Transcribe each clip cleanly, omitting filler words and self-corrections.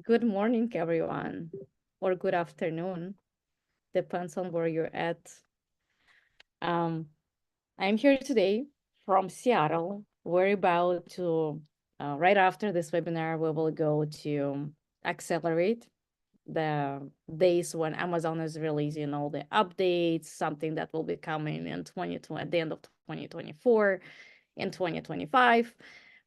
Good morning, everyone, or good afternoon, depends on where you're at. Um, I'm here today from Seattle. We're about to, right after this webinar, we will go to accelerate the days when Amazon is releasing all the updates, something that will be coming in 2020 at the end of 2024 in 2025.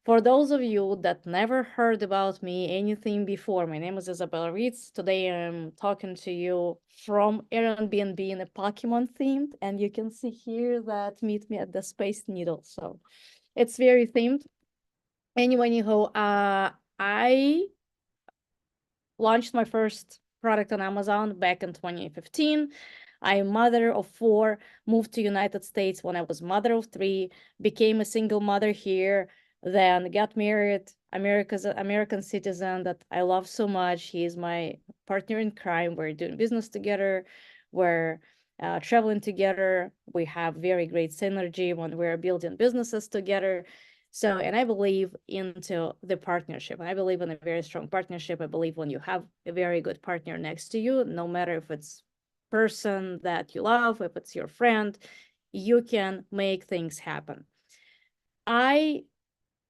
For those of you that never heard about me anything before, my name is Isabella Reeds. Today I'm talking to you from Airbnb in a Pokemon themed, and you can see here that meet me at the Space Needle. So it's very themed. Anyway, anyhow, I launched my first product on Amazon back in 2015. I'm mother of four, moved to United States when I was mother of three, became a single mother here, then got married, American citizen that I love so much. He is my partner in crime. We're doing business together. We're traveling together. We have very great synergy when we're building businesses together. So, and I believe into the partnership. I believe in a very strong partnership. I believe when you have a very good partner next to you, no matter if it's person that you love, if it's your friend, you can make things happen. I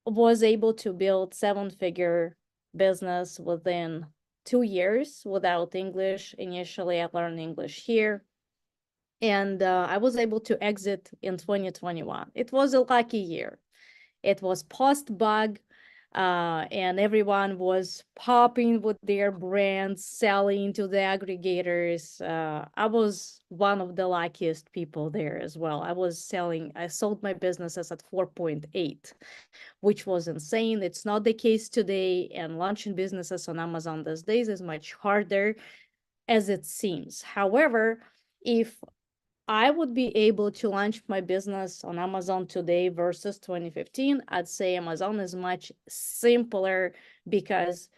was able to build seven-figure business within 2 years without English. Initially, I learned English here. And I was able to exit in 2021. It was a lucky year. It was post-bug, and everyone was popping with their brands, selling to the aggregators. I was one of the luckiest people there as well. I sold my businesses at 4.8, which was insane. It's not the case today, and launching businesses on Amazon these days is much harder as it seems. However, if I would be able to launch my business on Amazon today versus 2015, I'd say Amazon is much simpler because,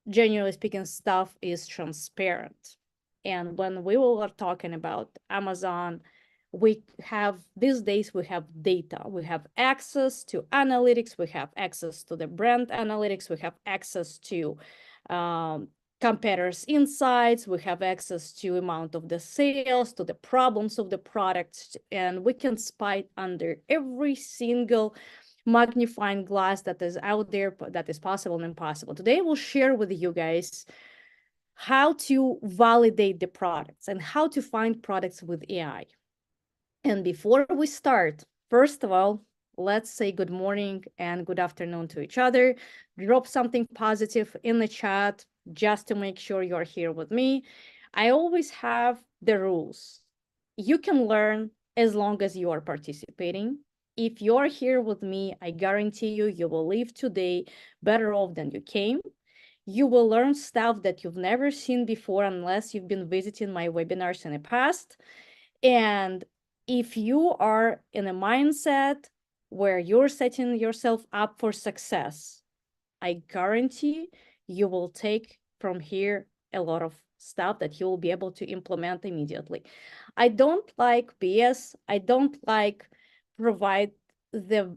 generally speaking, stuff is transparent. And when we were talking about Amazon, these days we have data. We have access to analytics. We have access to the brand analytics. We have access to um, competitors' insights. We have access to amount of the sales, to the problems of the products, and we can spy under every single magnifying glass that is out there that is possible and impossible. Today, we'll share with you guys how to validate the products and how to find products with AI. And before we start, first of all, let's say good morning and good afternoon to each other. Drop something positive in the chat just to make sure you're here with me. I always have the rules. You can learn as long as you are participating. If you're here with me, I guarantee you, you will leave today better off than you came. You will learn stuff that you've never seen before unless you've been visiting my webinars in the past. And if you are in a mindset where you're setting yourself up for success, I guarantee you will take from here a lot of stuff that you will be able to implement immediately. I don't like BS. I don't like provide the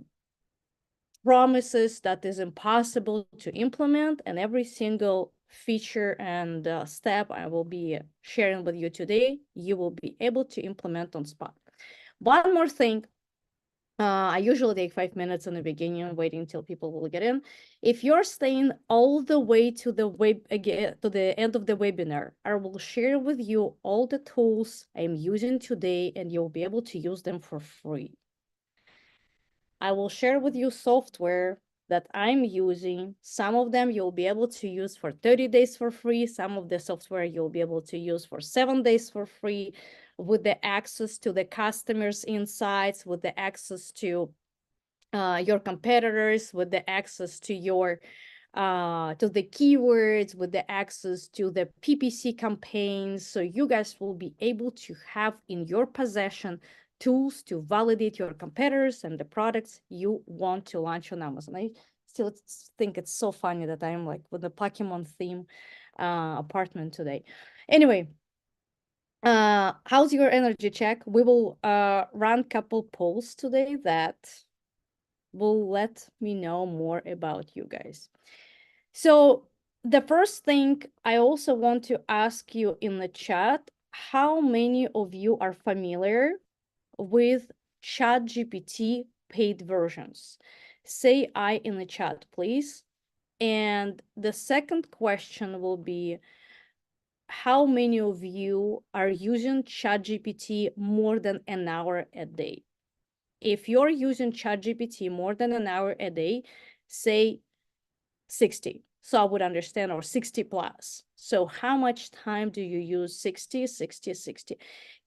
promises that is impossible to implement, and every single feature and step I will be sharing with you today, you will be able to implement on spot. One more thing, I usually take 5 minutes in the beginning, waiting until people will get in. If you're staying all the way to the end of the webinar, I will share with you all the tools I'm using today, and you'll be able to use them for free. I will share with you software that I'm using. Some of them you'll be able to use for 30 days for free. Some of the software you'll be able to use for 7 days for free, with the access to the customers' insights, with the access to your competitors, with the access to the keywords, with the access to the PPC campaigns. So you guys will be able to have in your possession tools to validate your competitors and the products you want to launch on Amazon. I still think it's so funny that I'm like with the Pokemon theme apartment today. Anyway, how's your energy check? We will run couple polls today that will let me know more about you guys. So the first thing I also want to ask you in the chat, how many of you are familiar with ChatGPT paid versions? Say I in the chat, please. And the second question will be, how many of you are using ChatGPT more than an hour a day? If you're using ChatGPT more than an hour a day, say 60. So I would understand, or 60 plus. So how much time do you use? 60, 60, 60.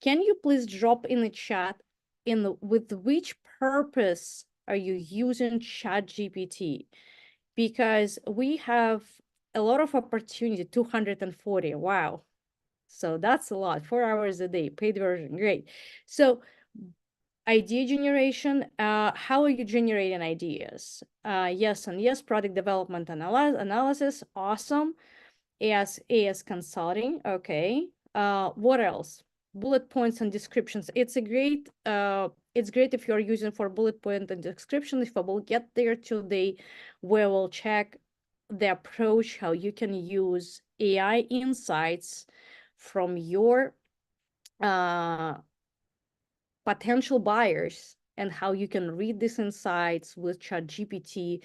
Can you please drop in the chat with which purpose are you using ChatGPT? Because we have a lot of opportunity, 240. Wow. So that's a lot, 4 hours a day, paid version, great. So idea generation, how are you generating ideas? Yes and yes, product development analysis, awesome. AS consulting, okay. What else? Bullet points and descriptions. It's great if you're using for bullet point and description. If I will get there today, we will check the approach, how you can use AI insights from your potential buyers, and how you can read these insights with ChatGPT,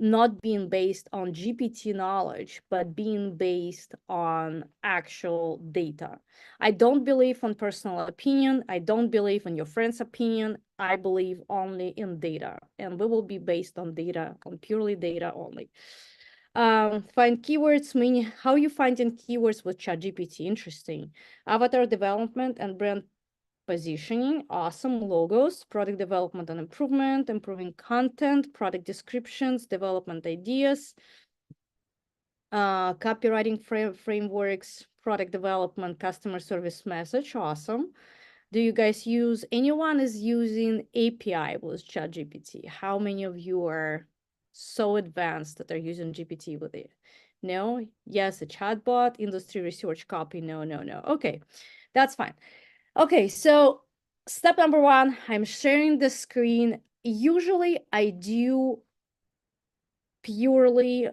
not being based on GPT knowledge, but being based on actual data. I don't believe in personal opinion. I don't believe in your friend's opinion. I believe only in data, and we will be based on data, on purely data only. Find keywords, meaning how you finding keywords with ChatGPT. Interesting. Avatar development and brand positioning, awesome. Logos, product development and improvement, improving content, product descriptions, development ideas, copywriting frameworks, product development, customer service message, awesome. Do you guys use, anyone is using API with ChatGPT? How many of you are so advanced that are using GPT with it? No? Yes, a chatbot, industry research copy, no, no, no. Okay, that's fine. Okay, so step number one, I'm sharing the screen. Usually I do purely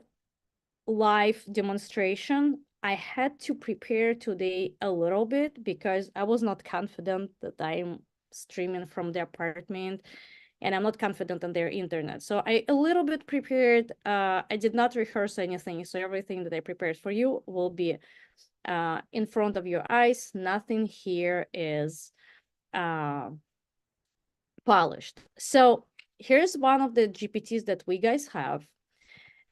live demonstration. I had to prepare today a little bit because I was not confident that I'm streaming from the apartment, and I'm not confident on their internet. So I a little bit prepared. I did not rehearse anything. So everything that I prepared for you will be in front of your eyes. Nothing here is polished. So here's one of the GPTs that we guys have.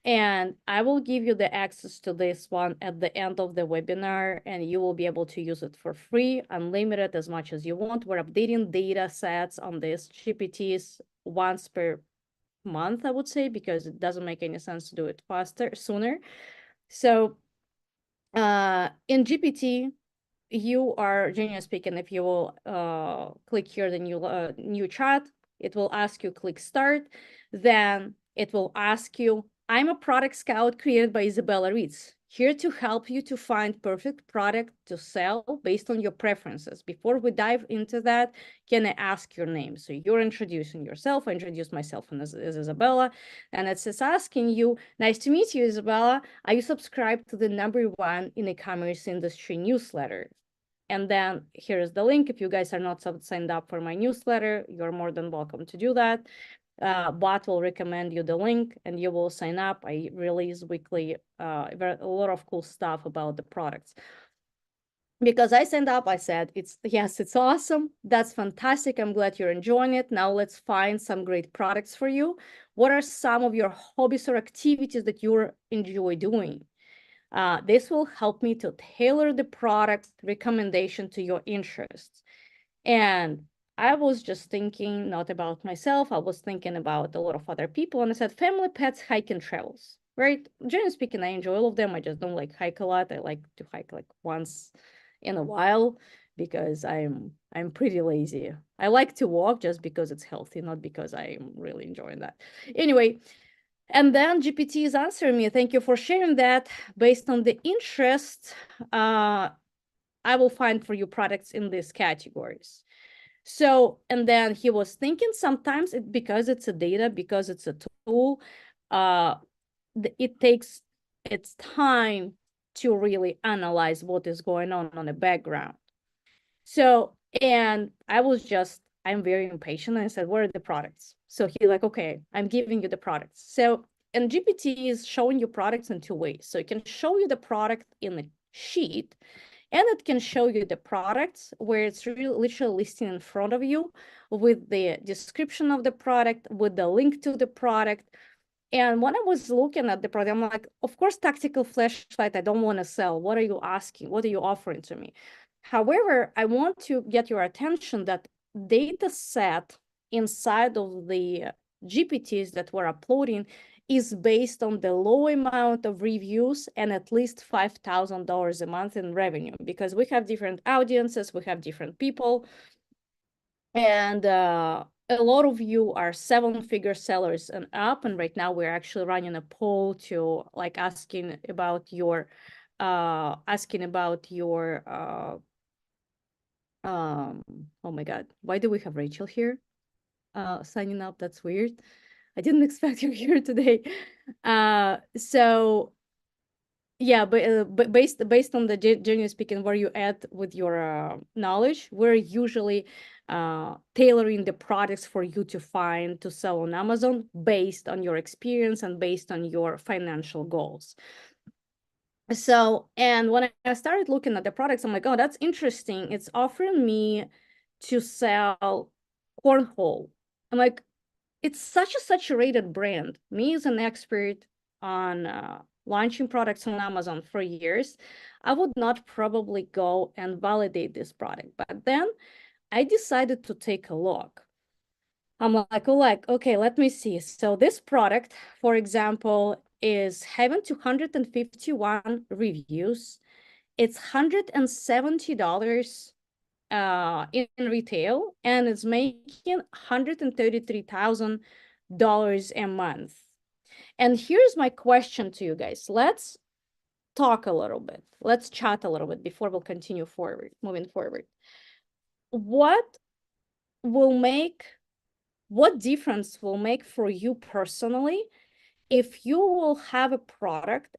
And I will give you the access to this one at the end of the webinar, and you will be able to use it for free, unlimited, as much as you want. We're updating data sets on these GPTs once per month, I would say, because it doesn't make any sense to do it sooner. So in GPT, you are, generally speaking, if you will click here the new chat, it will ask you click start. Then it will ask you, I'm a product scout created by Isabella Reeds, here to help you to find perfect product to sell based on your preferences. Before we dive into that, can I ask your name? So you're introducing yourself. I introduce myself as Isabella, and it's asking you, nice to meet you, Isabella. Are you subscribed to the #1 in e-commerce industry newsletter? And then here's the link. If you guys are not signed up for my newsletter, you're more than welcome to do that. Bot will recommend you the link and you will sign up. I release weekly a lot of cool stuff about the products. Because I signed up, I said, yes, it's awesome. That's fantastic. I'm glad you're enjoying it. Now let's find some great products for you. What are some of your hobbies or activities that you enjoy doing? This will help me to tailor the product recommendation to your interests. And I was just thinking not about myself. I was thinking about a lot of other people. And I said, family, pets, hiking, travels, right? Generally speaking, I enjoy all of them. I just don't like hike a lot. I like to hike like once in a while because I'm pretty lazy. I like to walk just because it's healthy, not because I'm really enjoying that. Anyway, and then GPT is answering me. Thank you for sharing that. Based on the interest, I will find for you products in these categories. So, and then he was thinking sometimes because it's a data, because it's a tool, it takes it's time to really analyze what is going on the background. So, and I'm very impatient. And I said, what are the products? So he like, okay, I'm giving you the products. So, and GPT is showing you products in two ways. So it can show you the product in a sheet, and it can show you the products where it's really literally listing in front of you with the description of the product, with the link to the product. And when I was looking at the product, I'm like, of course, tactical flashlight, I don't want to sell. What are you asking? What are you offering to me? However, I want to get your attention that data set inside of the GPTs that we're uploading is based on the low amount of reviews and at least $5,000 a month in revenue, because we have different audiences, we have different people, and a lot of you are seven-figure sellers and up. And right now we're actually running a poll to like asking about your oh my God, why do we have Rachel here signing up? That's weird. I didn't expect you here today. So yeah, but based on the generally speaking, where you at with your knowledge, we're usually tailoring the products for you to find to sell on Amazon based on your experience and based on your financial goals. So, and when I started looking at the products, I'm like, oh, that's interesting. It's offering me to sell cornhole. I'm like, it's such a saturated brand. Me as an expert on launching products on Amazon for years, I would not probably go and validate this product. But then I decided to take a look. I'm like, oh, like, okay, let me see. So this product, for example, is having 251 reviews. It's $170 in retail, and it's making $133,000 a month. And here's my question to you guys. Let's talk a little bit. Let's chat a little bit before we'll continue moving forward. What difference will make for you personally if you will have a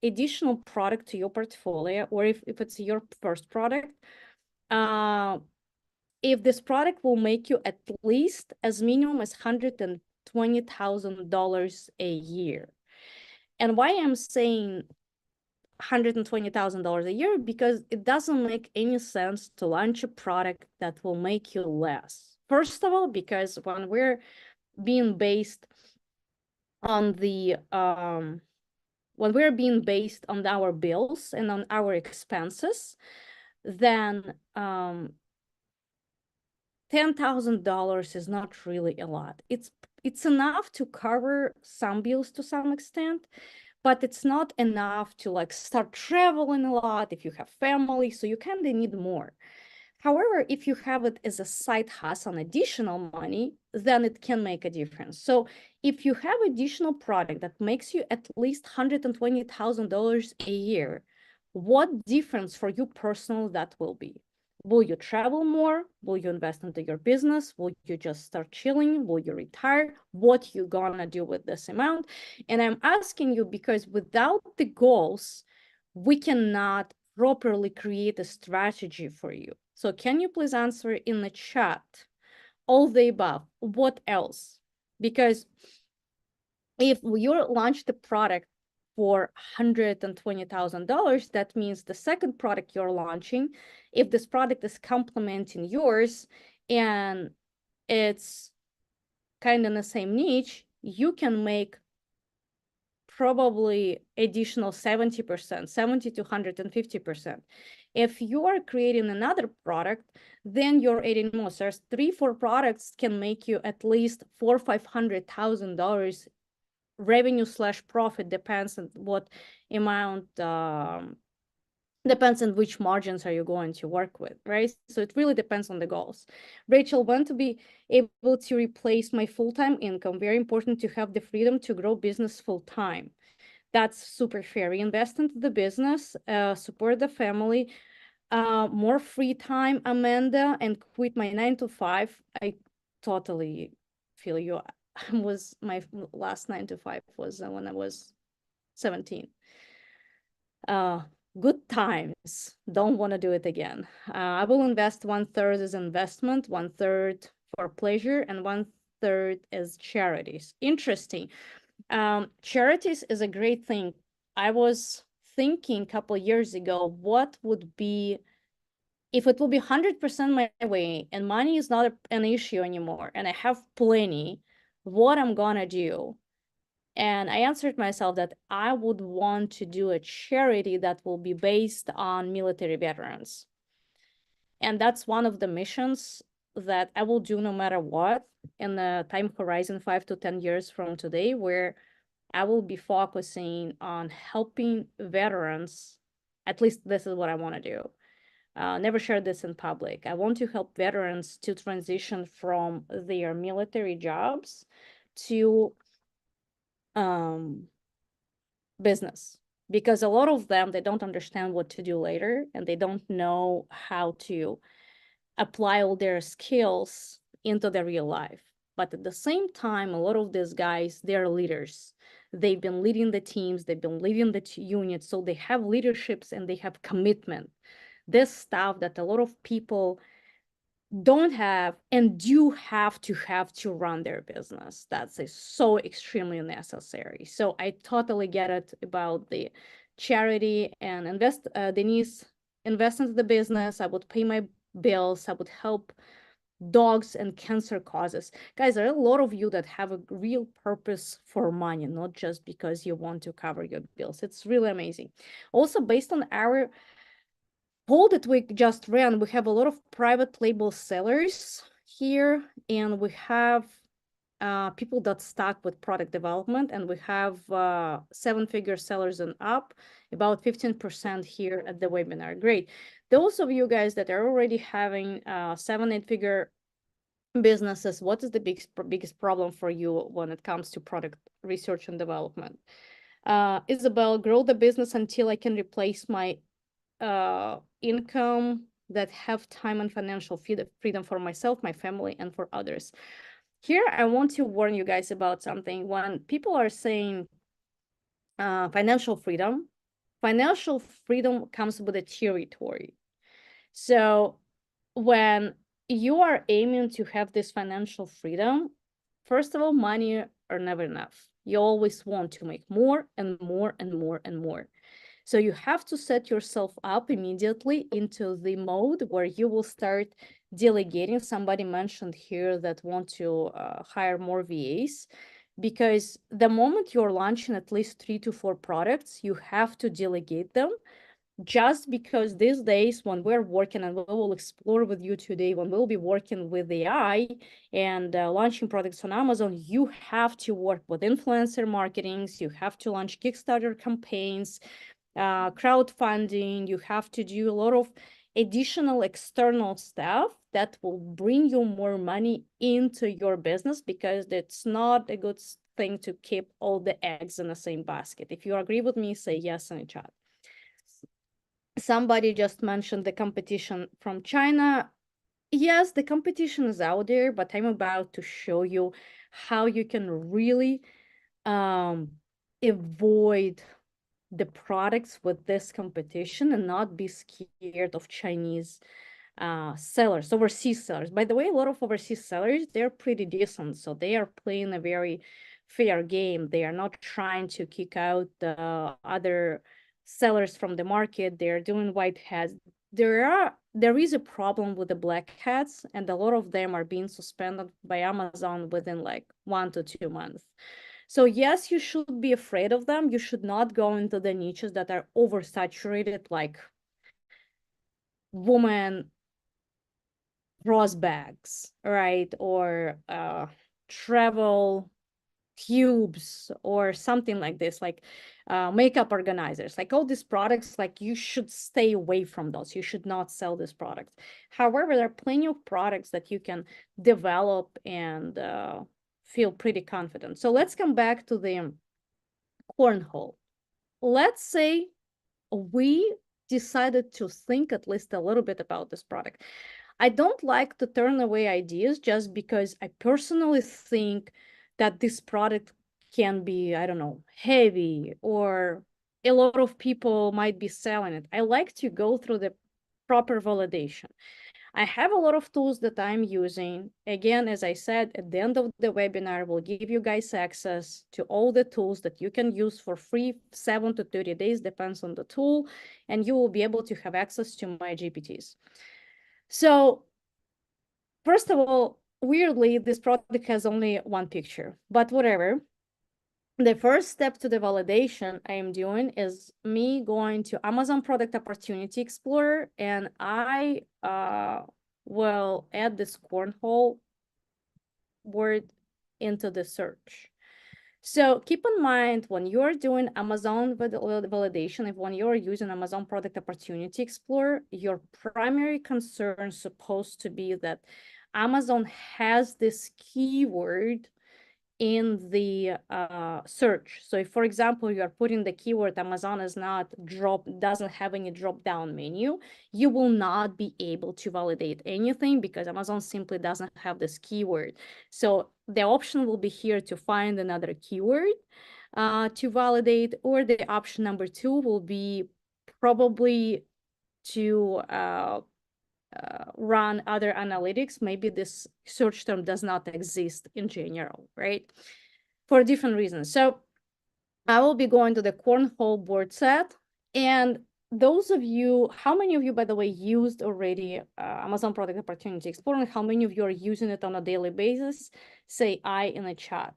additional product to your portfolio, or if it's your first product, if this product will make you at least as minimum as $120,000 a year. And why I'm saying $120,000 a year, because it doesn't make any sense to launch a product that will make you less. First of all, because when we're being based on our bills and on our expenses, then $10,000 is not really a lot. It's enough to cover some bills to some extent, but it's not enough to like start traveling a lot if you have family, so you kind of need more. However, if you have it as a side hustle, additional money, then it can make a difference. So if you have additional product that makes you at least $120,000 a year, what difference for you personal that will be? Will you travel more? Will you invest into your business? Will you just start chilling? Will you retire? What you gonna do with this amount? And I'm asking you because without the goals, we cannot properly create a strategy for you. So can you please answer in the chat all the above? What else? Because if you launch the product for $120,000, that means the second product you're launching, if this product is complementing yours and it's kind of in the same niche, you can make probably additional 70%, 70 to 150%. If you are creating another product, then you're adding more. So there's 3-4 products can make you at least $400,000 or $500,000 revenue / profit, depends on what amount, depends on which margins are you going to work with, right? So it really depends on the goals. Rachel, want to be able to replace my full-time income. Very important to have the freedom to grow business full-time. That's super fair. Reinvest into the business, support the family, more free time, Amanda, and quit my 9 to 5. I totally feel you. My last 9 to 5 was when I was 17. Uh, Good times. Don't want to do it again. I will invest 1/3 as investment, 1/3 for pleasure, and 1/3 as charities. Interesting. Charities is a great thing. I was thinking a couple years ago, what would be if it will be 100% my way and money is not an issue anymore and I have plenty, what I'm gonna do? And I answered myself that I would want to do a charity that will be based on military veterans. And that's one of the missions that I will do no matter what in the time horizon 5 to 10 years from today, where I will be focusing on helping veterans. At least this is what I want to do. Never share this in public. I want to help veterans to transition from their military jobs to um, business, because a lot of them, they don't understand what to do later and they don't know how to apply all their skills into their real life. But at the same time, a lot of these guys, they're leaders. They've been leading the teams, they've been leading the units, so they have leaderships and they have commitment. This stuff that a lot of people don't have and do have to run their business. That's so extremely necessary. So I totally get it about the charity and Denise, invest into the business. I would pay my bills. I would help dogs and cancer causes. Guys, there are a lot of you that have a real purpose for money, not just because you want to cover your bills. It's really amazing. Also, based on our poll that we just ran, we have a lot of private label sellers here, and we have people that stuck with product development, and we have 7-figure sellers and up, about 15% here at the webinar. Great. Those of you guys that are already having 7-8-figure businesses, what is the biggest problem for you when it comes to product research and development? Isabel, grow the business until I can replace my income, that have time and financial freedom for myself, my family, and for others. Here, I want to warn you guys about something. When people are saying financial freedom comes with a territory. So when you are aiming to have this financial freedom, first of all, money are never enough. You always want to make more and more and more and more. So you have to set yourself up immediately into the mode where you will start delegating. Somebody mentioned here that want to hire more VAs, because the moment you're launching at least 3 to 4 products, you have to delegate them. Just because these days when we're working, and we will explore with you today, when we'll be working with AI and launching products on Amazon, you have to work with influencer marketings, you have to launch Kickstarter campaigns, crowdfunding, you have to do a lot of additional external stuff that will bring you more money into your business, because it's not a good thing to keep all the eggs in the same basket. If you agree with me, say yes in the chat. Somebody just mentioned the competition from China. Yes, the competition is out there, but I'm about to show you how you can really avoid the products with this competition and not be scared of Chinese sellers, overseas sellers. By the way, a lot of overseas sellers, they're pretty decent. So they are playing a very fair game. They are not trying to kick out the other sellers from the market. They're doing white hats. There is a problem with the black hats, and a lot of them are being suspended by Amazon within like 1 to 2 months. So yes, you should be afraid of them. You should not go into the niches that are oversaturated, like woman cross bags, right? Or travel tubes or something like this, like makeup organizers, like all these products, like you should stay away from those. You should not sell these products. However, there are plenty of products that you can develop and feel pretty confident. So let's come back to the cornhole. Let's say we decided to think at least a little bit about this product. I don't like to turn away ideas just because I personally think that this product can be, I don't know, heavy or a lot of people might be selling it. I like to go through the proper validation. I have a lot of tools that I'm using. Again, as I said, at the end of the webinar, we'll give you guys access to all the tools that you can use for free, 7 to 30 days, depends on the tool, and you will be able to have access to my GPTs. So first of all, weirdly, this product has only one picture, but whatever. The first step to the validation I am doing is me going to Amazon Product Opportunity Explorer, and I will add this cornhole word into the search. So keep in mind when you're doing Amazon validation, if when you're using Amazon Product Opportunity Explorer, your primary concern is supposed to be that Amazon has this keyword in the search. So if, for example, you are putting the keyword Amazon is not doesn't have any drop down menu, you will not be able to validate anything because Amazon simply doesn't have this keyword. So the option will be here to find another keyword to validate, or the option number 2 will be probably to run other analytics. Maybe this search term does not exist in general, right? For different reasons. So I will be going to the cornhole board set. And those of you, how many of you, by the way, used already Amazon Product Opportunity Explorer? How many of you are using it on a daily basis? Say I in the chat.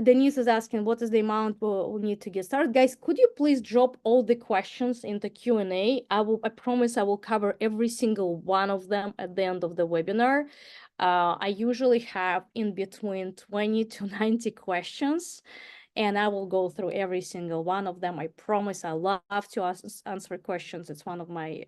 Denise is asking, what is the amount we'll need to get started? Guys, could you please drop all the questions into Q&A? I promise I will cover every single one of them at the end of the webinar. I usually have in between 20 to 90 questions, and I will go through every single one of them. I promise I love to answer questions. It's one of my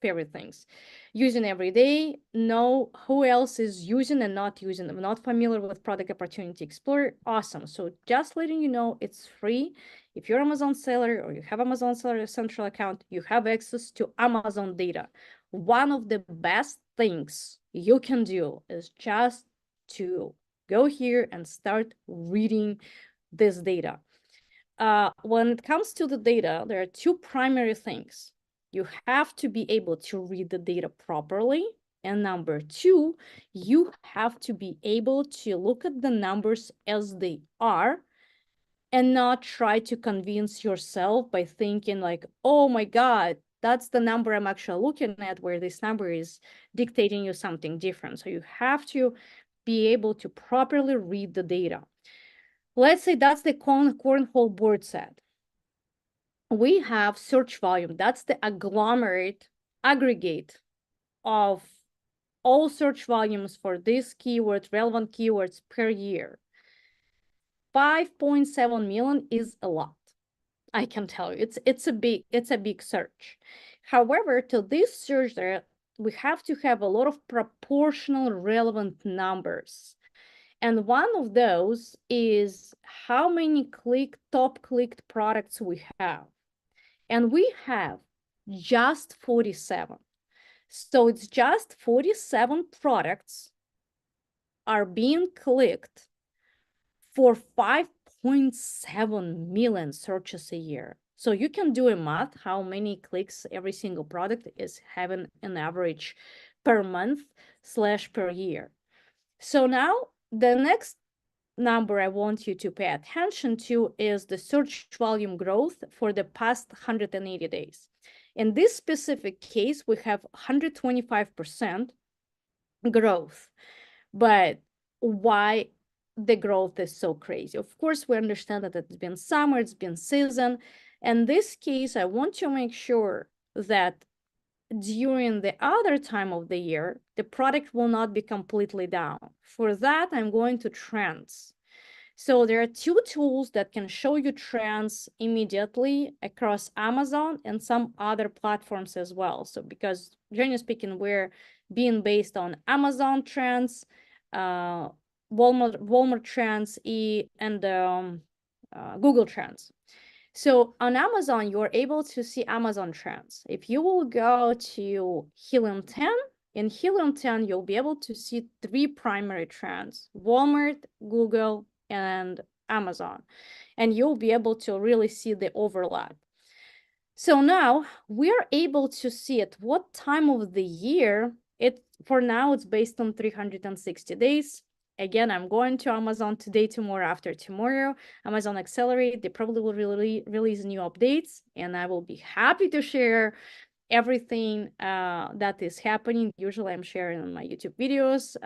favorite things. Using every day, know who else is using and not using. I'm not familiar with Product Opportunity Explorer. Awesome. So just letting you know, it's free. If you're Amazon seller or you have Amazon Seller Central account, you have access to Amazon data. One of the best things you can do is just to go here and start reading this data. When it comes to the data, there are 2 primary things. You have to be able to read the data properly. And number 2, you have to be able to look at the numbers as they are and not try to convince yourself by thinking like, oh my God, that's the number I'm actually looking at, where this number is dictating you something different. So you have to be able to properly read the data. Let's say that's the cornhole board set. We have search volume. That's the aggregate of all search volumes for this keyword, relevant keywords per year. 5.7 million is a lot. I can tell you, it's a big search. However, to this search there, we have to have a lot of proportional relevant numbers. And one of those is how many top clicked products we have. And we have just 47. So it's just 47 products are being clicked for 5.7 million searches a year. So you can do a math, how many clicks every single product is having an average per month / per year. So now the next number I want you to pay attention to is the search volume growth for the past 180 days. In this specific case, we have 125% growth. But why the growth is so crazy? Of course, we understand that it's been summer, it's been season. In this case, I want to make sure that during the other time of the year, the product will not be completely down. For that, I'm going to trends. So there are 2 tools that can show you trends immediately across Amazon and some other platforms as well. So because generally speaking, we're being based on Amazon trends, Walmart trends, and Google trends. So on Amazon, you're able to see Amazon trends. If you will go to Helium 10, in Helium 10, you'll be able to see 3 primary trends: Walmart, Google, and Amazon, and you'll be able to really see the overlap. So now we're able to see at what time of the year it, for now, it's based on 360 days. Again, I'm going to Amazon today, tomorrow, after tomorrow. Amazon Accelerate, they probably will release new updates, and I will be happy to share everything that is happening. Usually I'm sharing on my YouTube videos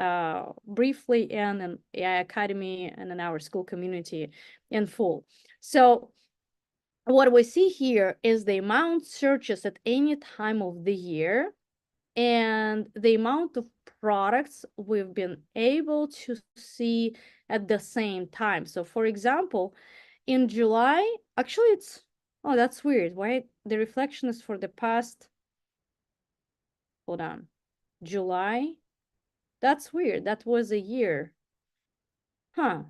briefly, and in AI Academy and in our school community in full. So what we see here is the amount searches at any time of the year and the amount of products we've been able to see at the same time. So for example, in July, actually it's, oh, that's weird. Why the reflection is for the past, hold on, July? That's weird. That was a year. Huh.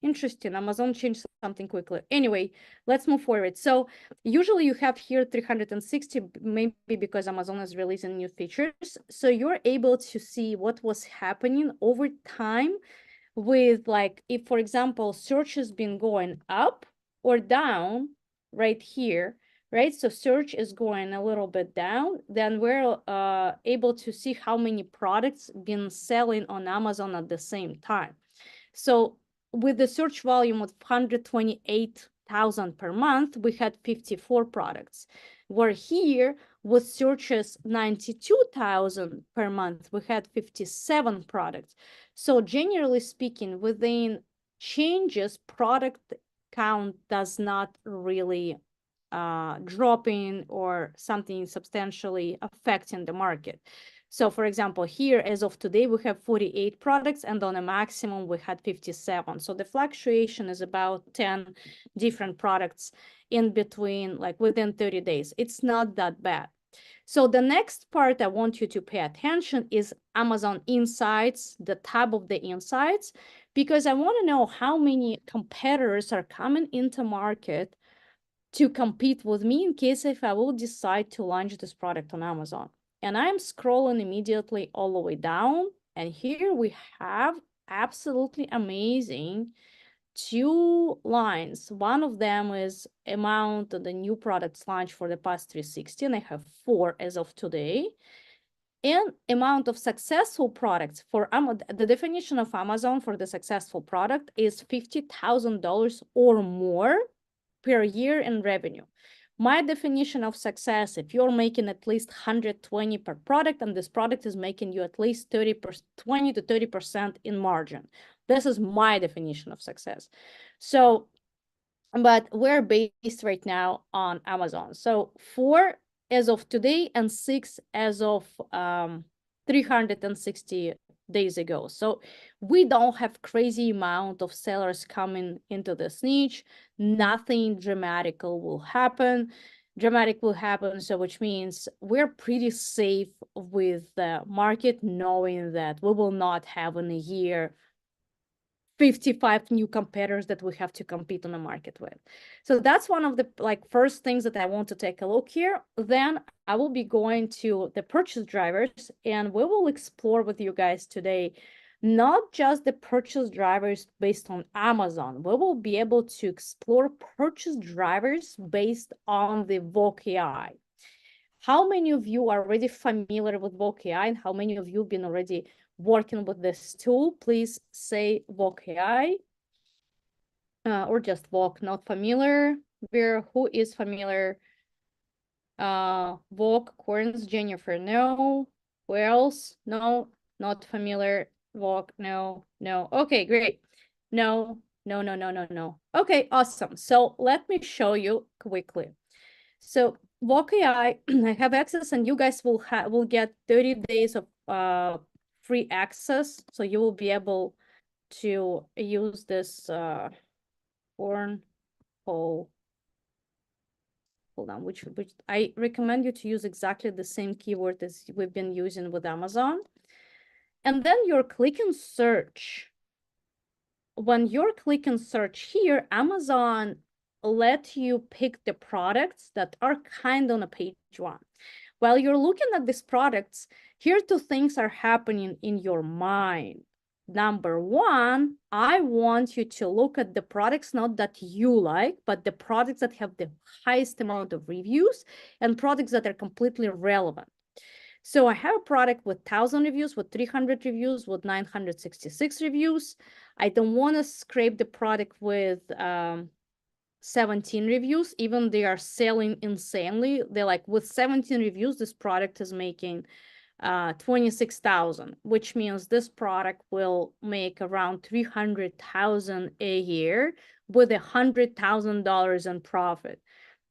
Interesting. Amazon changed something quickly. Anyway, let's move forward. So usually you have here 360, maybe because Amazon is releasing new features. So you're able to see what was happening over time with, like, if, for example, search has been going up or down right here, right? So search is going a little bit down, then we're able to see how many products been selling on Amazon at the same time. So with the search volume of 128,000 per month, we had 54 products. Where here, with searches 92,000 per month, we had 57 products. So generally speaking, within changes, product count does not really dropping or something substantially affecting the market. So for example, here, as of today, we have 48 products, and on a maximum, we had 57. So the fluctuation is about 10 different products in between, like within 30 days. It's not that bad. So the next part I want you to pay attention is Amazon Insights, the tab of the Insights, because I want to know how many competitors are coming into market to compete with me in case if I will decide to launch this product on Amazon. And I'm scrolling immediately all the way down. And here we have absolutely amazing 2 lines. One of them is amount of the new products launched for the past 360, and I have 4 as of today. And amount of successful products for the definition of Amazon for the successful product is $50,000 or more per year in revenue. My definition of success, if you're making at least 120 per product, and this product is making you at least 20 to 30% in margin. This is my definition of success. So, but we're based right now on Amazon. So 4 as of today and 6 as of 360 days ago. So we don't have crazy amount of sellers coming into this niche. Nothing dramatic will happen. So which means we're pretty safe with the market, knowing that we will not have in a year 55 new competitors that we have to compete on the market with. So that's one of the first things that I want to take a look here. Then I will be going to the purchase drivers, and we will explore with you guys today not just the purchase drivers based on Amazon. We will be able to explore purchase drivers based on the Voc AI. How many of you are already familiar with Voc AI, and how many of you have been already working with this tool? Please say Voc AI or just Voc, not familiar. Who is familiar? Voc, Corns, Jennifer, no. Who else? No, not familiar. Voc, no, no. Okay, great. No, no, no, no, no, no. Okay, awesome. So let me show you quickly. So Voc AI, I have access, and you guys will get 30 days of free access. So you will be able to use this cornhole. Hold on, which I recommend you to use exactly the same keyword as we've been using with Amazon. And then you're clicking search. When you're clicking search here, Amazon let you pick the products that are kind on a page 1. While you're looking at these products, here 2 things are happening in your mind. Number one, I want you to look at the products not that you like, but the products that have the highest amount of reviews and products that are completely relevant. So I have a product with 1,000 reviews, with 300 reviews, with 966 reviews. I don't want to scrape the product with 17 reviews, even they are selling insanely. They're like, with 17 reviews, this product is making 26,000, which means this product will make around 300,000 a year with $100,000 in profit.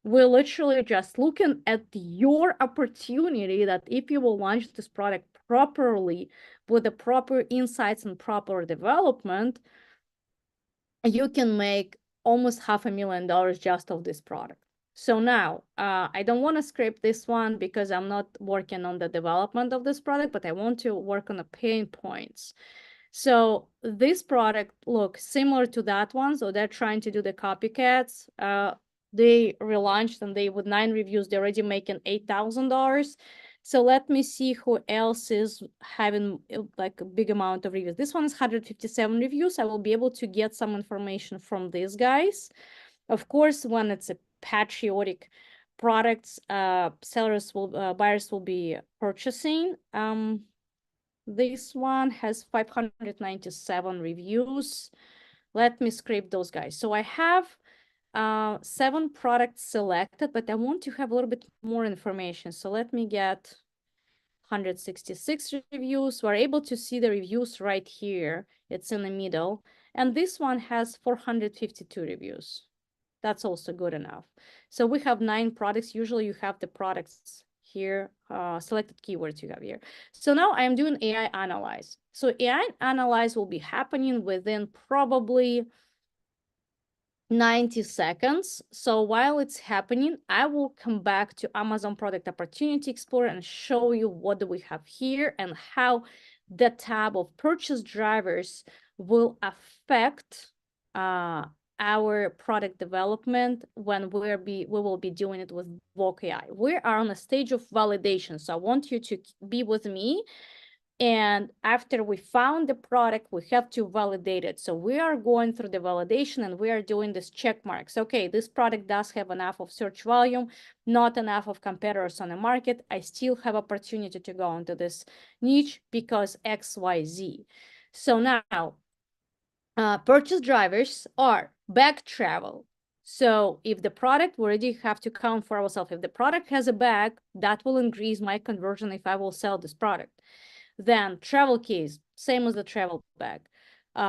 We're literally just looking at your opportunity that if you will launch this product properly with the proper insights and proper development, you can make almost $500,000 just of this product. So now I don't want to scrape this one because I'm not working on the development of this product, but I want to work on the pain points. So this product looks similar to that one. So they're trying to do the copycats. They relaunched and they, with 9 reviews, they're already making $8,000. So let me see who else is having like a big amount of reviews. This one is 157 reviews. I will be able to get some information from these guys. Of course, when it's a patriotic products, buyers will be purchasing. This one has 597 reviews. Let me scrape those guys. So I have 7 products selected, but I want to have a little bit more information. So let me get 166 reviews. We're able to see the reviews right here. It's in the middle. And this one has 452 reviews. That's also good enough. So we have 9 products. Usually you have the products here, selected keywords you have here. So now I am doing AI Analyze. So AI Analyze will be happening within probably 90 seconds. So while it's happening, I will come back to Amazon Product Opportunity Explorer and show you what do we have here and how the tab of purchase drivers will affect our product development when we will be doing it with Voc AI. We are on a stage of validation, so I want you to be with me. And after we found the product, we have to validate it. So we are going through the validation and we are doing this check marks. Okay, this product does have enough of search volume, not enough of competitors on the market. I still have opportunity to go into this niche because XYZ. So now, purchase drivers are bag travel. So if the product, we already have to count for ourselves. If the product has a bag, that will increase my conversion if I will sell this product. Then travel case, same as the travel bag.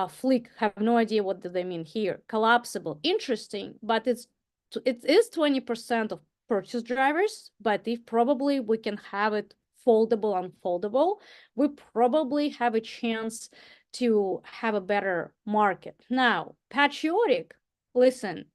Flick, have no idea what do they mean here. Collapsible, interesting, but it is 20% of purchase drivers, but if probably we can have it foldable, unfoldable, we probably have a chance to have a better market. Now, patriotic, listen,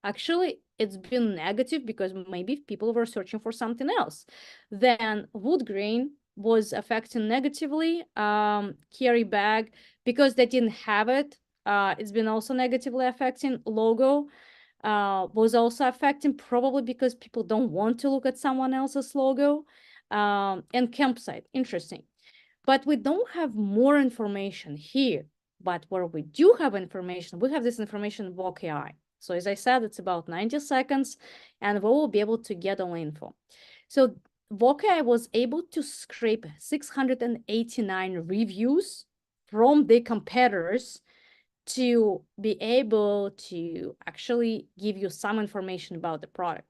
actually, it's been negative because maybe people were searching for something else. Then wood grain was affecting negatively. Carry bag, because they didn't have it, it's been also negatively affecting. Logo was also affecting, probably because people don't want to look at someone else's logo. And campsite, interesting. But we don't have more information here. But where we do have information, we have this information in Voc AI. So as I said, it's about 90 seconds, and we will be able to get all info. So Voc AI was able to scrape 689 reviews from the competitors to be able to actually give you some information about the product.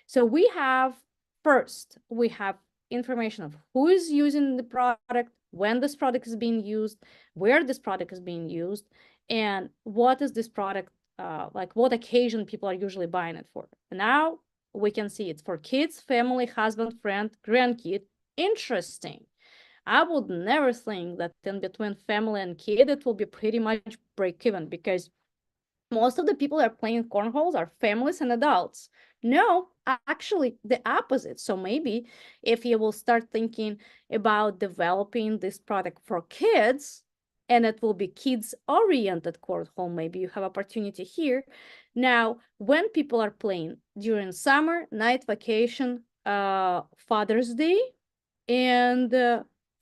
So we have, first, we have information of who is using the product, when this product is being used, where this product is being used, and what is this product, like what occasion people are usually buying it for. Now we can see it's for kids, family, husband, friend, grandkid. Interesting. I would never think that in between family and kid, it will be pretty much break even, because most of the people that are playing cornholes are families and adults. No, actually the opposite. So maybe if you will start thinking about developing this product for kids, and it will be kids-oriented cornhole, maybe you have opportunity here. Now, when people are playing during summer, night vacation, Father's Day, and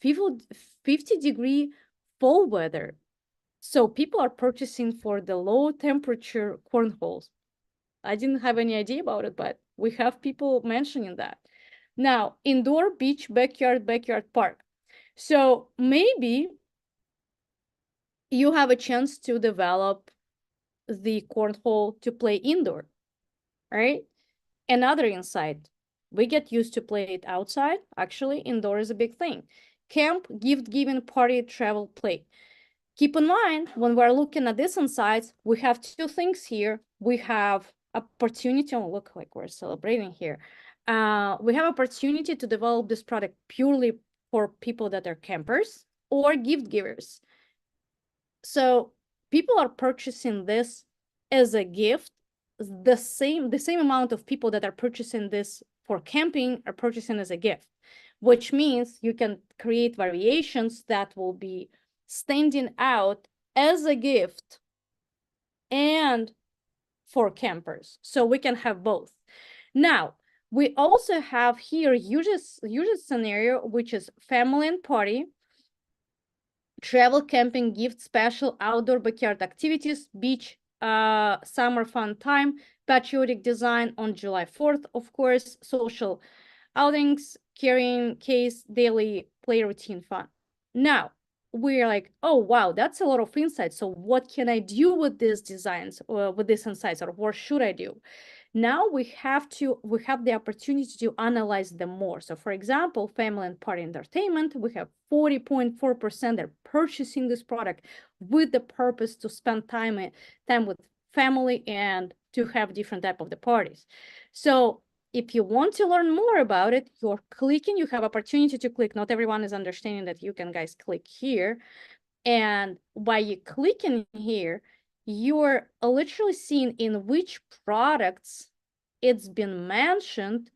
50-degree fall weather. So people are purchasing for the low temperature cornholes. I didn't have any idea about it, but we have people mentioning that. Now, indoor, beach, backyard, backyard, park. So maybe you have a chance to develop the cornhole to play indoor, right? Another insight, we get used to play it outside. Actually, indoor is a big thing. Camp, gift giving, party, travel, play. Keep in mind, when we're looking at these insights, we have two things here. We have opportunity, oh, look like we're celebrating here. We have opportunity to develop this product purely for people that are campers or gift givers. So people are purchasing this as a gift. The same amount of people that are purchasing this for camping are purchasing as a gift, which means you can create variations that will be standing out as a gift and for campers. So we can have both. Now, we also have here uses scenario, which is family and party, travel, camping, gift, special, outdoor, backyard activities, beach, summer fun time, patriotic design on July 4th, of course, social outings, carrying case, daily play routine fun. Now, we're like, oh, wow, that's a lot of insights. So what can I do with these designs, or with these insights, or what should I do? Now we have the opportunity to analyze them more. So for example, family and party entertainment, we have 40.4% are purchasing this product with the purpose to spend time with family and to have different type of the parties. So if you want to learn more about it, you're clicking, you have opportunity to click. Not everyone is understanding that you can guys click here. And by you clicking here, you're literally seeing in which products it's been mentioned,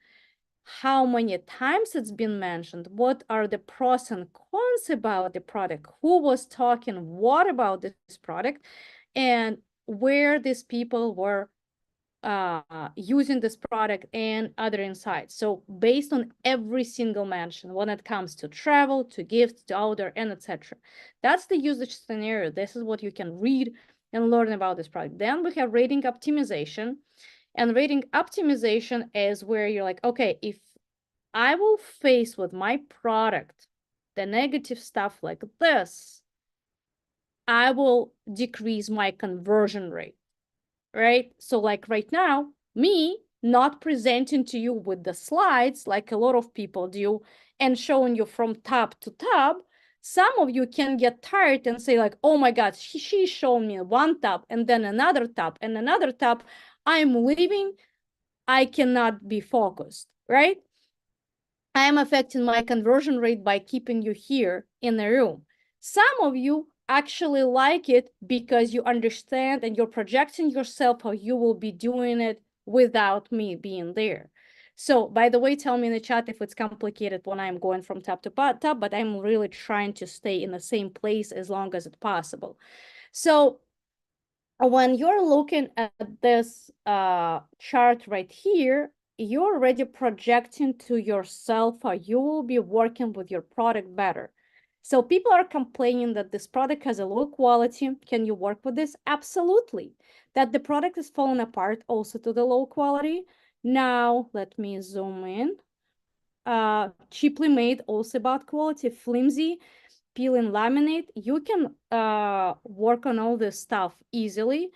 how many times it's been mentioned, what are the pros and cons about the product, who was talking what about this product, and where these people were using this product and other insights. So based on every single mention, when it comes to travel, to gifts, to outdoor, and etc. That's the usage scenario. This is what you can read and learn about this product. Then we have rating optimization. And rating optimization is where you're like, okay, if I will face with my product the negative stuff like this, I will decrease my conversion rate. Right? So like right now, me not presenting to you with the slides like a lot of people do and showing you from tab to tab, some of you can get tired and say like, oh my God, she showed me one tab and then another tab and another tab. I'm leaving. I cannot be focused, right? I am affecting my conversion rate by keeping you here in the room. Some of you actually like it because you understand and you're projecting yourself how you will be doing it without me being there. So by the way, tell me in the chat if it's complicated when I'm going from tab to tab, but I'm really trying to stay in the same place as long as it's possible. So when you're looking at this chart right here, you're already projecting to yourself how you will be working with your product better. So people are complaining that this product has a low quality. Can you work with this? Absolutely. That the product is falling apart also to the low quality. Now, let me zoom in. Cheaply made, also about quality, flimsy, peel and laminate. You can work on all this stuff easily.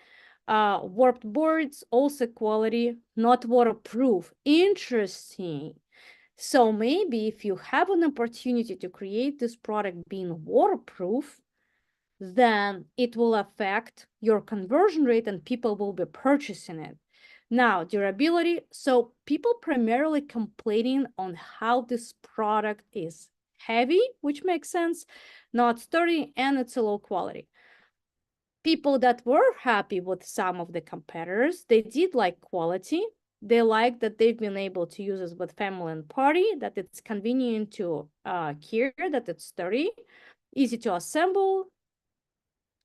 Warped boards, also quality, not waterproof. Interesting. So maybe if you have an opportunity to create this product being waterproof, then it will affect your conversion rate and people will be purchasing it. Now, durability. So people primarily complaining on how this product is heavy, which makes sense, not sturdy, and it's a low quality. People that were happy with some of the competitors, they did like quality. They like that they've been able to use it with family and party, that it's convenient to carry, that it's sturdy, easy to assemble,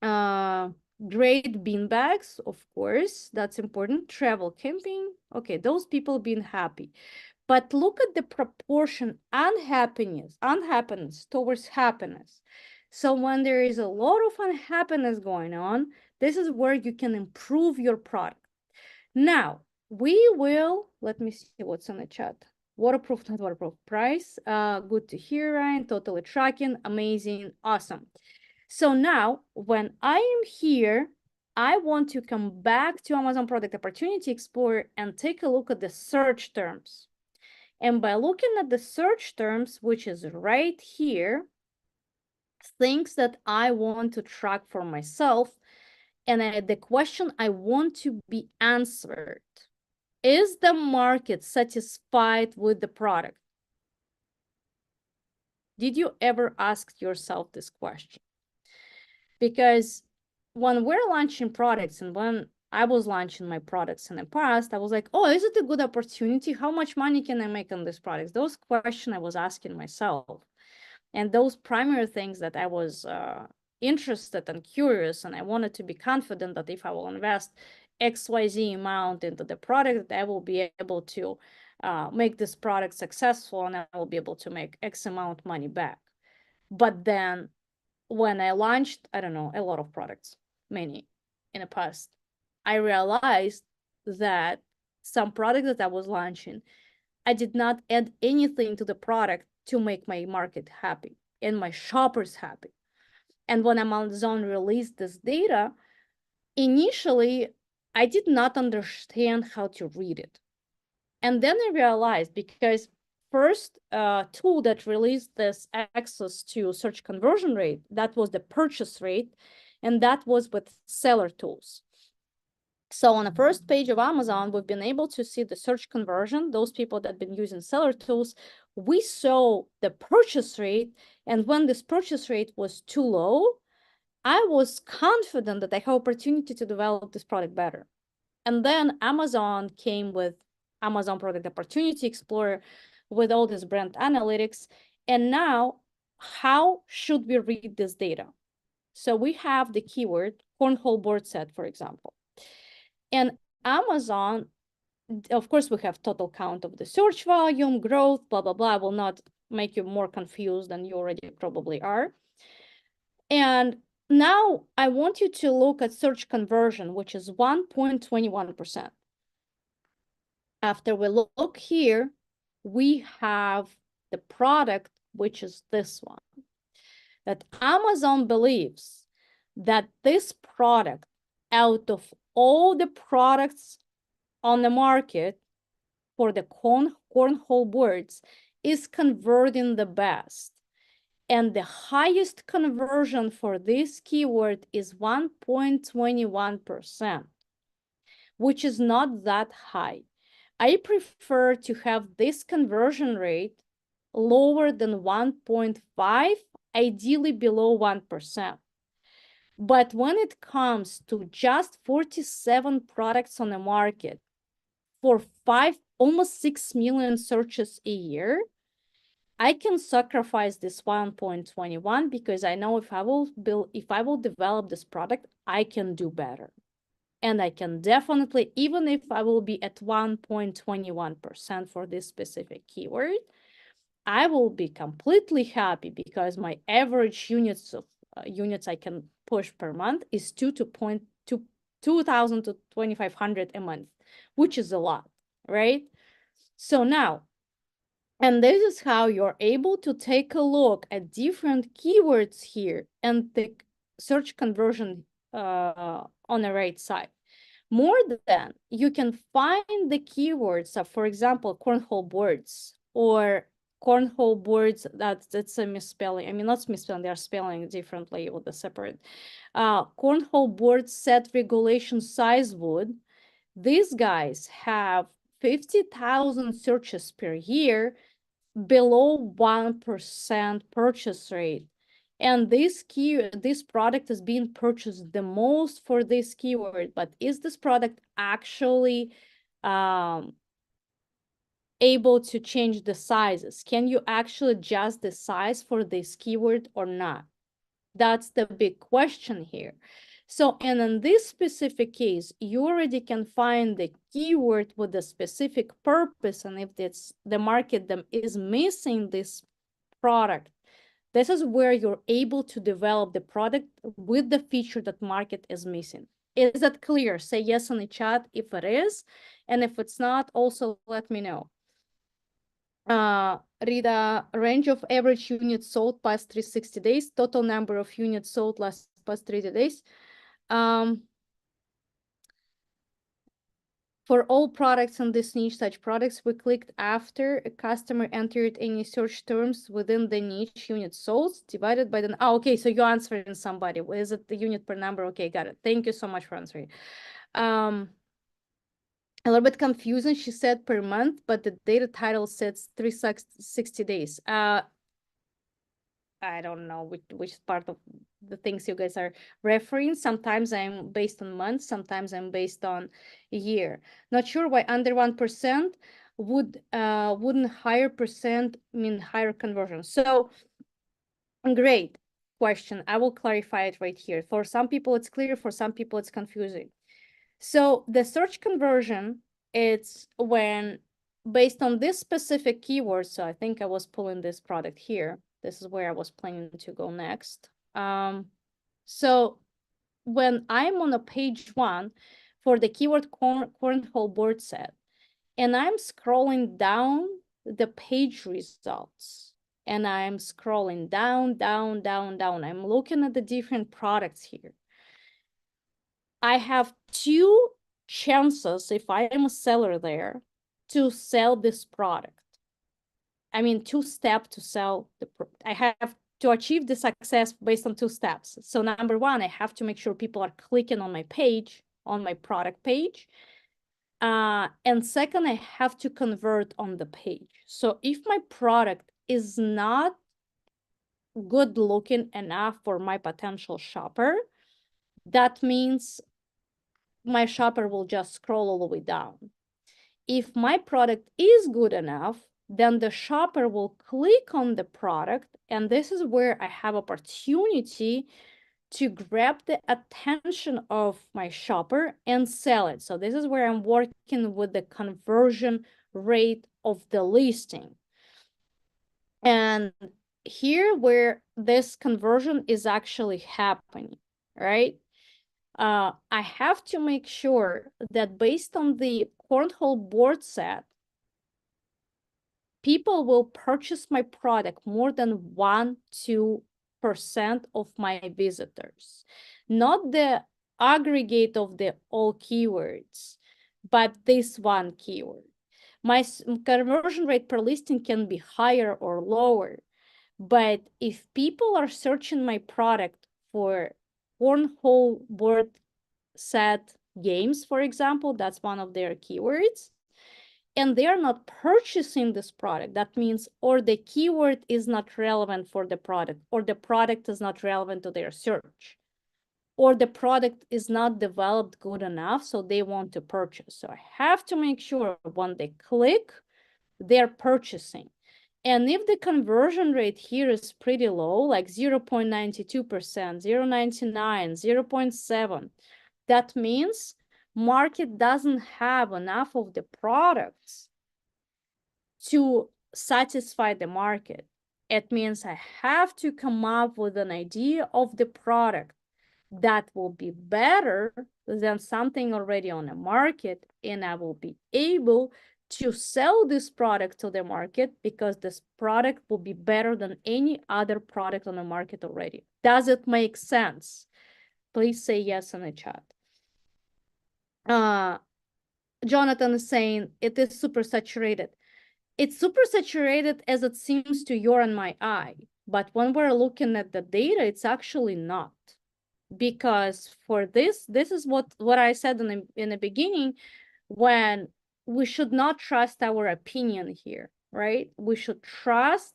great bean bags, of course, that's important. Travel, camping, okay, those people being happy. But look at the proportion unhappiness towards happiness. So when there is a lot of unhappiness going on, this is where you can improve your product. Now, we will, let me see what's on the chat. Waterproof, not waterproof. Price, good to hear, Ryan. Totally tracking, amazing, awesome. So now, when I am here, I want to come back to Amazon Product Opportunity Explorer and take a look at the search terms. And by looking at the search terms, which is right here, things that I want to track for myself, and the question I want to be answered, is the market satisfied with the product? Did you ever ask yourself this question? Because when we're launching products, and when I was launching my products in the past, I was like, oh, is it a good opportunity? How much money can I make on these products? Those questions I was asking myself. And those primary things that I was interested and curious, and I wanted to be confident that if I will invest XYZ amount into the product, I will be able to make this product successful, and I will be able to make X amount money back. But then when I launched, I don't know, a lot of products, many in the past, I realized that some product that I was launching, I did not add anything to the product to make my market happy and my shoppers happy. And when Amazon released this data, initially, I did not understand how to read it. And then I realized, because first tool that released this access to search conversion rate, that was the purchase rate, and that was with seller tools. So on the first page of Amazon, we've been able to see the search conversion, those people that have been using seller tools. We saw the purchase rate, and when this purchase rate was too low, I was confident that I have opportunity to develop this product better. And then Amazon came with Amazon Product Opportunity Explorer with all this brand analytics. And now, how should we read this data? So we have the keyword cornhole board set, for example. And Amazon, of course, we have total count of the search volume, growth, blah, blah, blah. I will not make you more confused than you already probably are. And now I want you to look at search conversion, which is 1.21%. After we look here, we have the product, which is this one. That Amazon believes that this product, out of all the products on the market for the cornhole boards, is converting the best. And the highest conversion for this keyword is 1.21%, which is not that high. I prefer to have this conversion rate lower than 1.5, ideally below 1%. But when it comes to just 47 products on the market for almost 6 million searches a year, I can sacrifice this 1.21 because I know if I will develop this product, I can do better. And I can definitely, even if I will be at 1.21% for this specific keyword, I will be completely happy because my average units I can push per month is 2,000 to 2,500 a month, which is a lot, right? So now, and this is how you're able to take a look at different keywords here and the search conversion on the right side. More than, you can find the keywords of, for example, cornhole boards or cornhole boards, that's a misspelling. I mean, not misspelling, they are spelling differently with the separate. Cornhole board set regulation size wood. These guys have 50,000 searches per year, below 1% purchase rate. And this product is being purchased the most for this keyword, but is this product actually able to change the sizes? Can you actually adjust the size for this keyword or not? That's the big question here. So, and in this specific case, you already can find the keyword with a specific purpose. And if it's the market that is missing this product, This is where you're able to develop the product with the feature that market is missing. Is that clear? Say yes in the chat if it is. And if it's not, also let me know. Rita, range of average units sold past 360 days, total number of units sold last past 30 days. For all products in this niche, such products, we clicked after a customer entered any search terms within the niche unit sold divided by the, okay, so you're answering somebody. Is it the unit per number? Okay, got it. Thank you so much for answering. A little bit confusing. She said per month, but the data title says 360 days. I don't know which part of the things you guys are referring. Sometimes I'm based on months, sometimes I'm based on a year. Not sure why under 1% wouldn't higher percent mean higher conversion. So great question. I will clarify it right here. For some people it's clear, for some people it's confusing. So the search conversion, it's when based on this specific keyword. So I think I was pulling this product here. This is where I was planning to go next. So when I'm on a page 1 for the keyword cornhole board set, and I'm scrolling down the page results, and I'm scrolling down, down, down, down. I'm looking at the different products here. I have 2 chances, if I am a seller there, to sell this product. I mean, 2 steps to sell the product. I have to achieve the success based on 2 steps. So number 1, I have to make sure people are clicking on my page, on my product page. And second, I have to convert on the page. So if my product is not good looking enough for my potential shopper, that means my shopper will just scroll all the way down. If my product is good enough, then the shopper will click on the product, and this is where I have opportunity to grab the attention of my shopper and sell it. So this is where I'm working with the conversion rate of the listing. And here where this conversion is actually happening, right? I have to make sure that based on the cornhole board set, people will purchase my product more than 1-2% of my visitors. Not the aggregate of the all keywords, but this one keyword. My conversion rate per listing can be higher or lower. But if people are searching my product for cornhole board set games, for example, that's one of their keywords, and they are not purchasing this product, that means or the keyword is not relevant for the product, or the product is not relevant to their search, or the product is not developed good enough, so they want to purchase. So I have to make sure when they click, they're purchasing. And if the conversion rate here is pretty low, like 0.92%, 0.99, 0.7, that means market doesn't have enough of the products to satisfy the market. It means I have to come up with an idea of the product that will be better than something already on the market, and I will be able to sell this product to the market because this product will be better than any other product on the market already. Does it make sense? Please say yes in the chat. Jonathan is saying it is super saturated. It's super saturated as it seems to your and my eye, but when we're looking at the data, it's actually not. Because for this is what I said in the beginning, when we should not trust our opinion here, right? We should trust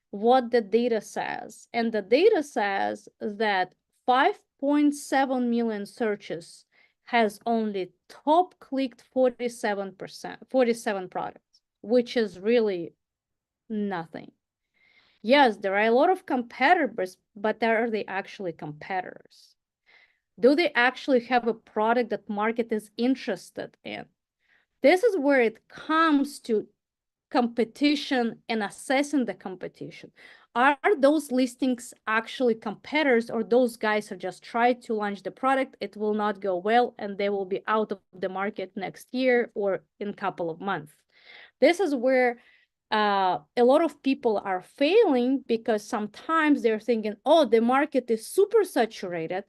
what the data says. And the data says that 5.7 million searches has only top clicked 47%, 47 products, which is really nothing. Yes, there are a lot of competitors, but are they actually competitors? Do they actually have a product that market is interested in? This is where it comes to competition and assessing the competition. are those listings actually competitors, or those guys are just trying to launch the product, it will not go well, and they will be out of the market next year or in a couple of months. This is where a lot of people are failing, because sometimes they're thinking, oh, the market is super saturated,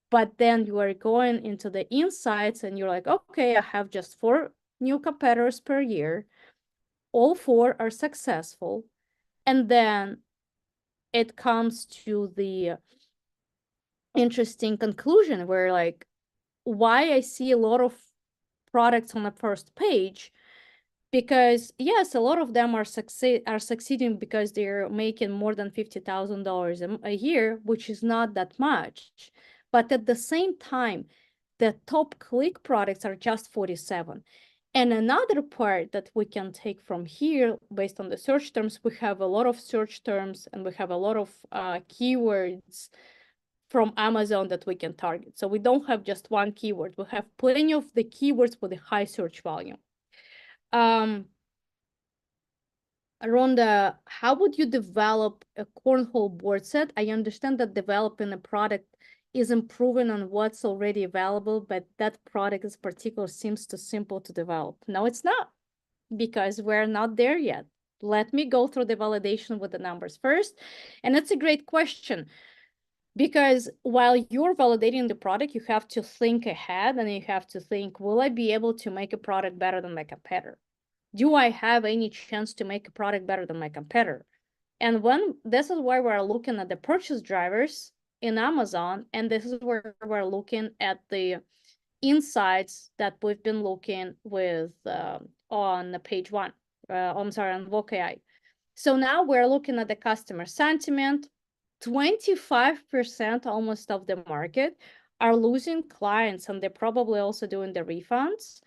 but then you are going into the insights and you're like, okay, I have just 4 new competitors per year. All 4 are successful. And then it comes to the interesting conclusion where, like, why I see a lot of products on the first page, because yes, a lot of them are succeeding because they're making more than $50,000 a year, which is not that much. But at the same time, the top click products are just 47. And another part that we can take from here, based on the search terms, we have a lot of search terms and we have a lot of keywords from Amazon that we can target. So we don't have just one keyword. We have plenty of the keywords with a high search volume. Rhonda, how would you develop a cornhole board set? I understand that developing a product is improving on what's already available, but that product in particular seems too simple to develop. No, it's not, because we're not there yet. Let me go through the validation with the numbers first. And it's a great question, because while you're validating the product, you have to think ahead, and you have to think, will I be able to make a product better than my competitor? Do I have any chance to make a product better than my competitor? And this is why we're looking at the purchase drivers in Amazon, and this is where we're looking at the insights that we've been looking with on page 1. I'm sorry, on VocaI. So now we're looking at the customer sentiment. 25% almost of the market are losing clients, and they're probably also doing the refunds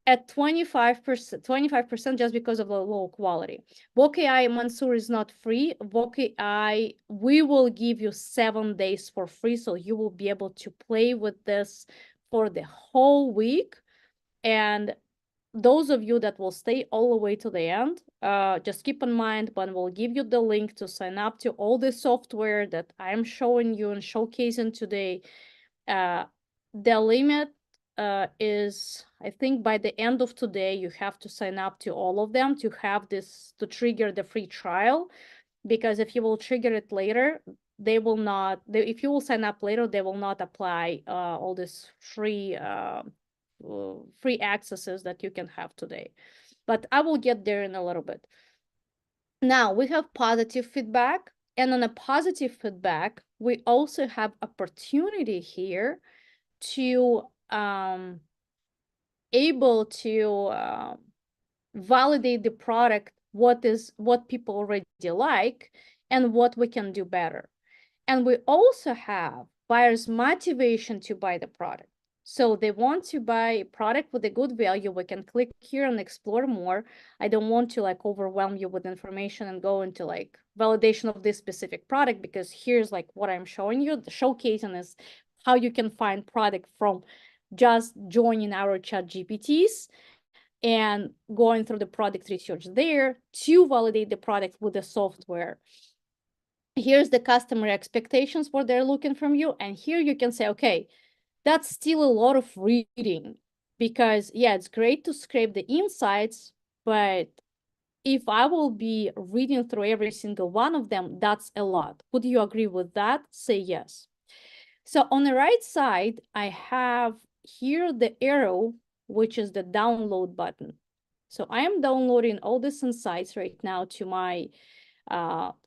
at 25% just because of the low quality. VocaI, Mansoor, is not free. VocaI, we will give you 7 days for free, so you will be able to play with this for the whole week. And those of you that will stay all the way to the end, just keep in mind when we'll give you the link to sign up to all the software that I'm showing you and showcasing today. The limit is, I think by the end of today, you have to sign up to all of them to have this, to trigger the free trial. Because if you will trigger it later, they will not, if you will sign up later, they will not apply all this free accesses that you can have today. But I will get there in a little bit. Now we have positive feedback, and on a positive feedback, we also have opportunity here to able to validate the product, what people already like and what we can do better. And we also have buyers' motivation to buy the product. So they want to buy a product with a good value. We can click here and explore more. I don't want to like overwhelm you with information and go into like validation of this specific product, because here's like what I'm showing you. The showcasing is how you can find product from just joining our chat GPTs and going through the product research there to validate the product with the software. Here's the customer expectations, what they're looking from you. And here you can say, okay, that's still a lot of reading, because yeah, it's great to scrape the insights, but if I will be reading through every single one of them, that's a lot. Would you agree with that? Say yes. So on the right side, I have here the arrow, which is the download button. So I am downloading all these insights right now to my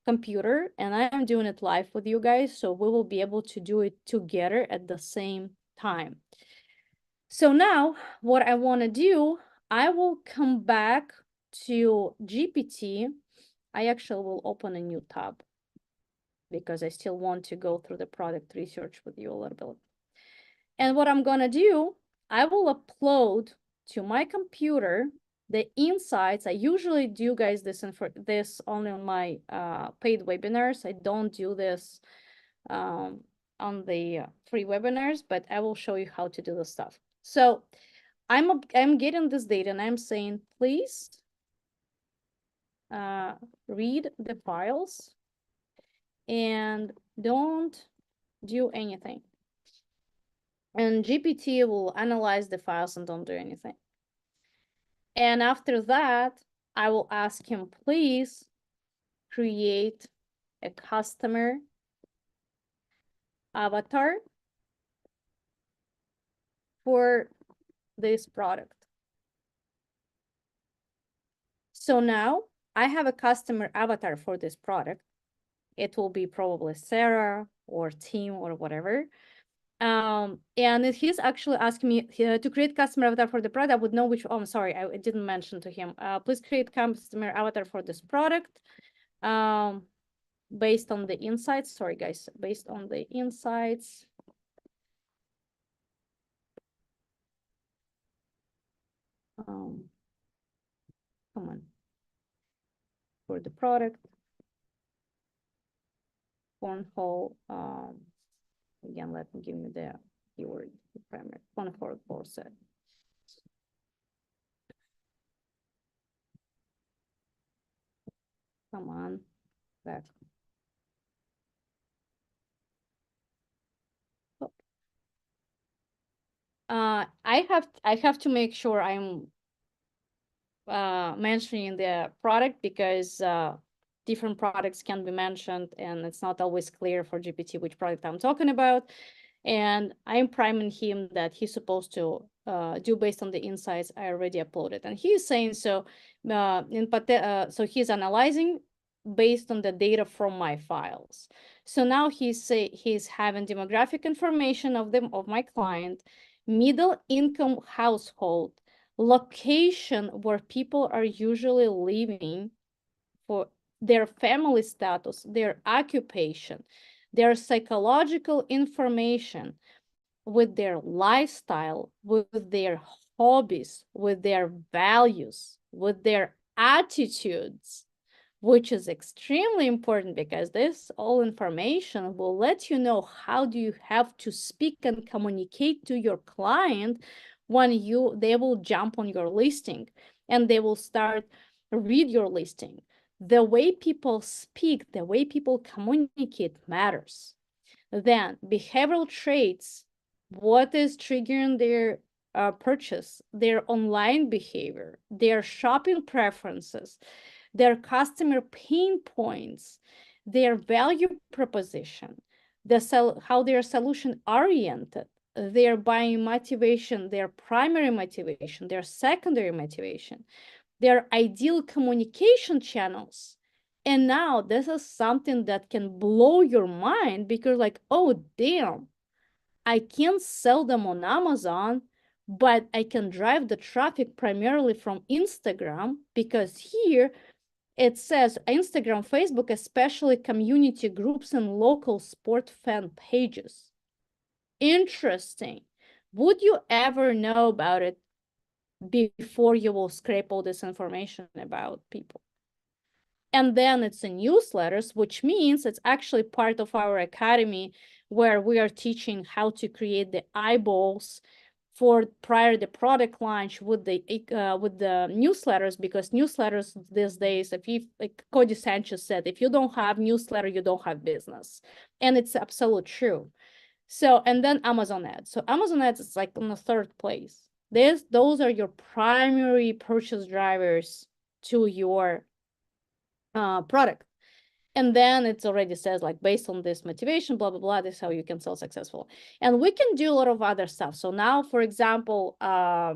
computer, and I am doing it live with you guys, so we will be able to do it together at the same time. So now what I want to do, I will come back to GPT. I actually will open a new tab because I still want to go through the product research with you a little bit. And what I'm going to do, I will upload to my computer the insights. I usually do, guys, this only on my paid webinars. I don't do this on the free webinars, but I will show you how to do this stuff. So I'm getting this data and I'm saying, please read the files. and don't do anything. And GPT will analyze the files and don't do anything. And after that, I will ask him, please create a customer avatar for this product. So now I have a customer avatar for this product. It will be probably Sarah or Tim or whatever. And he's actually asking me to create customer avatar for the product. I would know which, oh, I'm sorry, I didn't mention to him. Please create customer avatar for this product. Based on the insights, sorry guys, based on the insights. Come on. For the product. Cornhole, again, let me give me the keyword, the primary, cornhole corset. Come on, back. I have to make sure I'm mentioning the product because different products can be mentioned and it's not always clear for GPT which product I'm talking about. And I'm priming him that he's supposed to do based on the insights I already uploaded. And he's saying so, so he's analyzing based on the data from my files. So now he's having demographic information of my client, middle income household, location where people are usually living, for their family status, their occupation, their psychological information, with their lifestyle, with their hobbies, with their values, with their attitudes, which is extremely important because this all information will let you know how do you have to speak and communicate to your client when they will jump on your listing and they will start read your listing. The way people speak, the way people communicate matters. Then behavioral traits, what is triggering their purchase, their online behavior, their shopping preferences, their customer pain points, their value proposition, how they're solution oriented, their buying motivation, their primary motivation, their secondary motivation, their ideal communication channels. And now this is something that can blow your mind because like, oh, damn, I can't sell them on Amazon, but I can drive the traffic primarily from Instagram because here it says Instagram, Facebook, especially community groups and local sport fan pages. Interesting. Would you ever know about it before you will scrape all this information about people? And then it's in newsletters, which means it's actually part of our academy where we are teaching how to create the eyeballs for prior the product launch with the newsletters, because newsletters these days, if you, like Cody Sanchez said, if you don't have newsletter, you don't have business. And it's absolutely true. So, and then Amazon ads. So Amazon ads is like in the third place. Those are your primary purchase drivers to your product. And then it already says like based on this motivation, blah, blah, blah, this is how you can sell successful. And we can do a lot of other stuff. So now, for example, I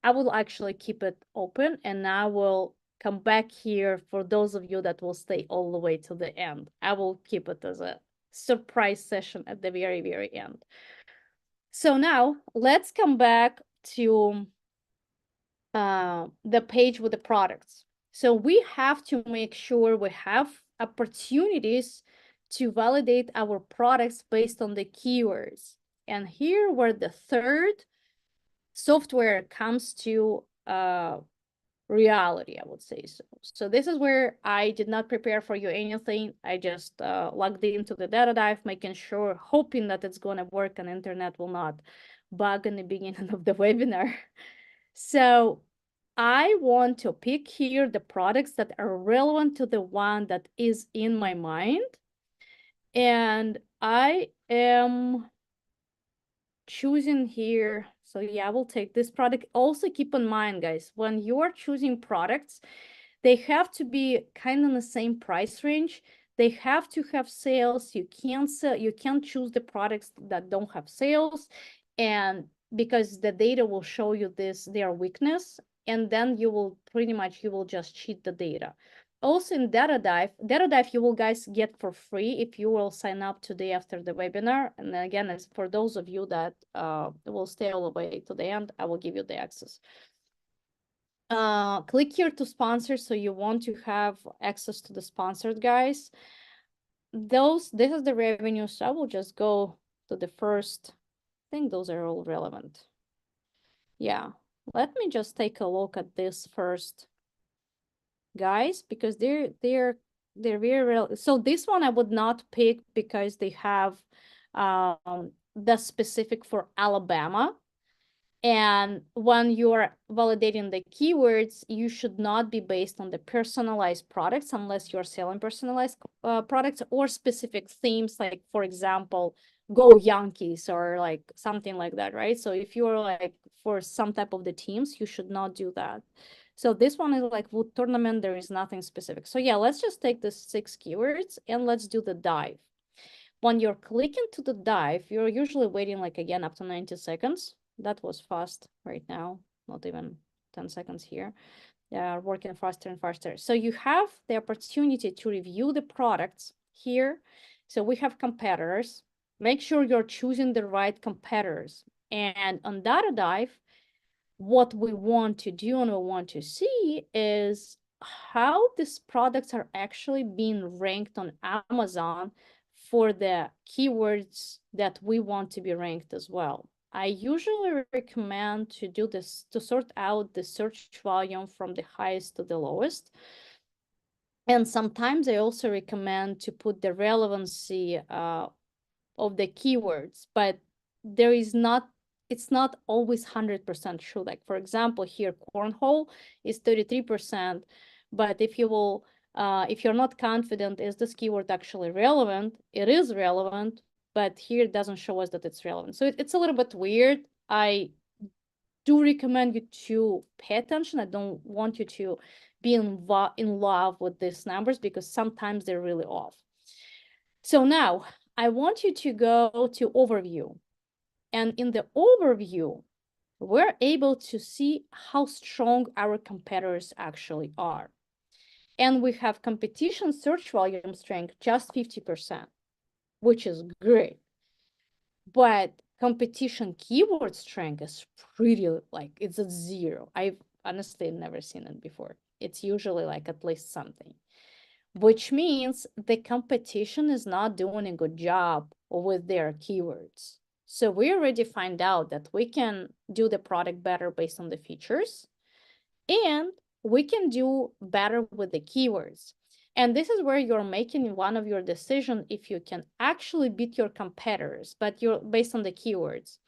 will actually keep it open and I will come back here for those of you that will stay all the way to the end. I will keep it as a surprise session at the very, very end. So now let's come back to the page with the products. So we have to make sure we have opportunities to validate our products based on the keywords. And here where the third software comes to reality, I would say so. So this is where I did not prepare for you anything. I just logged into the data dive, making sure, hoping that it's going to work and internet will not bug in the beginning of the webinar. So I want to pick here the products that are relevant to the one that is in my mind. And I am choosing here. So yeah, I will take this product. Also keep in mind, guys, when you are choosing products, they have to be kind of in the same price range. They have to have sales. You can't choose the products that don't have sales. And because the data will show you their weakness, and then you will just cheat the data. Also in data dive you will guys get for free if you will sign up today after the webinar. And then again, it's for those of you that will stay all the way to the end, I will give you the access. Click here to sponsor, so you want to have access to the sponsored guys. This is the revenue, so I will just go to the first. I think those are all relevant. Yeah, let me just take a look at this first, guys, because they're very real. So this one I would not pick because they have the specific for Alabama. And when you're validating the keywords, you should not be based on the personalized products unless you're selling personalized products or specific themes, like, for example, Go Yankees or like something like that, right? So if you're like for some type of the teams, you should not do that. So this one is like wood tournament, there is nothing specific. So yeah, let's just take the 6 keywords and let's do the dive. When you're clicking to the dive, you're usually waiting like again up to 90 seconds. That was fast right now, not even 10 seconds here. They are working faster and faster. So you have the opportunity to review the products here. So we have competitors. Make sure you're choosing the right competitors. And on data dive, what we want to do and we want to see is how these products are actually being ranked on Amazon for the keywords that we want to be ranked as well. I usually recommend to do this to sort out the search volume from the highest to the lowest. And sometimes I also recommend to put the relevancy of the keywords, but there is not, it's not always 100% true. Like for example, here cornhole is 33%, but if you will, if you're not confident, is this keyword actually relevant? It is relevant, but here it doesn't show us that it's relevant. So it's a little bit weird. I do recommend you to pay attention. I don't want you to be in love with these numbers because sometimes they're really off. So now I want you to go to overview. And in the overview, we're able to see how strong our competitors actually are. And we have competition search volume strength just 50%, which is great. But competition keyword strength is pretty, like, it's at 0. I've honestly never seen it before. It's usually like at least something, which means the competition is not doing a good job with their keywords. So we already find out that we can do the product better based on the features, and we can do better with the keywords. And this is where you're making one of your decisions if you can actually beat your competitors, but you're based on the keywords.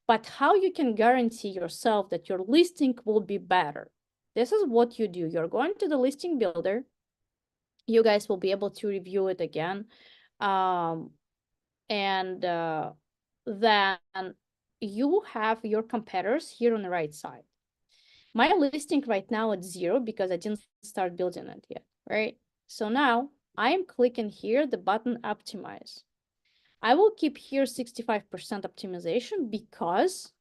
But how you can guarantee yourself that your listing will be better? This is what you do. You're going to the listing builder. You guys will be able to review it again. And then you have your competitors here on the right side. My listing right now at 0 because I didn't start building it yet, right? So now I am clicking here the button optimize. I will keep here 65% optimization because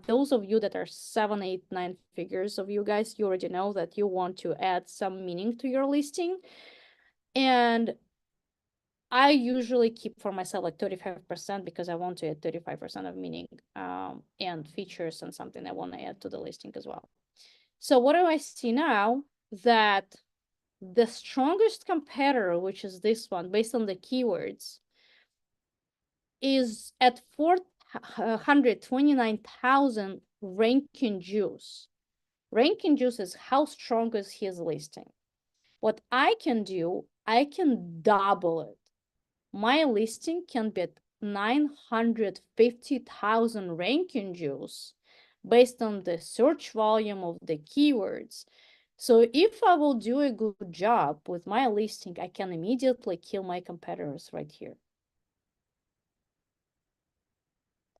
those of you that are 7, 8, 9 figures of you guys, you already know that you want to add some meaning to your listing. And I usually keep for myself like 35% because I want to add 35% of meaning and features and something I want to add to the listing as well. So what do I see now? That the strongest competitor, which is this one, based on the keywords, is at 429,000 ranking juice. Ranking juice is how strong is his listing. What I can do, I can double it. My listing can be at 950,000 ranking juice based on the search volume of the keywords. So if I will do a good job with my listing, I can immediately kill my competitors right here.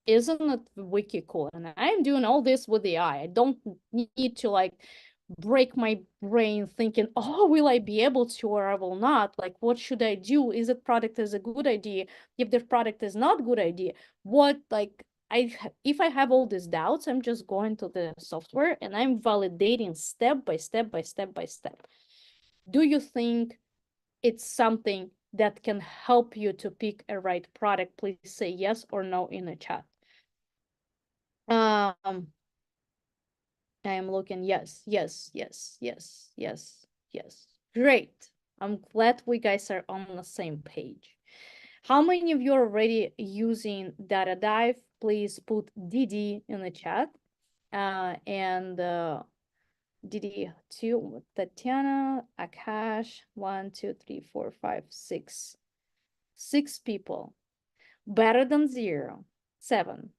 Isn't it wiki cool? And I'm doing all this with the AI. I don't need to like break my brain thinking, oh, will I be able to or I will not? Like, what should I do? Is it product is a good idea? If the product is not good idea, what like if I have all these doubts, I'm just going to the software and I'm validating step by step by step by step. Do you think it's something that can help you to pick a right product? Please say yes or no in the chat. I am looking, yes, yes, yes, yes, yes, yes. Great. I'm glad we guys are on the same page. How many of you are already using Data Dive? Please put DD in the chat. And DD2, Tatiana, Akash, 1, 2, 3, 4, 5, 6. 6 people. Better than 0. 7.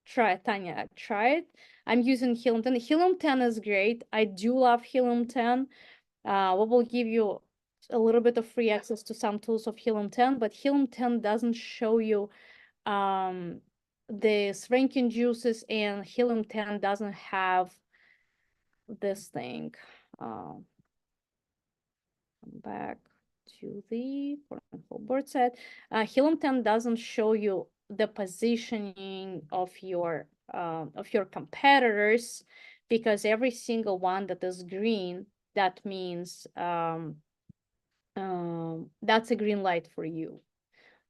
Try it, Tanya. Try it. I'm using Helium 10. Helium 10 is great. I do love Helium 10. We will give you a little bit of free access to some tools of Helium 10, but Helium 10 doesn't show you the ranking juices, and Helium 10 doesn't have this thing. Come back to the full board set. Helium 10 doesn't show you the positioning of your competitors, because every single one that is green, that means that's a green light for you.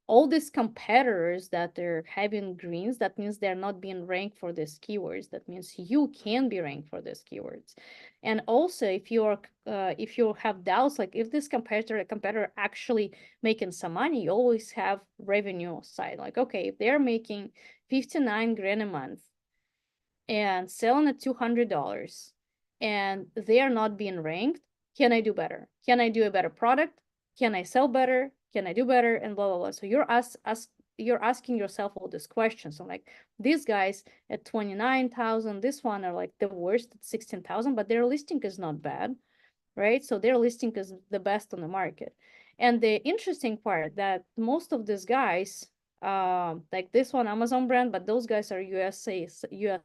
All these competitors that are having greens, that means they're not being ranked for these keywords. That means you can be ranked for these keywords. And also, if you have doubts, like if this competitor actually making some money, you always have revenue side. Like, okay, if they're making 59 grand a month and selling at $200 and they are not being ranked, can I do better? Can I do a better product? Can I sell better? Can I do better? And blah, blah, blah. So you're asking yourself all these questions. So like these guys at 29,000, this one are like the worst at 16,000, but their listing is not bad, right? So their listing is the best on the market. And the interesting part that most of these guys, like this one, Amazon brand, but those guys are US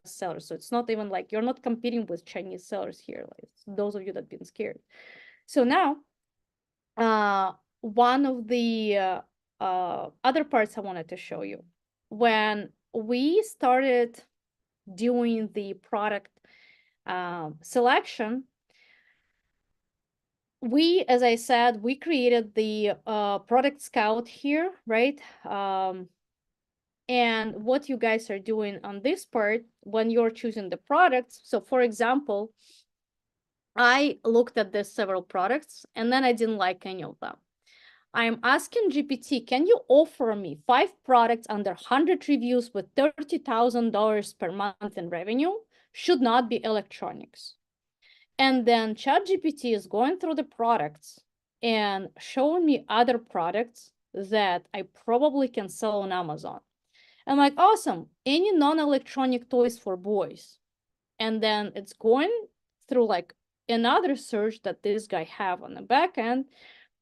sellers. So it's not even like you're not competing with Chinese sellers here, like those of you that have been scared. So now, one of the other parts I wanted to show you, when we started doing the product selection, as I said, we created the product scout here, right? And what you guys are doing on this part when you're choosing the products. So for example, I looked at the several products and then I didn't like any of them. I'm asking GPT, can you offer me 5 products under 100 reviews with $30,000 per month in revenue? Should not be electronics. And then ChatGPT is going through the products and showing me other products that I probably can sell on Amazon. I'm like, awesome, any non-electronic toys for boys. And then it's going through like another search that this guy have on the back end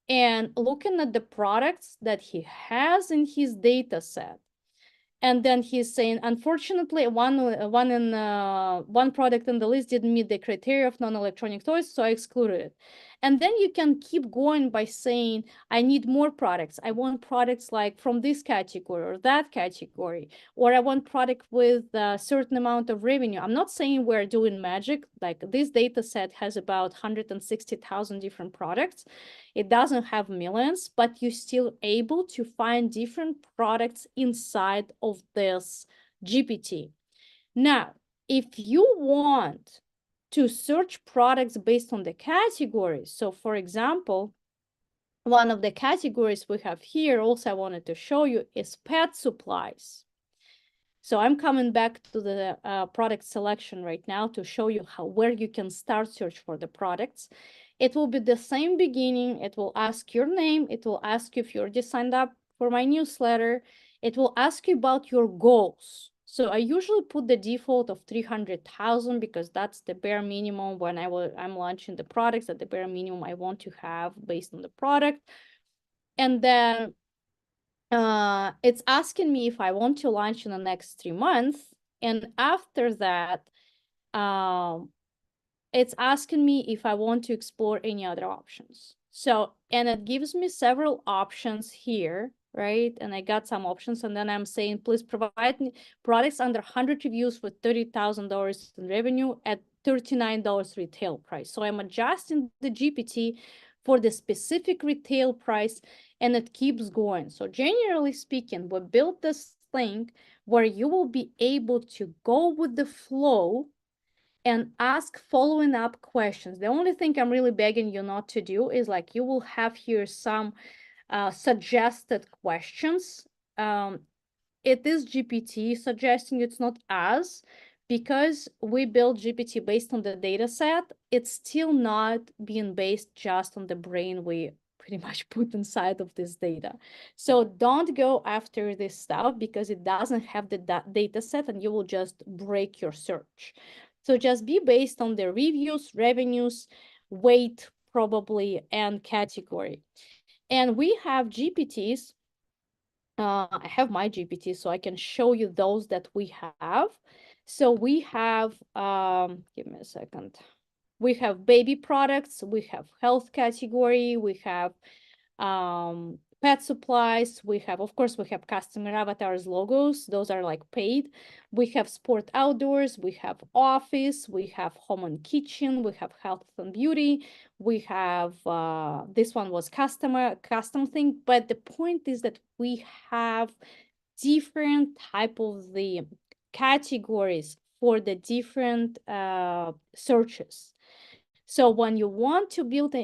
and looking at the products that he has in his data set. And then he's saying, unfortunately, one product in the list didn't meet the criteria of non-electronic toys, so I excluded it. And then you can keep going by saying, I need more products. I want products like from this category or that category, or I want product with a certain amount of revenue. I'm not saying we're doing magic. Like this data set has about 160,000 different products. It doesn't have millions, but you're still able to find different products inside of this GPT. Now, if you want to search products based on the categories, so for example, one of the categories we have here also I wanted to show you is pet supplies. So I'm coming back to the product selection right now to show you where you can start search for the products. It will be the same beginning. It will ask your name. It will ask you if you're already signed up for my newsletter. It will ask you about your goals. So I usually put the default of 300,000 because that's the bare minimum when I'm launching the products, at the bare minimum I want to have based on the product. And then it's asking me if I want to launch in the next 3 months. And after that, it's asking me if I want to explore any other options. So, and it gives me several options here, right? And I got some options, and then I'm saying, please provide me products under 100 reviews with $30,000 in revenue at $39 retail price. So I'm adjusting the GPT for the specific retail price, and it keeps going. So generally speaking, we built this thing where you will be able to go with the flow and ask following up questions. The only thing I'm really begging you not to do is like you will have here some suggested questions. It is GPT suggesting, it's not us, because we build GPT based on the data set. It's still not being based just on the brain we pretty much put inside of this data. So don't go after this stuff because it doesn't have the data set and you will just break your search. So just be based on the reviews, revenues, weight probably, and category. And we have GPTs. I have my GPT, so I can show you those that we have. So we have, give me a second. We have baby products, we have health category, we have pet supplies, we have, of course, we have customer avatars, logos, those are like paid. We have sport outdoors, we have office, we have home and kitchen, we have health and beauty, we have this one was custom thing, but the point is that we have different type of the categories for the different searches. So when you want to build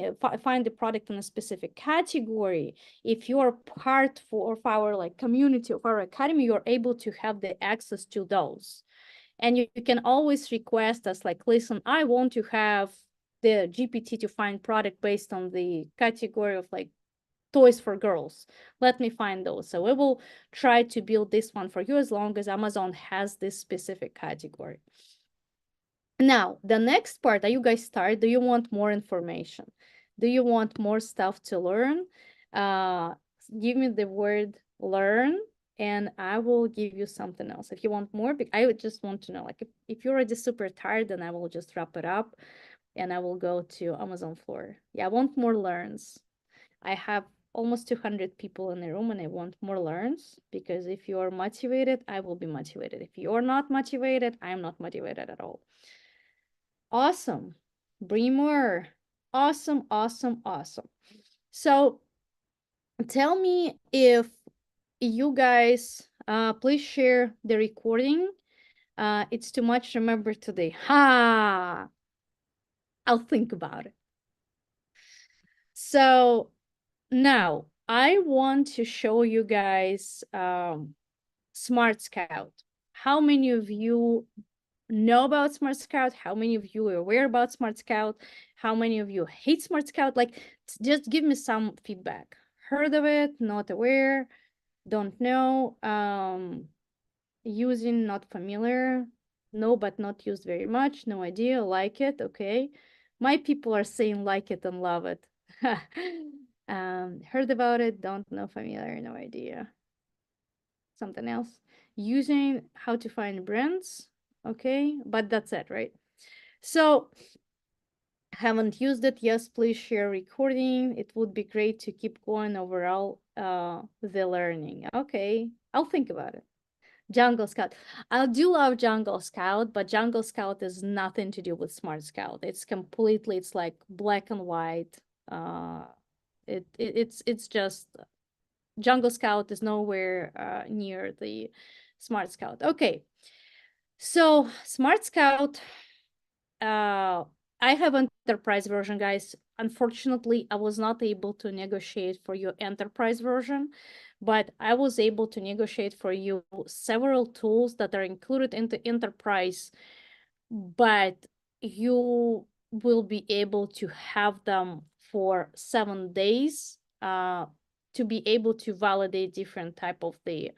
find the product in a specific category, if you're part of our like community of our academy, you're able to have the access to those. And you can always request us like, listen, I want to have the GPT to find product based on the category of like toys for girls. Let me find those. So we will try to build this one for you as long as Amazon has this specific category. Now, the next part, are you guys start? Do you want more information? Do you want more stuff to learn? Give me the word learn and I will give you something else. If you want more, I would just want to know, like if you're already super tired, then I will just wrap it up and I will go to Amazon floor. Yeah, I want more learns. I have almost 200 people in the room and I want more learns because if you are motivated, I will be motivated. If you're not motivated, I'm not motivated at all. Awesome. Bring more. Awesome, awesome, awesome. So tell me if you guys, please share the recording. It's too much to remember today. Ha! I'll think about it. So now I want to show you guys Smart Scout. How many of you know about Smart Scout? How many of you are aware about Smart Scout? How many of you hate Smart Scout? Like, just give me some feedback. Heard of it, not aware, don't know, using, not familiar, no, but not used very much, no idea, like it, okay. My people are saying like it and love it. Heard about it, don't know, familiar, no idea. Something else. Using, how to find brands, okay, but that's it, right? So haven't used it, yes, please share recording. It would be great to keep going overall the learning. Okay, I'll think about it. Jungle Scout. I do love Jungle Scout, but Jungle Scout is nothing to do with Smart Scout. It's completely, it's like black and white. It's just Jungle Scout is nowhere near the Smart Scout. Okay, so Smart Scout, I have enterprise version, guys. Unfortunately, I was not able to negotiate for your enterprise version, but I was able to negotiate for you several tools that are included in the enterprise, but you will be able to have them for 7 days to be able to validate different type of the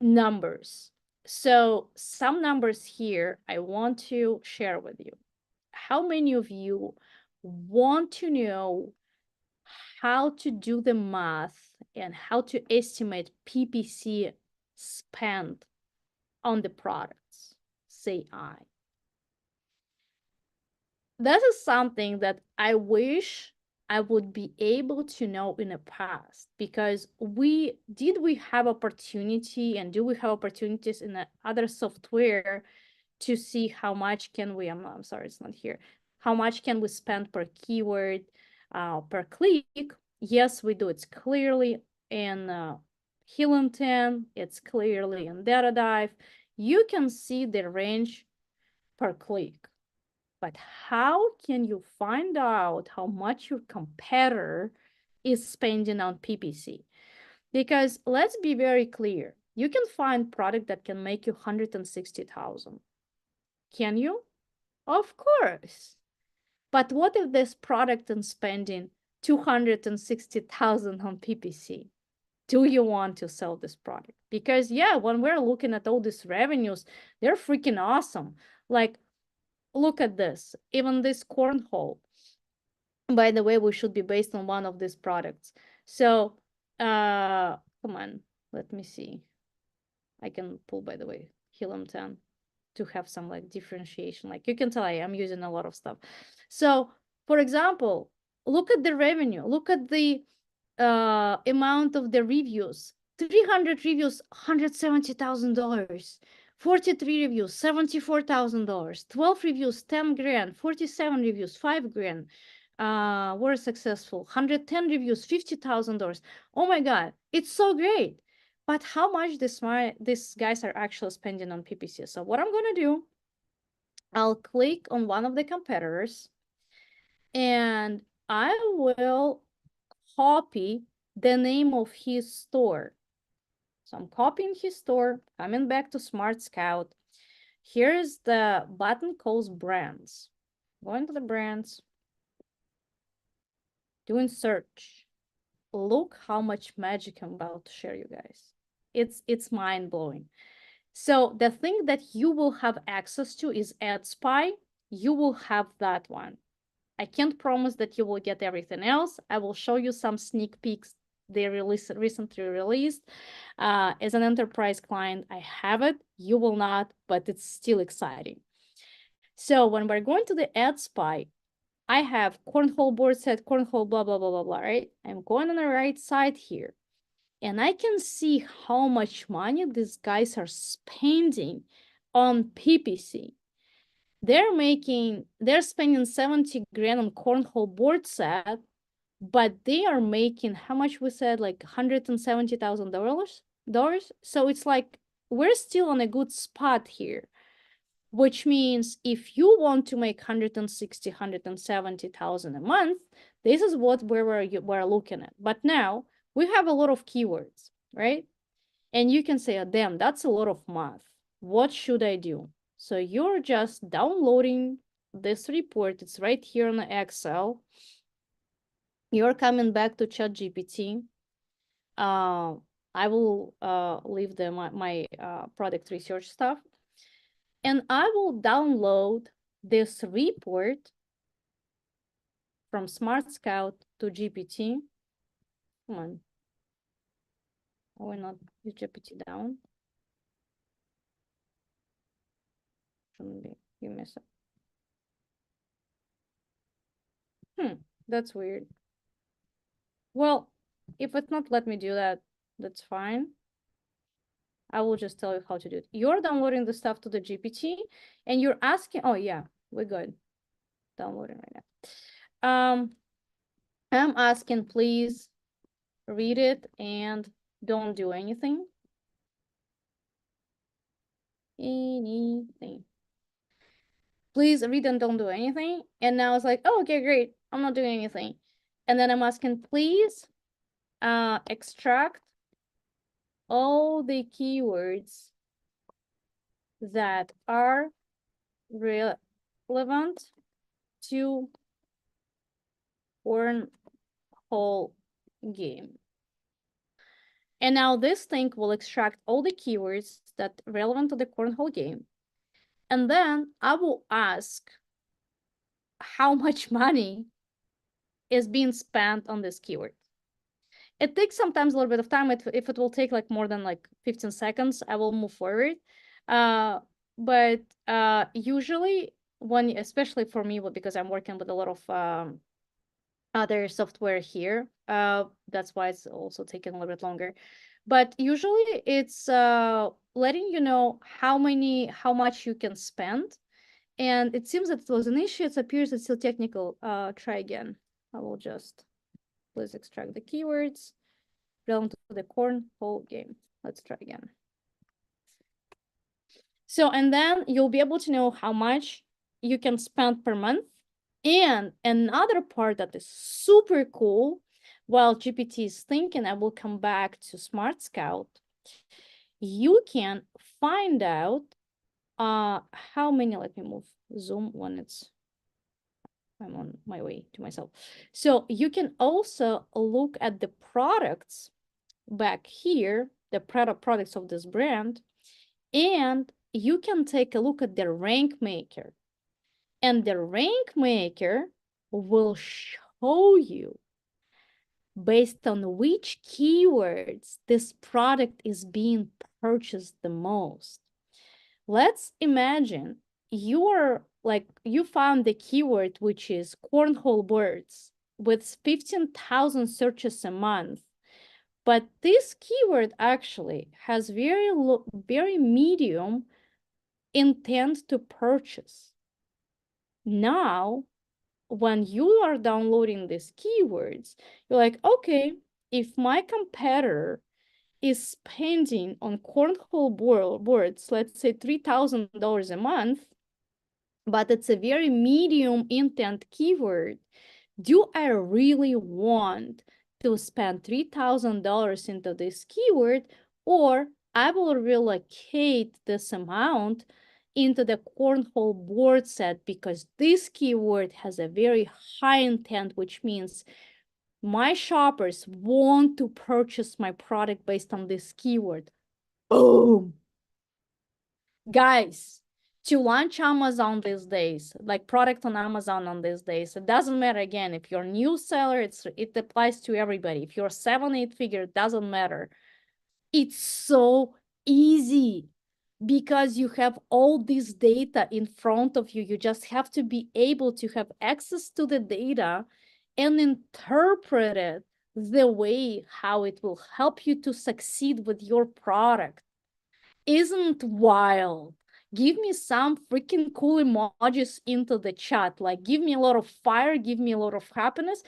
numbers. So some numbers here I want to share with you. How many of you want to know how to do the math and how to estimate PPC spent on the products? Say I. This is something that I wish I would be able to know in the past, because we have opportunity, and do we have opportunities in the other software to see how much can we, I'm sorry, it's not here. How much can we spend per keyword, per click? Yes, we do. It's clearly in Helium 10. It's clearly in Data Dive. You can see the range per click. But how can you find out how much your competitor is spending on PPC? Because let's be very clear, you can find product that can make you 160,000. Can you? Of course. But what if this product is spending 260,000 on PPC? Do you want to sell this product? Because yeah, when we're looking at all these revenues, they're freaking awesome. Like, look at this. Even this cornhole. By the way, we should be based on one of these products. So, come on, let me see. I can pull, by the way, Helium 10 to have some like differentiation. Like you can tell I am using a lot of stuff. So, for example, look at the revenue. Look at the amount of the reviews. 300 reviews, $170,000. 43 reviews, $74,000. 12 reviews, 10 grand. 47 reviews, 5 grand. Were successful. 110 reviews, $50,000. Oh my God, it's so great. But how much these guys are actually spending on PPC? So what I'm gonna do, I'll click on one of the competitors and I will copy the name of his store. So I'm copying his store, coming back to Smart Scout. Here's the button called brands. Going to the brands, doing search. Look how much magic I'm about to share you guys. It's mind-blowing. So the thing that you will have access to is AdSpy. You will have that one. I can't promise that you will get everything else. I will show you some sneak peeks they recently released. As an enterprise client, I have it. You will not, but it's still exciting. So when we're going to the AdSpy, I have cornhole board set, cornhole, blah, blah, blah, blah, blah, right? I'm going on the right side here. And I can see how much money these guys are spending on PPC. They're spending 70 grand on cornhole board set, but they are making how much we said, like $170,000. So it's like we're still on a good spot here, which means if you want to make 160, 170,000 a month, this is what we're looking at. But now we have a lot of keywords, right? And you can say, oh, damn, that's a lot of math. What should I do? So you're just downloading this report. It's right here on the Excel. You're coming back to ChatGPT. I will leave my product research stuff. And I will download this report from Smart Scout to GPT. Come on. Why not use GPT down? Shouldn't be. You miss it. That's weird. Well, if it's not let me do that, that's fine. I will just tell you how to do it. You're downloading the stuff to the GPT and you're asking, oh yeah, we're good. Downloading right now. I'm asking, please read it and don't do anything. Please read and don't do anything. And now it's like, oh, okay, great. I'm not doing anything. And then I'm asking, please extract all the keywords that are relevant to cornhole game. And now this thing will extract all the keywords that relevant to the cornhole game. And then I will ask how much money is being spent on this keyword. It takes sometimes a little bit of time. If it will take like more than like 15 seconds, I will move forward. But usually when, especially for me, because I'm working with a lot of other software here, that's why it's also taking a little bit longer. But usually it's letting you know how much you can spend. And it seems that it was an issue. It appears it's still technical. Try again. I will just please extract the keywords relevant to the cornhole game. Let's try again. So, and then you'll be able to know how much you can spend per month. And another part that is super cool, while GPT is thinking, I will come back to Smart Scout. You can find out how many, let me move Zoom when I'm on my way to myself. So you can also look at the products back here, the products of this brand, and you can take a look at the rank maker. And the rank maker will show you based on which keywords this product is being purchased the most. Let's imagine you found the keyword, which is cornhole birds, with 15,000 searches a month. But this keyword actually has very medium intent to purchase. Now, when you are downloading these keywords, you're like, okay, if my competitor is spending on cornhole boards, let's say $3,000 a month, but it's a very medium intent keyword, do I really want to spend $3,000 into this keyword, or I will relocate this amount into the cornhole board set because this keyword has a very high intent, which means my shoppers want to purchase my product based on this keyword. Boom. Guys, to launch Amazon these days, like product on Amazon on these days, it doesn't matter again. If you're a new seller, it applies to everybody. If you're 7-8 figure, it doesn't matter. It's so easy because you have all this data in front of you. You just have to be able to have access to the data and interpret it the way how it will help you to succeed with your product. Isn't wild? Give me some freaking cool emojis into the chat. Like, give me a lot of fire, give me a lot of happiness,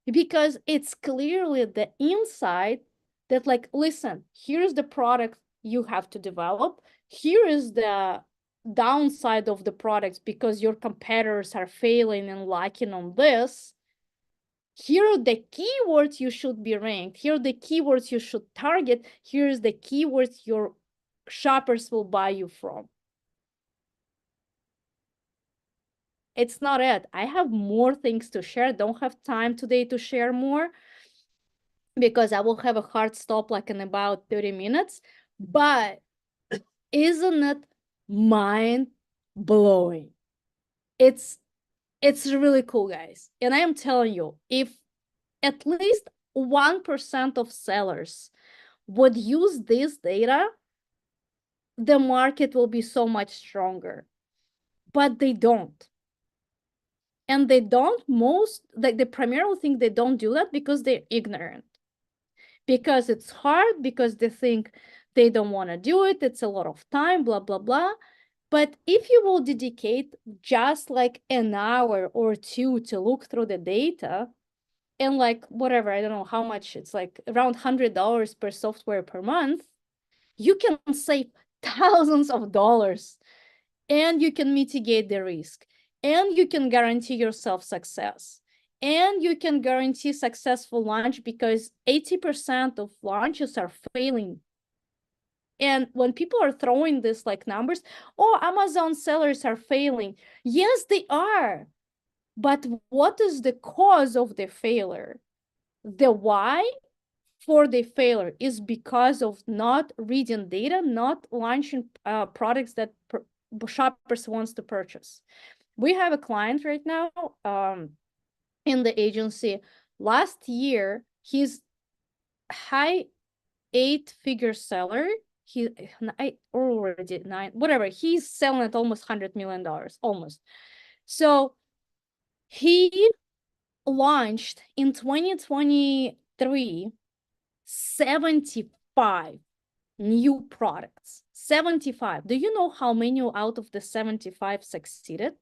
because it's clearly the insight that, like, listen, here's the product you have to develop. Here is the downside of the products because your competitors are failing and lacking on this. Here are the keywords you should be ranked. Here are the keywords you should target. Here's the keywords your shoppers will buy you from. It's not it. I have more things to share. Don't have time today to share more because I will have a hard stop like in about 30 minutes. But isn't it mind blowing? It's really cool, guys. And I am telling you, if at least 1% of sellers would use this data, the market will be so much stronger. But they don't. And they don't like the primary thing, they don't do that because they're ignorant. Because it's hard, because they think they don't want to do it, it's a lot of time, blah, blah, blah. But if you will dedicate just like an hour or two to look through the data, and like whatever, I don't know how much, it's like around $100 per software per month, you can save thousands of dollars and you can mitigate the risk and you can guarantee yourself success and you can guarantee successful launch because 80% of launches are failing. And when people are throwing this like numbers, oh, Amazon sellers are failing. Yes, they are. But what is the cause of the failure? The why for the failure is because of not reading data, not launching products that shoppers wants to purchase. We have a client right now in the agency. Last year, he's high 8-figure seller. I already 9, whatever. He's selling at almost $100 million, almost. So he launched in 2023 75 new products. 75. Do you know how many out of the 75 succeeded?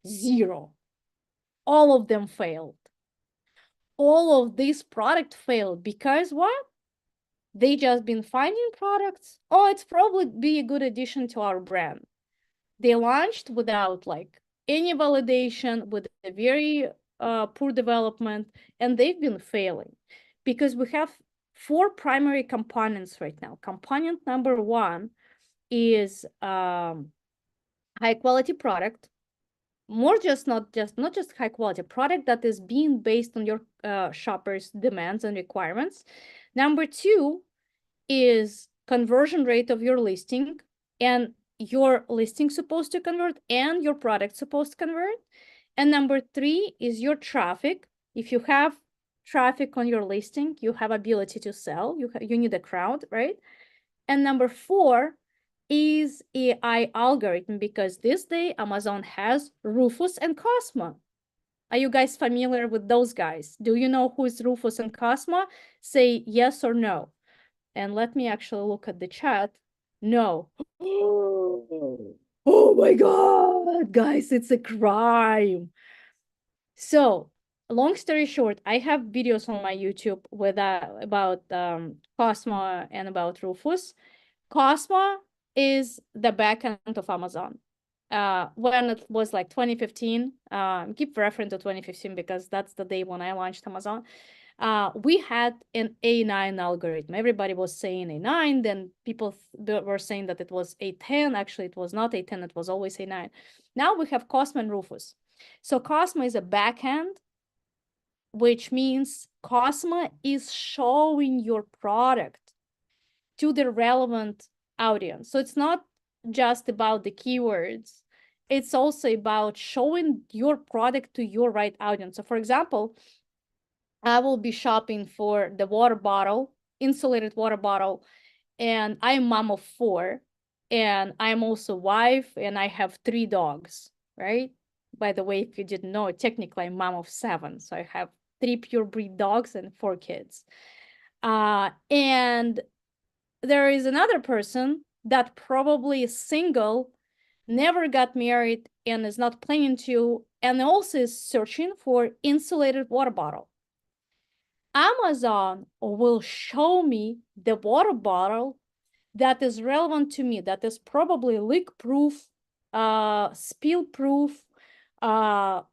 0. All of them failed. All of these products failed because what? They just been finding products. Oh, it's probably be a good addition to our brand. They launched without like any validation, with a very poor development, and they've been failing because we have 4 primary components right now. Component number 1 is high quality product. Not just high quality product that is being based on your shoppers' demands and requirements. Number 2 is conversion rate of your listing, and your listing supposed to convert and your product supposed to convert. And number 3 is your traffic. If you have traffic on your listing, you have ability to sell. You need a crowd, right? And number 4 is AI algorithm, because this day Amazon has Rufus and Cosmo. Are you guys familiar with those guys? Do you know who is Rufus and Cosmo? Say yes or no. And let me actually look at the chat. No. Oh my God, guys, it's a crime. So, long story short, I have videos on my YouTube with about Cosmo and about Rufus. Cosmo is the backend of Amazon. When it was like 2015, keep referring to 2015 because that's the day when I launched Amazon. We had an A9 algorithm. Everybody was saying A9, then people were saying that it was A10. Actually, it was not A10, it was always A9. Now we have Cosmo and Rufus. So Cosmo is a backend, which means Cosmo is showing your product to the relevant audience. So it's not just about the keywords. It's also about showing your product to your right audience. So for example, I will be shopping for the water bottle, insulated water bottle, and I'm mom of 4, and I'm also wife, and I have 3 dogs, right? By the way, if you didn't know, technically I'm mom of 7, so I have 3 pure breed dogs and 4 kids. And there is another person that probably is single, never got married, and is not planning to, and also is searching for insulated water bottle. Amazon will show me the water bottle that is relevant to me, that is probably leak proof, spill proof,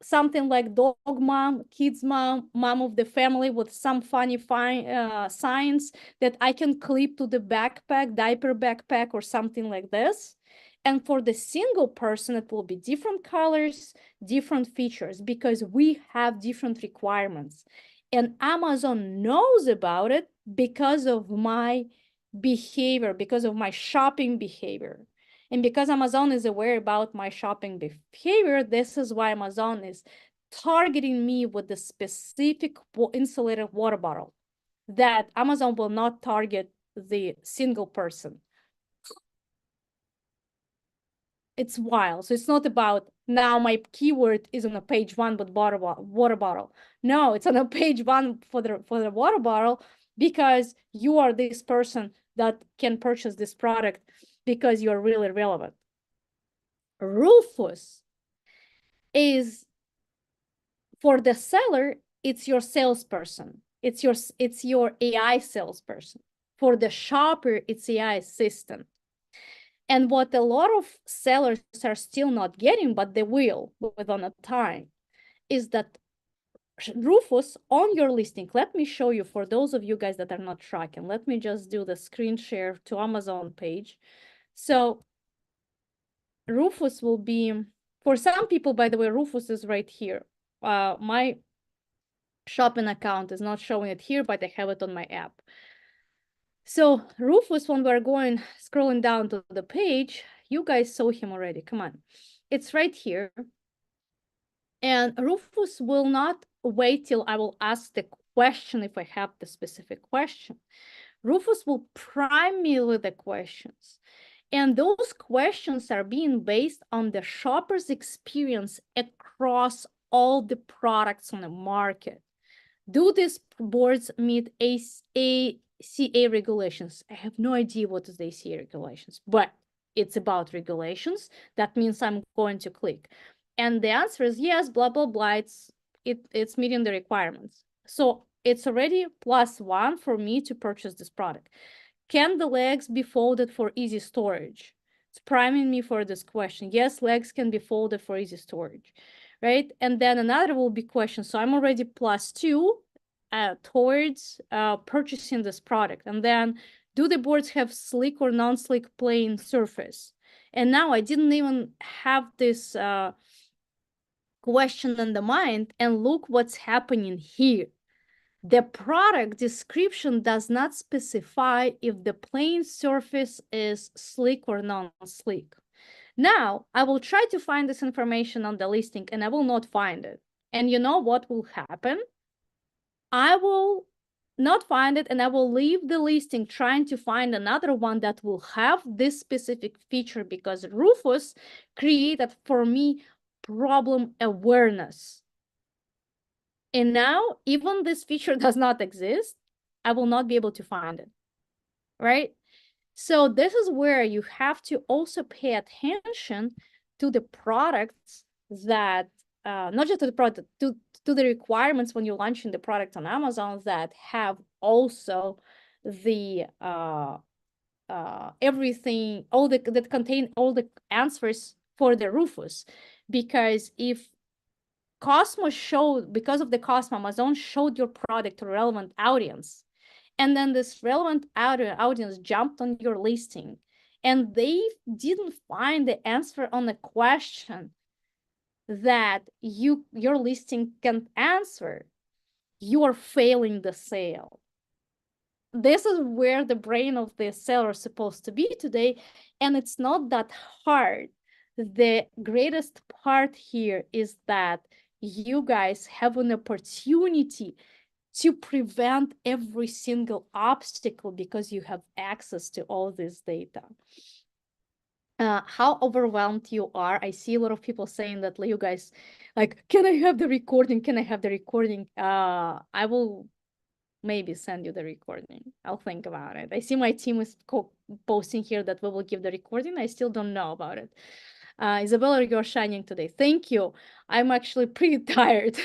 something like dog mom, kids mom, mom of the family, with some funny signs that I can clip to the backpack, diaper backpack, or something like this. And for the single person, it will be different colors, different features, because we have different requirements. And Amazon knows about it because of my behavior, because of my shopping behavior. And because Amazon is aware about my shopping behavior, this is why Amazon is targeting me with the specific insulated water bottle that Amazon will not target the single person. It's wild. So it's not about now my keyword is on a page 1 with water bottle. No, it's on a page 1 for the water bottle because you are this person that can purchase this product because you're really relevant. Rufus is, for the seller, it's your salesperson. It's your AI salesperson. For the shopper, it's AI assistant. And what a lot of sellers are still not getting, but they will within a time, is that Rufus on your listing. Let me show you for those of you guys that are not tracking. Let me just do the screen share to Amazon page. So Rufus will be, for some people, by the way, Rufus is right here. My shopping account is not showing it here, but I have it on my app. So Rufus, when we're scrolling down to the page, you guys saw him already. Come on. It's right here. And Rufus will not wait till I will ask the question if I have the specific question. Rufus will prime me with the questions. And those questions are being based on the shopper's experience across all the products on the market. Do these boards meet ACA regulations? I have no idea what is the ACA regulations, but it's about regulations. That means I'm going to click. And the answer is yes, blah, blah, blah. It's meeting the requirements. So it's already +1 for me to purchase this product. Can the legs be folded for easy storage? It's priming me for this question. Yes, legs can be folded for easy storage, right? And then another will be question. So I'm already +2 towards purchasing this product. And then do the boards have slick or non-slick plane surface? And now I didn't even have this question in the mind, and look what's happening here. The product description does not specify if the plane surface is slick or non-slick. Now, I will try to find this information on the listing and I will not find it. And you know what will happen? I will not find it and I will leave the listing trying to find another one that will have this specific feature because Rufus created for me problem awareness. And now, even this feature does not exist, I will not be able to find it, right? So this is where you have to also pay attention to the products that, not just to the product, to the requirements when you're launching the product on Amazon that have also the everything, that contain all the answers for the Rufus. Because if Cosmos showed, because of the Cosmos, Amazon showed your product to a relevant audience. And then this relevant audience jumped on your listing and they didn't find the answer on the question that your listing can answer. You are failing the sale. This is where the brain of the seller is supposed to be today. And it's not that hard. The greatest part here is that you guys have an opportunity to prevent every single obstacle because you have access to all this data. How overwhelmed you are. I see a lot of people saying that you guys, like, can I have the recording? Can I have the recording? I will maybe send you the recording. I'll think about it. I see my team is posting here that we will give the recording. I still don't know about it. Isabella, you're shining today. Thank you. I'm actually pretty tired,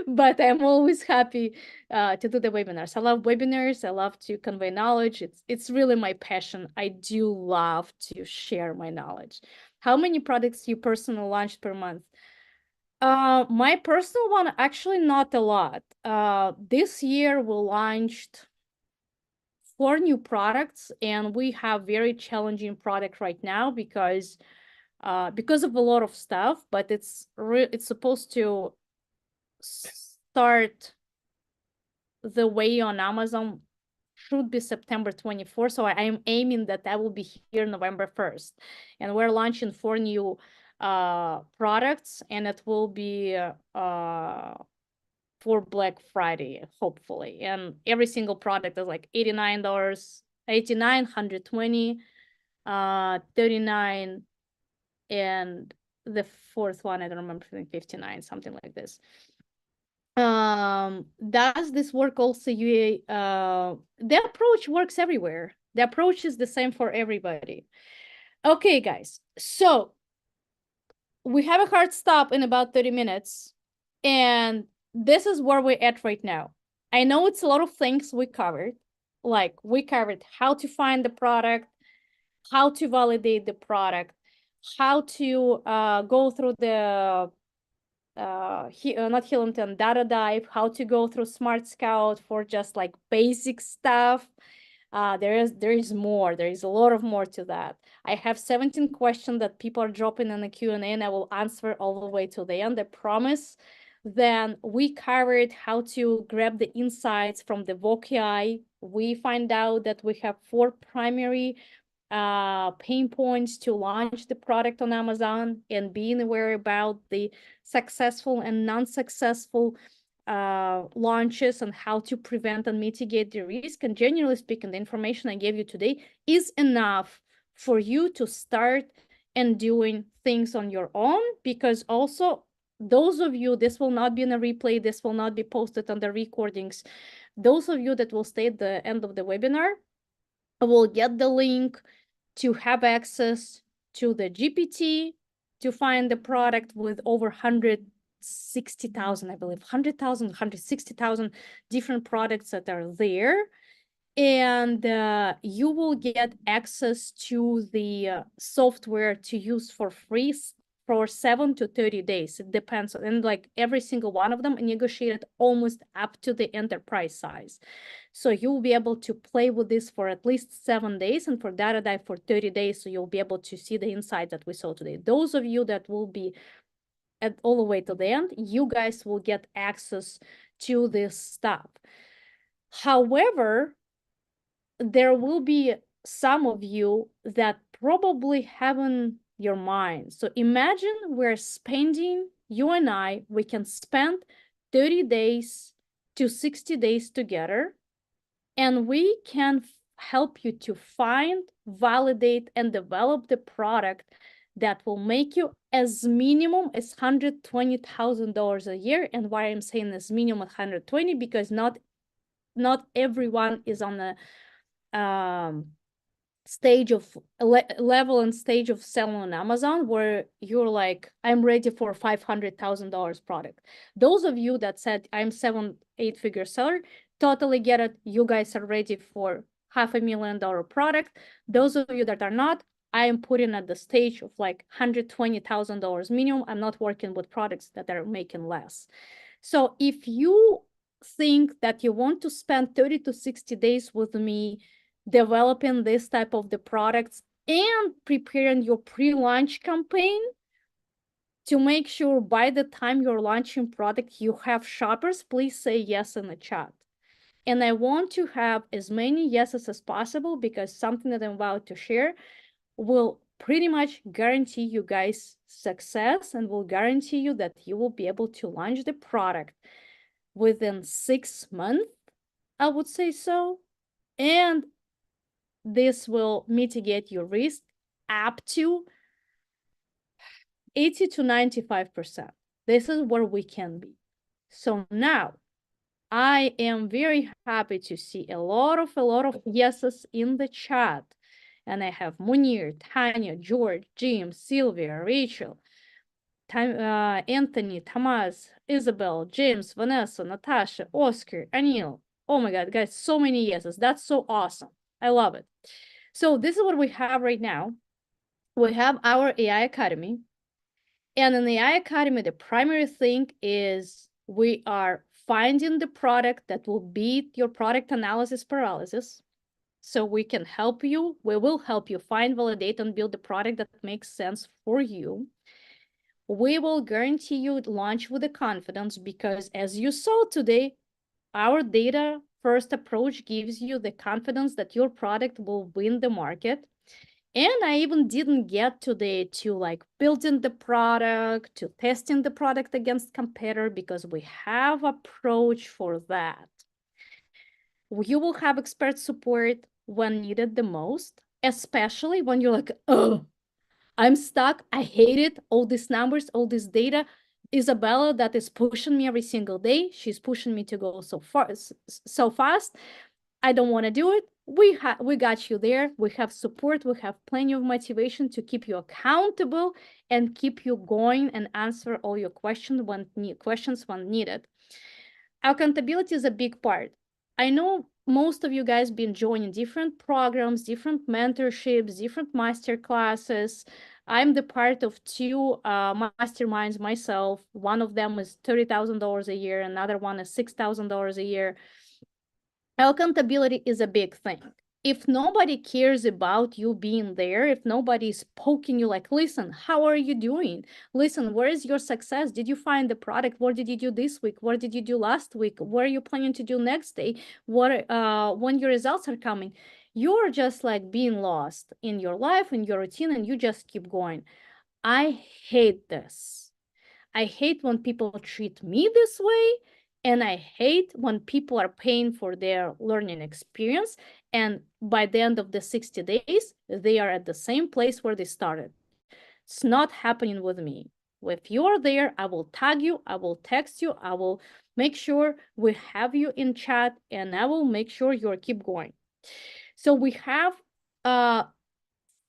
but I'm always happy to do the webinars. I love webinars. I love to convey knowledge. It's really my passion. I do love to share my knowledge. How many products you personally launch per month? My personal one, actually not a lot. This year we launched 4 new products, and we have very challenging product right now because of a lot of stuff, but it's supposed to start the way on Amazon should be September 24th. So I'm aiming that will be here November 1st. And we're launching 4 new products, and it will be for Black Friday, hopefully. And every single product is like $89, $89, $120, $39, and the 4th one, I don't remember, 59, something like this. Does this work also UA? The approach works everywhere. The approach is the same for everybody. Okay, guys, so we have a hard stop in about 30 minutes, and this is where we're at right now. I know it's a lot of things we covered. Like, we covered how to find the product, how to validate the product, how to go through the not Hillington data dive, how to go through Smart Scout for just like basic stuff. There is more. There is a lot of more to that. I have 17 questions that people are dropping in the Q&A, and I will answer all the way to the end, I promise. Then we covered how to grab the insights from the Voki We find out that we have 4 primary pain points to launch the product on Amazon, and being aware about the successful and non-successful launches and how to prevent and mitigate the risk. And generally speaking, the information I gave you today is enough for you to start and doing things on your own, because also those of you, this will not be in a replay, this will not be posted on the recordings. Those of you that will stay at the end of the webinar will get the link to have access to the GPT to find the product with over 160,000, I believe, 100,000, 160,000 different products that are there. And you will get access to the software to use for free for 7 to 30 days. It depends. And like every single one of them negotiated almost up to the enterprise size. So you'll be able to play with this for at least 7 days, and for data dive for 30 days. So you'll be able to see the insights that we saw today. Those of you that will be at all the way to the end, you guys will get access to this stuff. However, there will be some of you that probably have in your mind. So imagine we're spending, you and I, we can spend 30 days to 60 days together, and we can help you to find, validate, and develop the product that will make you as minimum as $120,000 a year. And why I'm saying as minimum 120, because not everyone is on the stage of level and stage of selling on Amazon where you're like, I'm ready for $500,000 product. Those of you that said I'm 7-8 figure seller, totally get it. You guys are ready for $500,000 product. Those of you that are not, I am putting at the stage of like $120,000 minimum. I'm not working with products that are making less. So if you think that you want to spend 30 to 60 days with me developing this type of the products and preparing your pre-launch campaign to make sure by the time you're launching product, you have shoppers, please say yes in the chat. And I want to have as many yeses as possible, because something that I'm about to share will pretty much guarantee you guys success and will guarantee you that you will be able to launch the product within 6 months, I would say so. And this will mitigate your risk up to 80 to 95%. This is where we can be. So now I am very happy to see a lot of yeses in the chat. And I have Munir, Tanya, George, Jim, Sylvia, Rachel, Anthony, Tamaz, Isabel, James, Vanessa, Natasha, Oscar, Anil. Oh my God, guys, so many yeses. That's so awesome. I love it. So this is what we have right now. We have our AI Academy. And in the AI Academy, the primary thing is we are finding the product that will beat your product analysis paralysis. So we can help you. We will help you find, validate, and build the product that makes sense for you. We will guarantee you launch with the confidence, because as you saw today, our data first approach gives you the confidence that your product will win the market. And I even didn't get today to like building the product, to testing the product against competitor, because we have approach for that. You will have expert support when needed the most, especially when you're like, oh, I'm stuck. I hate it. All these numbers, all this data. Isabella that is pushing me every single day. She's pushing me to go so far, so fast. I don't want to do it. We got you there. We have support. We have plenty of motivation to keep you accountable and keep you going and answer all your questions when needed. Accountability is a big part. I know most of you guys been joining different programs, different mentorships, different master classes. I'm the part of 2 masterminds myself. One of them is $30,000 a year. Another one is $6,000 a year. Accountability is a big thing. if nobody cares about you being there, if nobody's poking you like, listen, how are you doing? Listen, where is your success? Did you find the product? What did you do this week? What did you do last week? What are you planning to do next day? What when your results are coming? You're just like being lost in your life, in your routine, and you just keep going. I hate this. I hate when people treat me this way, and I hate when people are paying for their learning experience, and by the end of the 60 days, they are at the same place where they started. It's not happening with me. If you're there, I will tag you, I will text you, I will make sure we have you in chat, and I will make sure you'll keep going. So we have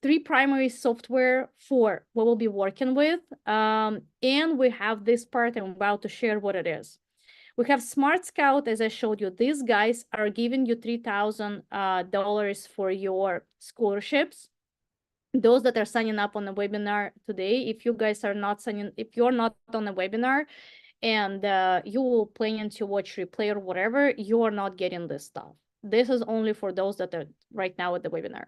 three primary software for what we'll be working with. And we have this part I'm about to share what it is. We have Smart Scout, as I showed you. These guys are giving you $3,000 for your scholarships. Those that are signing up on the webinar today, if you guys are not signing, if you're not on the webinar and you will plan to watch replay or whatever, you are not getting this stuff. This is only for those that are right now at the webinar.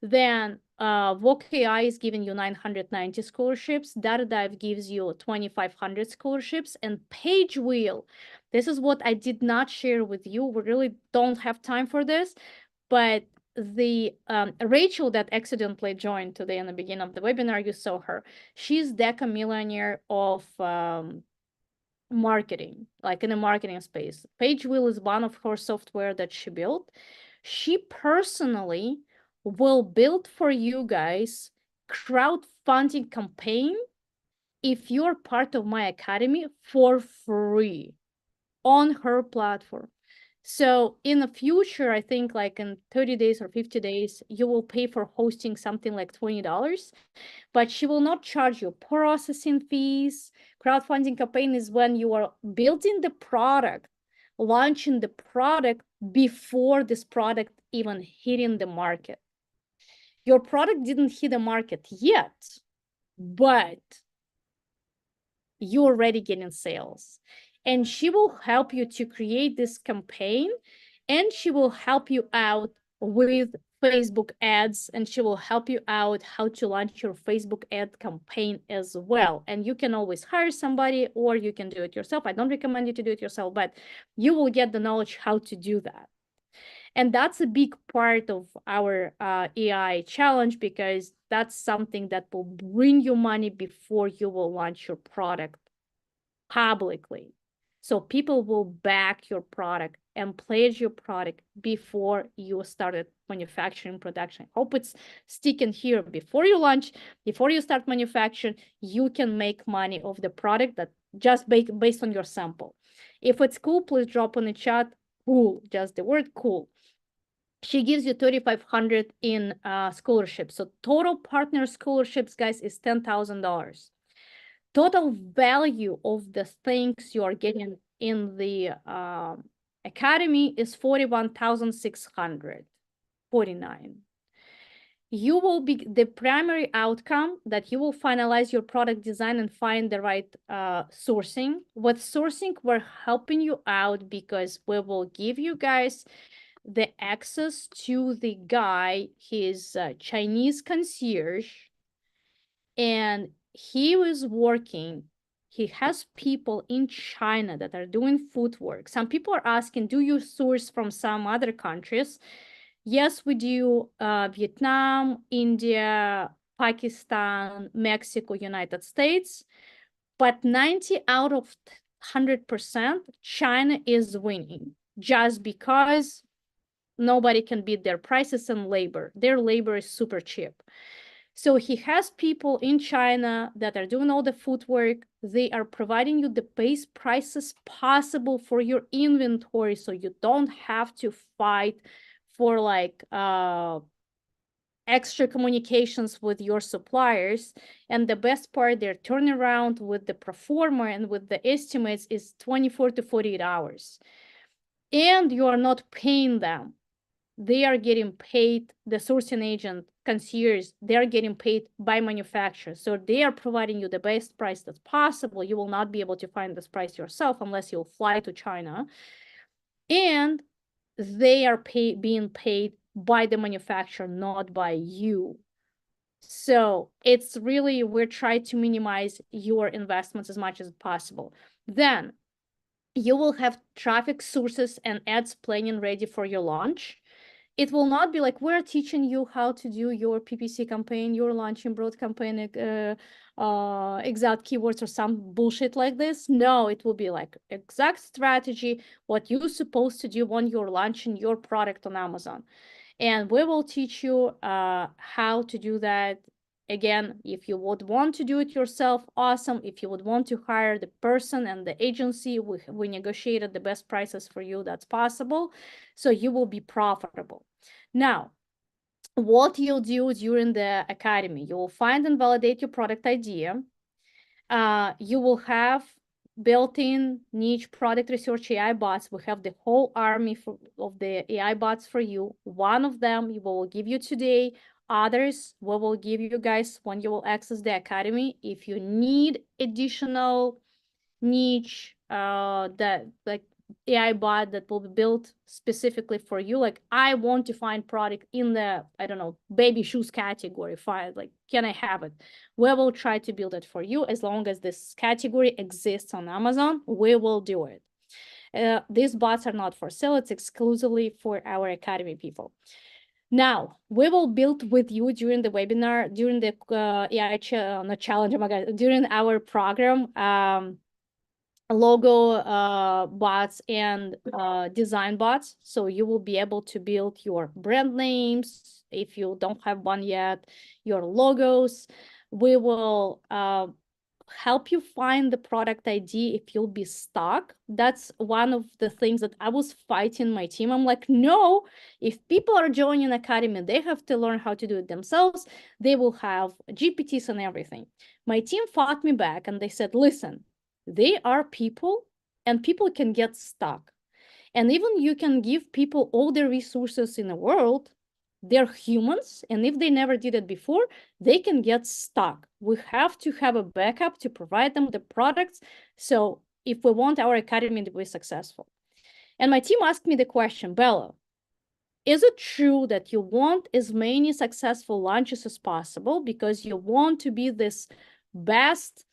Then VOC.ai is giving you 990 scholarships. Data Dive gives you 2,500 scholarships. And Page Wheel, this is what I did not share with you. We really don't have time for this, but the Rachel that accidentally joined today in the beginning of the webinar, you saw her. She's Deca Millionaire of marketing, like in the marketing space. Page Wheel is one of her software that she built. She personally will build for you guys crowdfunding campaign if you're part of my academy for free on her platform. So in the future, I think like in 30 days or 50 days, you will pay for hosting something like $20, but she will not charge you processing fees. Crowdfunding campaign is when you are building the product, launching the product before this product even hitting the market. Your product didn't hit the market yet, but you're already getting sales. And she will help you to create this campaign, and she will help you out with Facebook ads, and she will help you out how to launch your Facebook ad campaign as well. And you can always hire somebody, or you can do it yourself. I don't recommend you to do it yourself, but you will get the knowledge how to do that. And that's a big part of our AI challenge, because that's something that will bring you money before you will launch your product publicly. So people will back your product and pledge your product before you started manufacturing production. Hope it's sticking here. Before you launch, before you start manufacturing, you can make money off the product that just based on your sample. If it's cool, please drop in the chat. Cool, just the word cool. She gives you 3,500 in scholarships. So total partner scholarships, guys, is $10,000. Total value of the things you are getting in the academy is 41,649. You will be the primary outcome that you will finalize your product design and find the right sourcing. With sourcing, we're helping you out because we will give you guys the access to the guy, his Chinese concierge, and he was working. He has people in China that are doing footwork. Some people are asking, do you source from some other countries? Yes, we do. Vietnam, India, Pakistan, Mexico, United States. But 90 out of 100%, China is winning just because nobody can beat their prices and labor. Their labor is super cheap. So he has people in China that are doing all the footwork. They are providing you the best prices possible for your inventory, so you don't have to fight for like extra communications with your suppliers. And the best part, their turnaround with the performer and with the estimates is 24 to 48 hours. And you are not paying them. They are getting paid, the sourcing agent, concierge, they're getting paid by manufacturers. So they are providing you the best price that's possible. You will not be able to find this price yourself unless you'll fly to China. And they are being paid by the manufacturer, not by you. So it's really, we're trying to minimize your investments as much as possible. Then you will have traffic sources and ads planning ready for your launch. It will not be like we're teaching you how to do your PPC campaign, your launching broad campaign, exact keywords or some bullshit like this. No, it will be like exact strategy, what you're supposed to do when you're launching your product on Amazon. And we will teach you how to do that. Again, if you would want to do it yourself, awesome. If you would want to hire the person and the agency, we negotiated the best prices for you, that's possible. So you will be profitable. Now, what you'll do during the academy, you will find and validate your product idea. You will have built-in niche product research AI bots. We have the whole army of the AI bots for you. One of them we will give you today. Others we will give you guys when you will access the academy. If you need additional niche that like AI bot that will be built specifically for you, like I want to find product in the, I don't know, baby shoes category, fine, like can I have it? We will try to build it for you. As long as this category exists on Amazon, we will do it. These bots are not for sale, it's exclusively for our academy people. Now, we will build with you during the webinar, during the AI not challenge, oh my God, during our program, logo bots and design bots. So you will be able to build your brand names if you don't have one yet, your logos. We will help you find the product ID if you'll be stuck. That's one of the things that I was fighting my team. I'm like, no, if people are joining Academy, they have to learn how to do it themselves. They will have GPTs and everything. My team fought me back and they said, listen, they are people and people can get stuck. And even you can give people all the resources in the world, they're humans. And if they never did it before, they can get stuck. We have to have a backup to provide them the products. So if we want our academy to be successful. And my team asked me the question, Bella, is it true that you want as many successful launches as possible because you want to be this best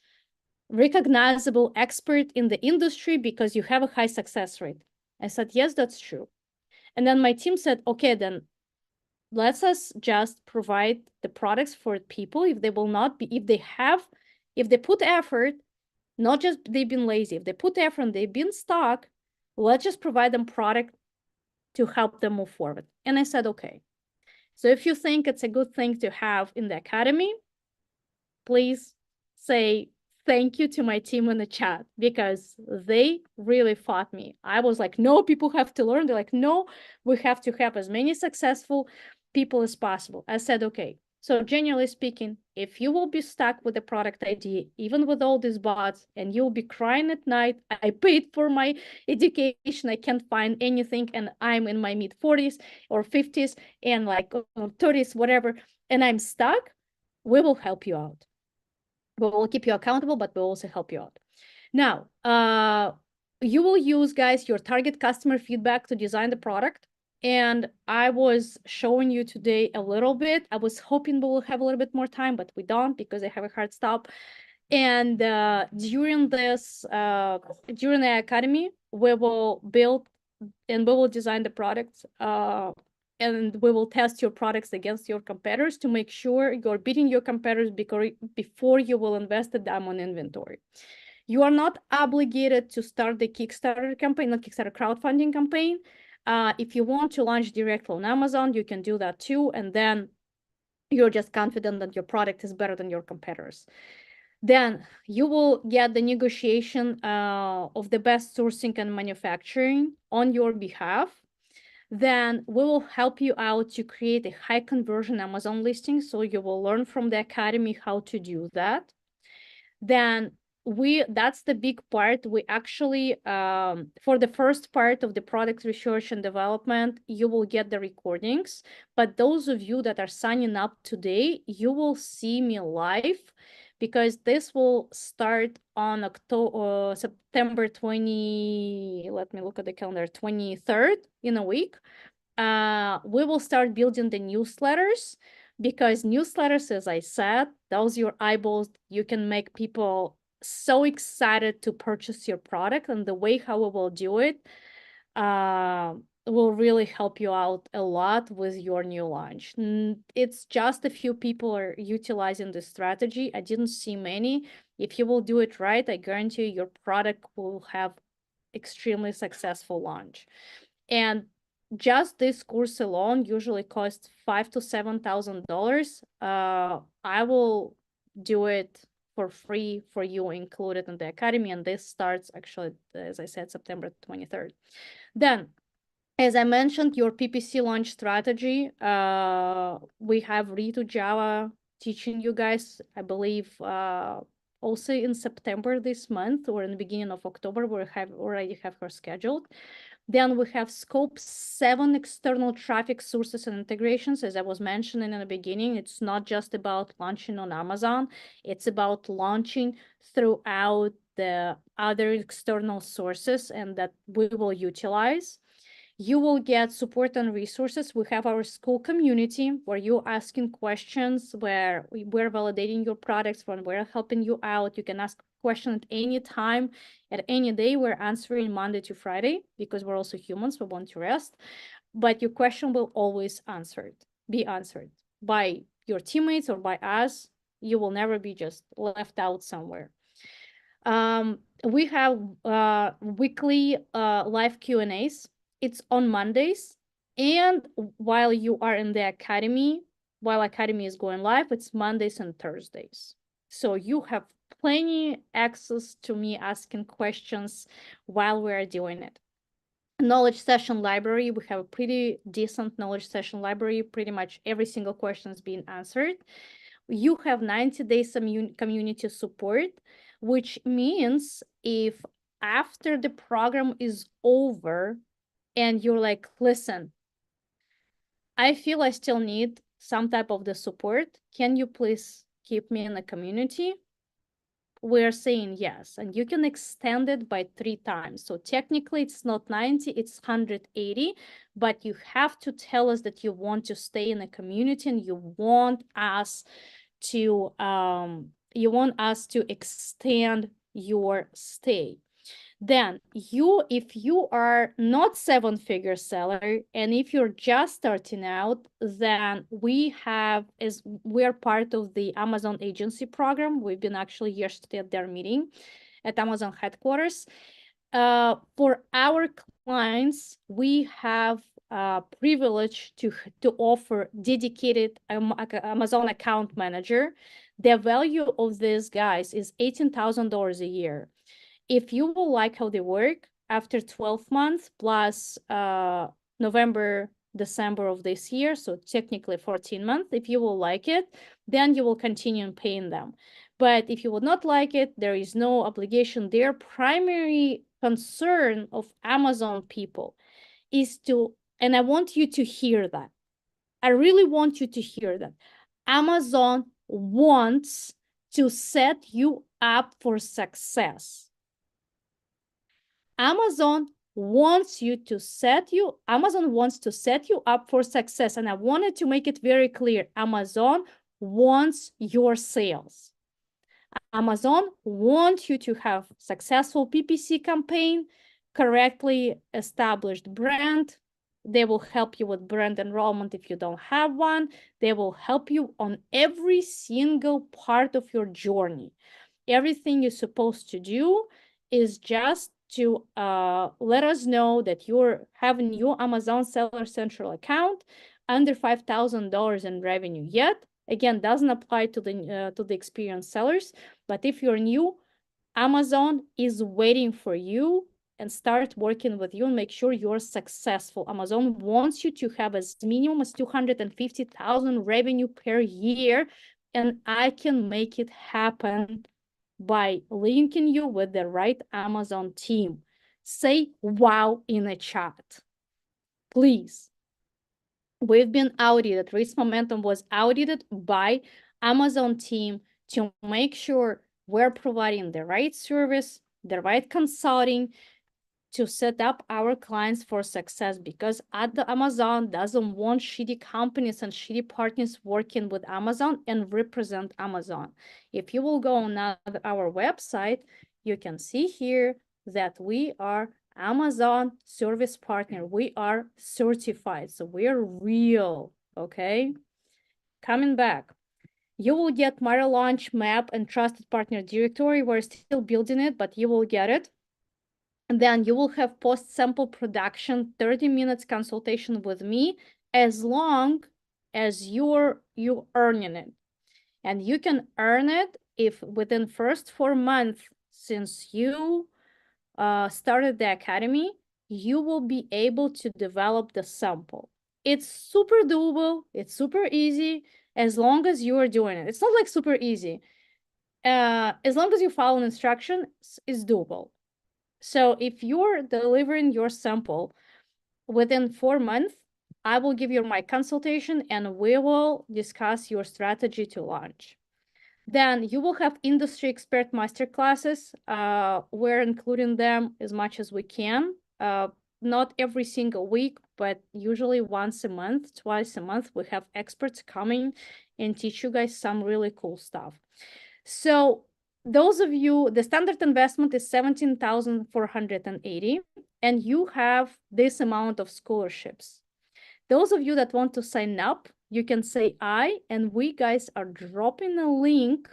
recognizable expert in the industry because you have a high success rate? I said, yes, that's true. And then my team said, okay, then let's us just provide the products for people if they will not be, if they put effort, not just they've been lazy, if they put effort and they've been stuck, let's just provide them product to help them move forward. And I said, okay. So if you think it's a good thing to have in the academy, please say thank you to my team in the chat because they really fought me. I was like, no, people have to learn. They're like, no, we have to have as many successful people as possible. I said, okay. So generally speaking, if you will be stuck with the product idea, even with all these bots, and you'll be crying at night, I paid for my education, I can't find anything, and I'm in my mid 40s or 50s and like 30s, whatever, and I'm stuck, we will help you out. We will keep you accountable, but we'll also help you out. Now, you will use, guys, your target customer feedback to design the product. And I was showing you today a little bit. I was hoping we will have a little bit more time, but we don't because I have a hard stop. And during the academy, we will build and we will design the products. And we will test your products against your competitors to make sure you're beating your competitors before you will invest the dime on inventory. You are not obligated to start the Kickstarter campaign, not Kickstarter, crowdfunding campaign. If you want to launch directly on Amazon, you can do that too. And then you're just confident that your product is better than your competitors. Then you will get the negotiation of the best sourcing and manufacturing on your behalf. Then we will help you out to create a high conversion Amazon listing. So you will learn from the academy how to do that. Then that's the big part. We actually, for the first part of the product research and development, you will get the recordings. But those of you that are signing up today, you will see me live because this will start on September 20, let me look at the calendar, 23rd in a week. we will start building the newsletters, because newsletters, as I said, those your eyeballs, you can make people so excited to purchase your product, and the way how we will do it will really help you out a lot with your new launch. It's just a few people are utilizing this strategy. I didn't see many. If you will do it right, I guarantee you your product will have extremely successful launch. And just this course alone usually costs $5,000 to $7,000. I will do it for free for you, included in the academy, and this starts actually, as I said, September 23rd. Then, as I mentioned, your PPC launch strategy, we have Ritu Java teaching you guys, I believe, also in September this month, or in the beginning of October. We already have her scheduled. Then we have scope 7 external traffic sources and integrations. As I was mentioning in the beginning, it's not just about launching on Amazon. It's about launching throughout the other external sources, and that we will utilize. You will get support and resources. We have our school community where you're asking questions, where we're validating your products, when we're helping you out. You can ask questions at any time, at any day. We're answering Monday to Friday because we're also humans. We want to rest. But your question will always be answered by your teammates or by us. You will never be just left out somewhere. We have weekly live Q&As. It's on Mondays. And while you are in the academy, while academy is going live, it's Mondays and Thursdays. So you have plenty access to me asking questions while we're doing it. Knowledge session library, we have a pretty decent knowledge session library. Pretty much every single question is being answered. You have 90 days community support, which means if after the program is over and you're like, listen, I feel I still need some type of the support, can you please keep me in the community? We're saying yes, and you can extend it by 3 times. So technically it's not 90, it's 180, but you have to tell us that you want to stay in the community and you want us to extend your stay. Then if you are not 7-figure seller, and if you're just starting out, then we're part of the Amazon agency program. We've been actually yesterday at their meeting at Amazon headquarters. For our clients, we have privilege to offer dedicated Amazon account manager. The value of these guys is $18,000 a year. If you will like how they work, after 12 months plus November, December of this year, so technically 14 months, if you will like it, then you will continue paying them. But if you would not like it, there is no obligation. Their primary concern of Amazon people is to, and I want you to hear that. I really want you to hear that. Amazon wants to set you up for success. Amazon wants to set you up for success. And I wanted to make it very clear. Amazon wants your sales. Amazon wants you to have successful PPC campaign, correctly established brand. They will help you with brand enrollment if you don't have one. They will help you on every single part of your journey. Everything you're supposed to do is just to let us know that you're having your Amazon Seller Central account under $5,000 in revenue yet. Again, doesn't apply to the experienced sellers, but if you're new, Amazon is waiting for you and start working with you and make sure you're successful. Amazon wants you to have as minimum as $250,000 revenue per year, and I can make it happen by linking you with the right Amazon team. Say wow in the chat, please. We've been audited. Risk Momentum was audited by Amazon team to make sure we're providing the right service, the right consulting, to set up our clients for success, because Amazon doesn't want shitty companies and shitty partners working with Amazon and represent Amazon. If you will go on our website, you can see here that we are Amazon service partner. We are certified, so we're real, okay? Coming back, you will get my launch map and trusted partner directory. We're still building it, but you will get it. And then you will have post sample production, 30 minutes consultation with me, as long as you earning it. And you can earn it if within first 4 months since you started the academy, you will be able to develop the sample. It's super doable. It's super easy as long as you are doing it. It's not like super easy. As long as you follow instructions, it's doable. So if you're delivering your sample within 4 months, I will give you my consultation and we will discuss your strategy to launch. Then you will have industry expert masterclasses. We're including them as much as we can. Not every single week, but usually once a month, twice a month, we have experts coming and teach you guys some really cool stuff. So those of you, the standard investment is 17,480, and you have this amount of scholarships. Those of you that want to sign up, you can say I, and we guys are dropping a link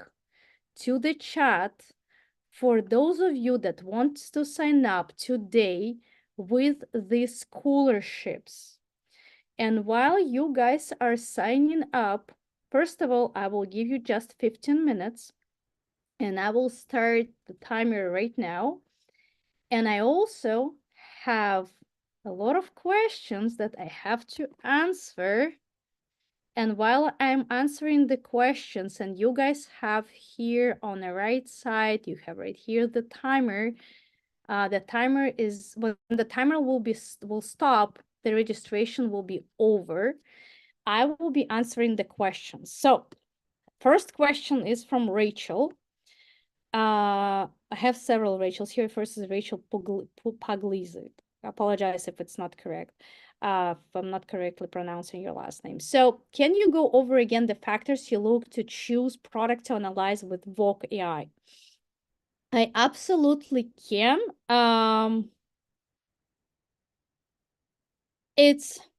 to the chat for those of you that want to sign up today with these scholarships. And while you guys are signing up, first of all, I will give you just 15 minutes and I will start the timer right now. And I also have a lot of questions that I have to answer. And while I'm answering the questions, and you guys have here on the right side, you have right here the timer. The timer is, when the timer will stop, the registration will be over. I will be answering the questions. So first question is from Rachel. I have several Rachels here. First is Rachel Pugliese. I apologize if it's not correct, if I'm not correctly pronouncing your last name. So can you go over again the factors you look to choose product to analyze with Vogue AI? I absolutely can.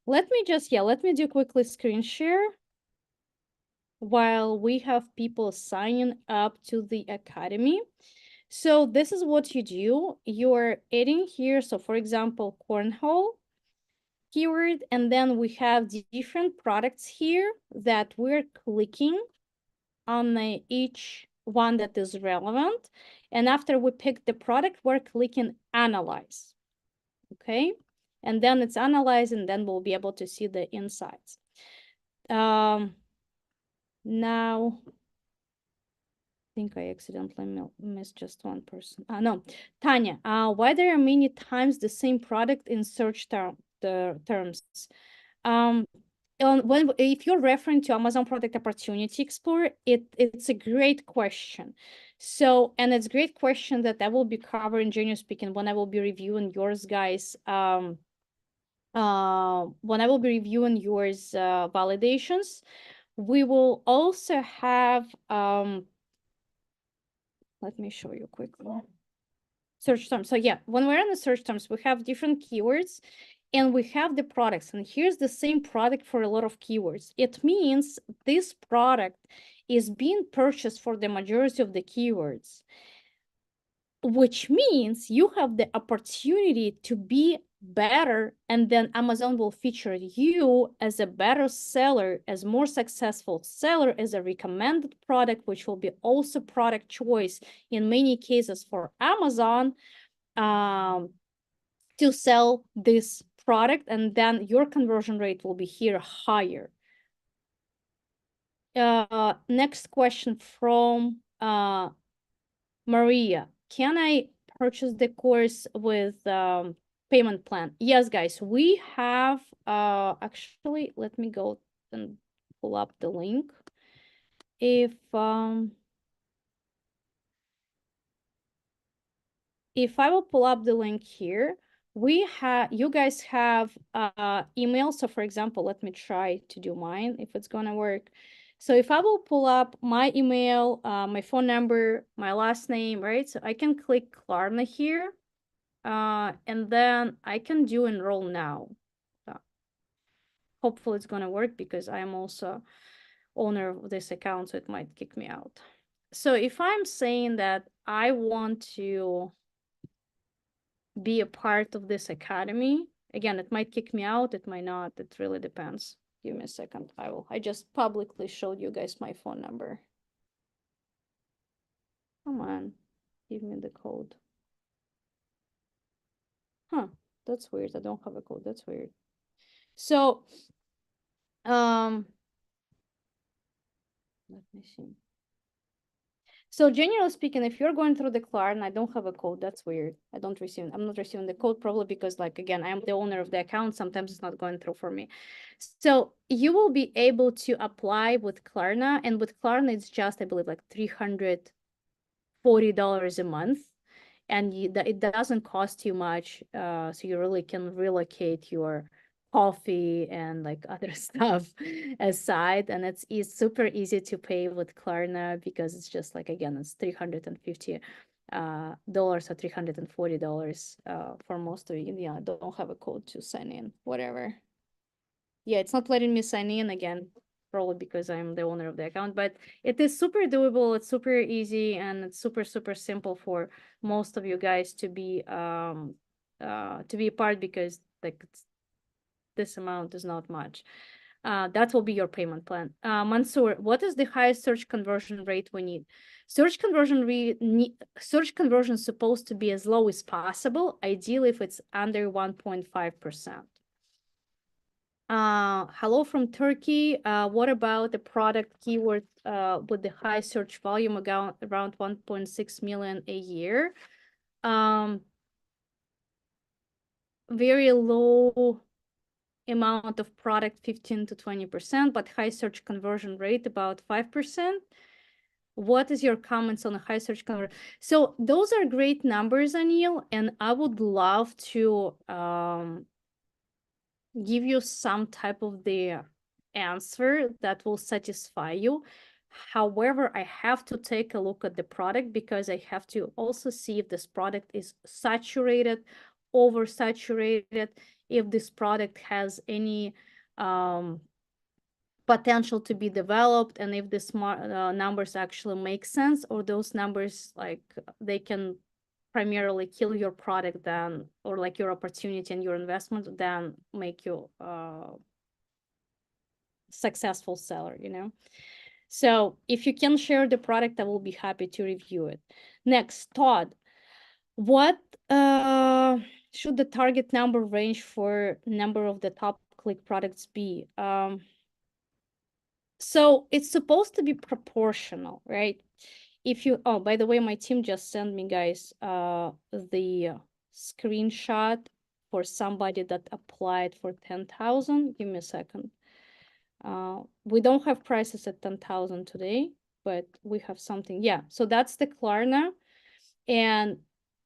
Let me do quickly screen share while we have people signing up to the academy. So this is what you do. You're adding here. So for example, cornhole keyword, and then we have different products here that we're clicking on each one that is relevant. And after we pick the product, we're clicking analyze. Okay. And then it's analyzed, and then we'll be able to see the insights. Now, I think I accidentally missed just one person. No, Tanya, why there are many times the same product in search terms? If you're referring to Amazon Product Opportunity Explorer, it's a great question. So, and it's a great question that I will be covering, generally speaking, when I will be reviewing yours, guys. When I will be reviewing yours validations, we will also have let me show you quickly. Search terms. So yeah, when we're in the search terms, we have different keywords and we have the products. And here's the same product for a lot of keywords. It means this product is being purchased for the majority of the keywords, which means you have the opportunity to be better, and then Amazon will feature you as a better seller, as more successful seller, as a recommended product, which will be also product choice in many cases for Amazon to sell this product, and then your conversion rate will be here higher. Next question from Maria. Can I purchase the course with payment plan? Yes, guys, we have actually, let me go and pull up the link. If I will pull up the link here, you guys have email. So for example, let me try to do mine if it's gonna work. So if I will pull up my email, my phone number, my last name, right? So I can click Klarna here, and then I can do enroll now. Hopefully it's gonna work because I'm also owner of this account, so it might kick me out. So if I'm saying that I want to be a part of this academy, again, it might kick me out, it might not, it really depends. Give me a second. I just publicly showed you guys my phone number. Come on, give me the code. Huh, that's weird. I don't have a code. That's weird. So, let me see. So generally speaking, if you're going through the Klarna and I don't have a code, that's weird. I'm not receiving the code probably because, like, again, I'm the owner of the account. Sometimes it's not going through for me. So you will be able to apply with Klarna, and with Klarna, it's just, I believe, like $340 a month. And it doesn't cost you much. So you really can relocate your coffee and like other stuff aside, and it's super easy to pay with Klarna because it's just like, again, it's $350 dollars or $340 for most of you. Yeah, I don't have a code to sign in, whatever. Yeah, it's not letting me sign in again, probably because I'm the owner of the account, but it is super doable, it's super easy, and it's super, super simple for most of you guys to be a part, because like this amount is not much. That will be your payment plan. Mansoor, what is the highest search conversion rate we need? Search conversion is supposed to be as low as possible, ideally if it's under 1.5%. Hello from Turkey. What about the product keyword with the high search volume around 1.6 million a year? Very low amount of product, 15 to 20%, but high search conversion rate about 5%. What is your comments on the high search conversion? So those are great numbers, Anil, and I would love to give you some type of the answer that will satisfy you. However, I have to take a look at the product because I have to also see if this product is saturated, oversaturated, if this product has any potential to be developed, and if the smart numbers actually make sense, or those numbers, like, they can primarily kill your product then, or like your opportunity and your investment, then make you successful seller, you know. So if you can share the product, I will be happy to review it. Next, Todd, what should the target number range for number of the top click products be? So it's supposed to be proportional, right? If you, oh, by the way, my team just sent me, guys, the screenshot for somebody that applied for 10,000. Give me a second. We don't have prices at 10,000 today, but we have something. Yeah, so that's the Klarna. And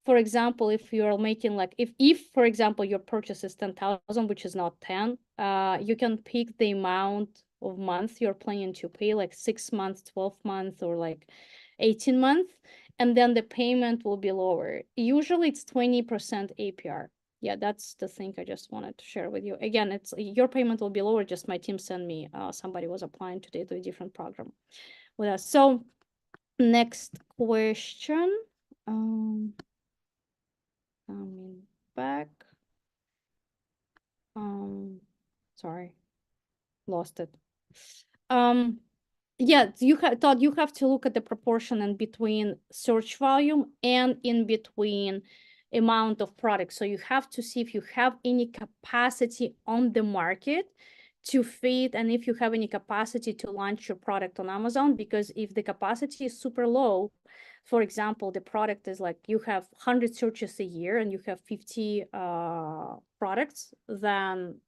for example, if you're making like, if for example, your purchase is 10,000, which is not 10, you can pick the amount of months you're planning to pay, like 6 months, 12 months, or like 18 months, and then the payment will be lower. Usually it's 20% APR. Yeah, that's the thing I just wanted to share with you. Again, it's your payment will be lower. Just my team sent me, somebody was applying today to a different program with us. So next question. Coming back. Sorry, lost it. Yeah, Todd, you have to look at the proportion in between search volume and in between amount of products. So you have to see if you have any capacity on the market to feed, and if you have any capacity to launch your product on Amazon, because if the capacity is super low, for example, the product is like you have 100 searches a year and you have 50 products, then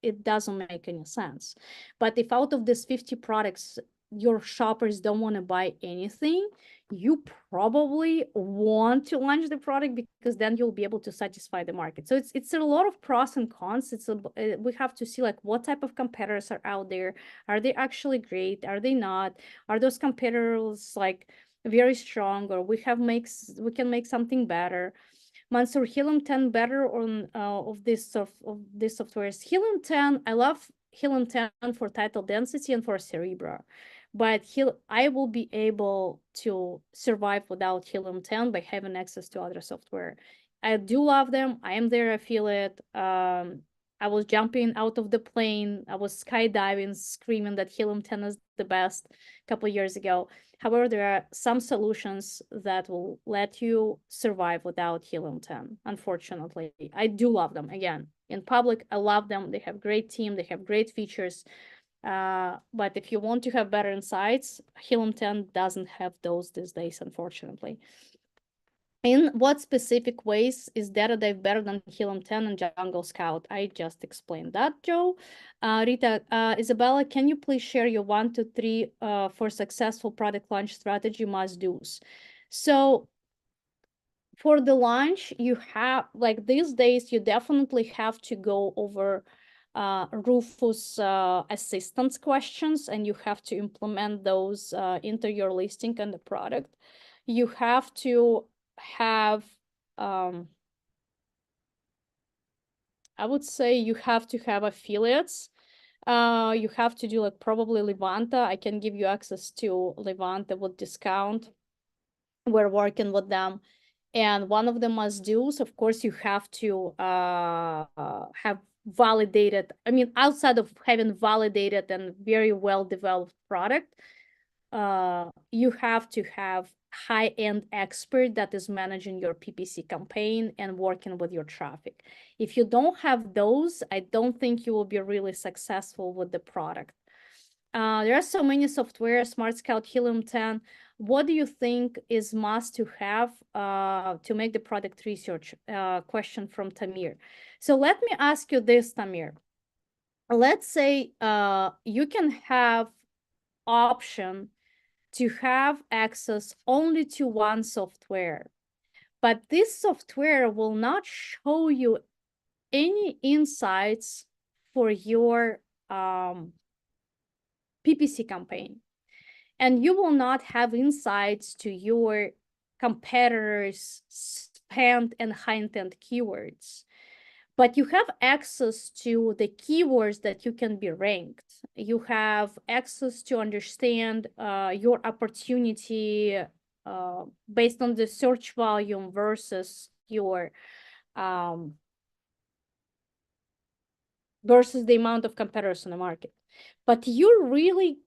it doesn't make any sense. But if out of these 50 products, your shoppers don't want to buy anything, you probably want to launch the product, because then you'll be able to satisfy the market. So it's a lot of pros and cons. We have to see like what type of competitors are out there. Are they actually great? Are they not? Are those competitors like very strong, or we can make something better? Mansur, Helium 10 better on of this softwares. Helium 10, I love Helium 10 for title density and for Cerebra, but I will be able to survive without Helium 10 by having access to other software. I do love them. I am their affiliate. I was jumping out of the plane. I was skydiving, screaming that Helium 10 is the best a couple of years ago. However, there are some solutions that will let you survive without Helium 10. Unfortunately, I do love them. Again, in public, I love them. They have great team. They have great features. But if you want to have better insights, Helium 10 doesn't have those these days, unfortunately. In what specific ways is Data Dive better than Helium 10 and Jungle Scout? I just explained that, Joe. Rita, Isabella, can you please share your 1 to 3 for successful product launch strategy must-dos? So for the launch, you have, like these days, you definitely have to go over Rufus assistance questions, and you have to implement those into your listing and the product. You have to have I would say you have to have affiliates. You have to do like probably Levanta. I can give you access to Levanta with discount. We're working with them. And one of the must-dos, of course, you have to have validated, I mean, outside of having validated and very well-developed product, you have to have high-end expert that is managing your PPC campaign and working with your traffic. If you don't have those, I don't think you will be really successful with the product. There are so many software, Smart Scout, Helium 10. What do you think is must to have to make the product research? Question from Tamir. So let me ask you this, Tamir. Let's say you can have option to have access only to one software, but this software will not show you any insights for your PPC campaign, and you will not have insights to your competitors' spend and high intent keywords. But you have access to the keywords that you can be ranked. You have access to understand your opportunity based on the search volume versus your versus the amount of competitors in the market. But you really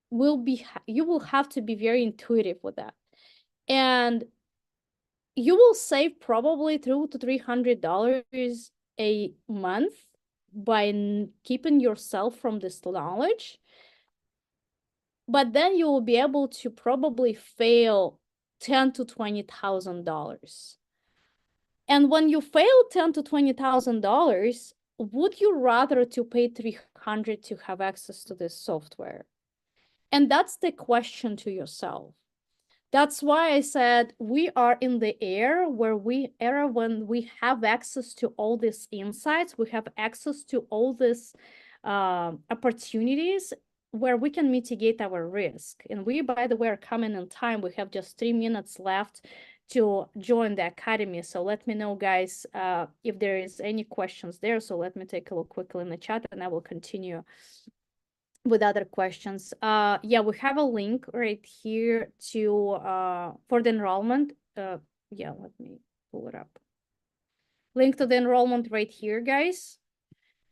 you will have to be very intuitive with that. And you will save probably $200 to $300 a month by keeping yourself from this knowledge. But then you will be able to probably fail $10,000 to $20,000. And when you fail $10,000 to $20,000, would you rather to pay $300 to have access to this software? And that's the question to yourself. That's why I said we are in the era when we have access to all these insights, we have access to all these opportunities where we can mitigate our risk. And we, by the way, are coming in time. We have just 3 minutes left to join the academy. So let me know, guys, if there is any questions there. So let me take a look quickly in the chat, and I will continue with other questions. Yeah, we have a link right here to for the enrollment. Yeah, let me pull it up. Link to the enrollment right here, guys.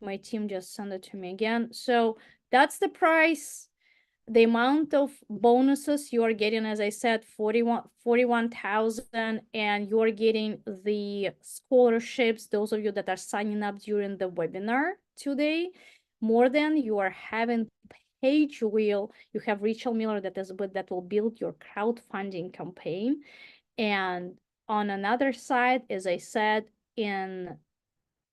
My team just sent it to me again. So that's the price. The amount of bonuses you are getting, as I said, 41,000, and you are getting the scholarships, those of you that are signing up during the webinar today. More than you are having page wheel, you have Rachel Miller that will build your crowdfunding campaign. And on another side, as I said, in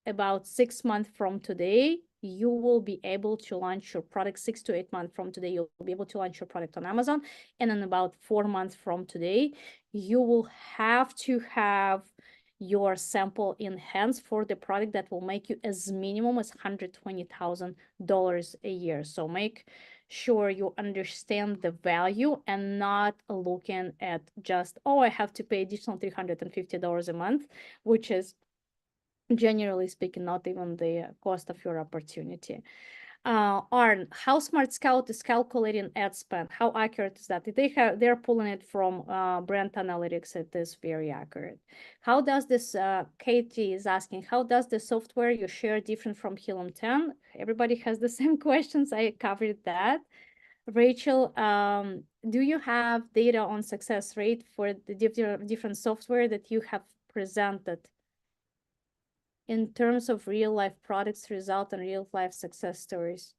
about 6 months from today, you will be able to launch your product 6 to 8 months from today. You'll be able to launch your product on Amazon. And in about 4 months from today, you will have to have your sample in hands for the product that will make you as minimum as $120,000 a year. So make sure you understand the value and not looking at just, oh, I have to pay additional $350 a month, which is generally speaking not even the cost of your opportunity. Arn, how Smart Scout is calculating ad spend? How accurate is that? They're pulling it from brand analytics. It is very accurate. How does this? Katie is asking, how does the software you share different from Helium 10? Everybody has the same questions. I covered that. Rachel, do you have data on success rate for the different software that you have presented in terms of real life products result and real life success stories?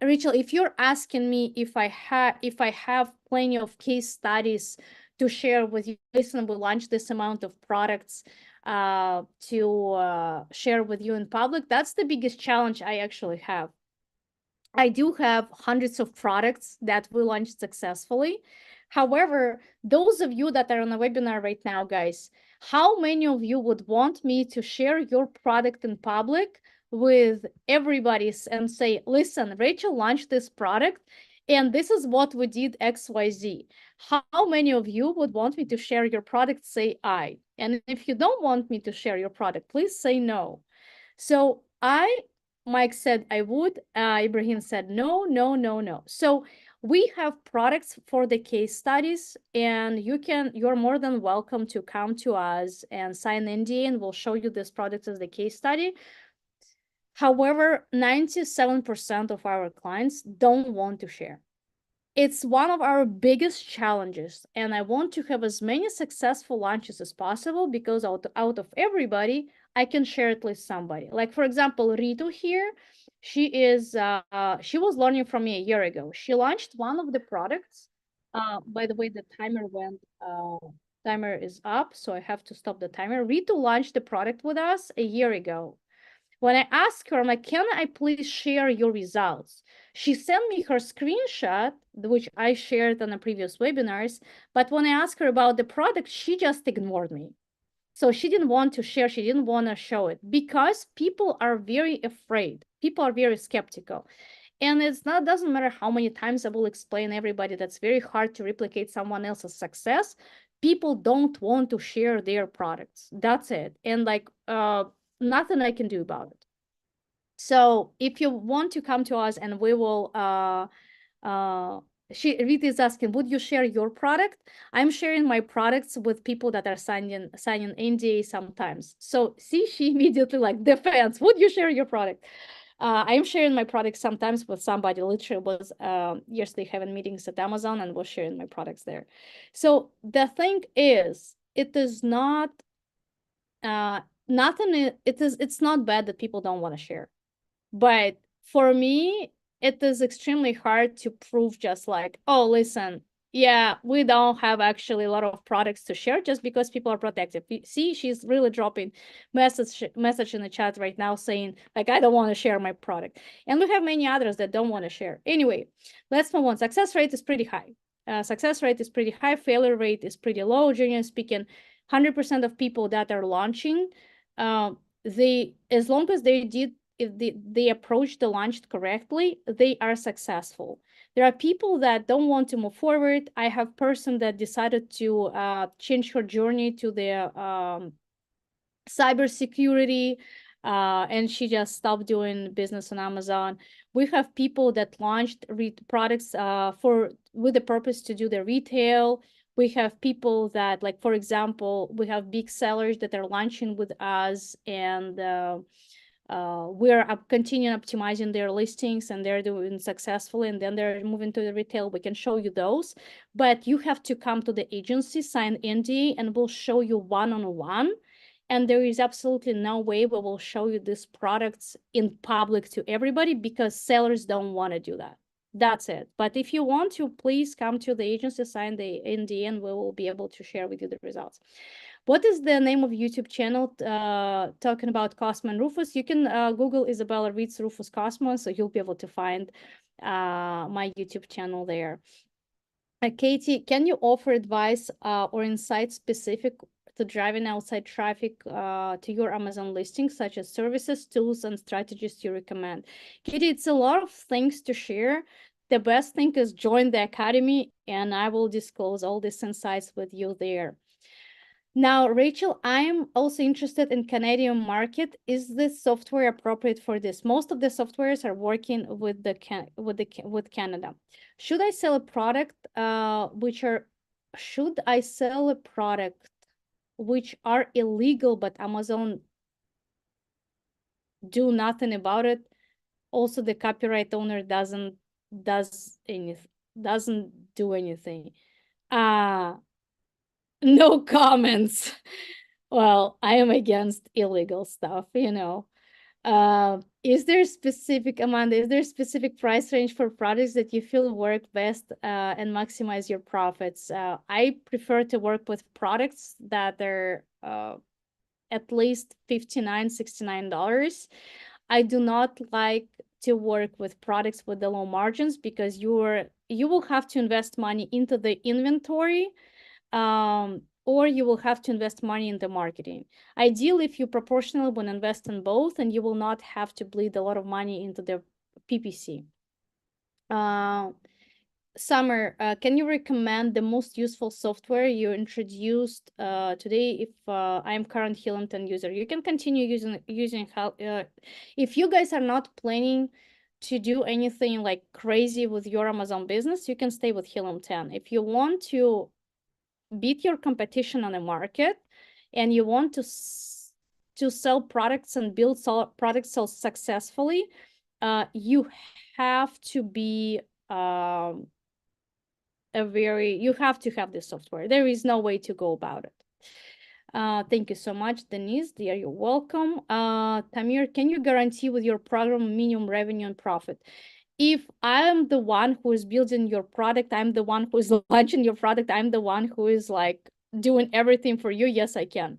Rachel, if you're asking me if I have plenty of case studies to share with you, listen, we launched this amount of products to share with you in public, that's the biggest challenge I actually have. I do have hundreds of products that we launched successfully. However, those of you that are on a webinar right now, guys, how many of you would want me to share your product in public with everybody and say, listen, Rachel launched this product and this is what we did XYZ. How many of you would want me to share your product? Say I. And if you don't want me to share your product, please say no. So Mike said I would, Ibrahim said no, no, no, no. So we have products for the case studies, and you're more than welcome to come to us and sign NDA, and we'll show you this product as the case study. However, 97% of our clients don't want to share. It's one of our biggest challenges, and I want to have as many successful launches as possible because out of everybody, I can share at least somebody. Like, for example, Ritu here, she was learning from me a year ago. She launched one of the products. By the way, the timer is up, so I have to stop the timer. Ritu launched the product with us a year ago. When I asked her, I'm like, can I please share your results? She sent me her screenshot, which I shared on the previous webinars. But when I asked her about the product, she just ignored me. So she didn't want to share. She didn't want to show it because people are very afraid. People are very skeptical. And doesn't matter how many times I will explain everybody that's very hard to replicate someone else's success. People don't want to share their products. That's it. And like, nothing I can do about it. So if you want to come to us and we will, Rita is asking, would you share your product? I'm sharing my products with people that are signing NDA sometimes. So see, she immediately like defense, would you share your product? I'm sharing my products sometimes with somebody. Literally was yesterday having meetings at Amazon and was sharing my products there. So the thing is, it is not it's not bad that people don't want to share. But for me, it is extremely hard to prove just like, oh, listen, yeah, we don't have actually a lot of products to share just because people are protective. See, she's really dropping message in the chat right now saying, like, I don't want to share my product. And we have many others that don't want to share. Anyway, let's move on. Success rate is pretty high. Failure rate is pretty low. Generally speaking, 100% of people that are launching, as long as if they approach the launch correctly, they are successful. There are people that don't want to move forward. I have a person that decided to change her journey to the cybersecurity, and she just stopped doing business on Amazon. We have people that launched products with the purpose to do the retail. We have people that, like, for example, we have big sellers that are launching with us, and we're continuing optimizing their listings, and they're doing successfully, and then they're moving to the retail. We can show you those, but you have to come to the agency, sign NDA, and we'll show you one-on-one. And there is absolutely no way we will show you these products in public to everybody because sellers don't want to do that. That's it. But if you want to, please come to the agency, sign the NDA, and we will be able to share with you the results. What is the name of YouTube channel talking about Cosmo and Rufus? You can Google Isabella Reads Rufus Cosmo, so you'll be able to find my YouTube channel there. Katie, can you offer advice or insight specific to driving outside traffic to your Amazon listings, such as services, tools, and strategies you recommend? Katie, it's a lot of things to share. The best thing is join the academy, and I will disclose all these insights with you there. Now, Rachel, I'm also interested in Canadian market. Is this software appropriate for this? Most of the softwares are working with with Canada. Should I sell a product should I sell a product which are illegal but Amazon do nothing about it? Also, the copyright owner doesn't do anything. No comments. Well, I am against illegal stuff, you know. Is there specific, Amanda, is there a specific price range for products that you feel work best and maximize your profits? I prefer to work with products that are at least $59, $69. I do not like to work with products with the low margins because you will have to invest money into the inventory, or you will have to invest money in the marketing. Ideally, if you proportionally will invest in both, and you will not have to bleed a lot of money into the PPC. Summer, can you recommend the most useful software you introduced today? If I am current Helium 10 user, you can continue using if you guys are not planning to do anything like crazy with your Amazon business, you can stay with Helium 10. If you want to beat your competition on the market and you want to sell products and build products so successfully, you have to be you have to have this software. There is no way to go about it. Thank you so much, Denise. Dear, you're welcome. Tamir, can you guarantee with your program minimum revenue and profit? If I'm the one who is building your product, I'm the one who is launching your product, I'm the one who is like doing everything for you, yes, I can.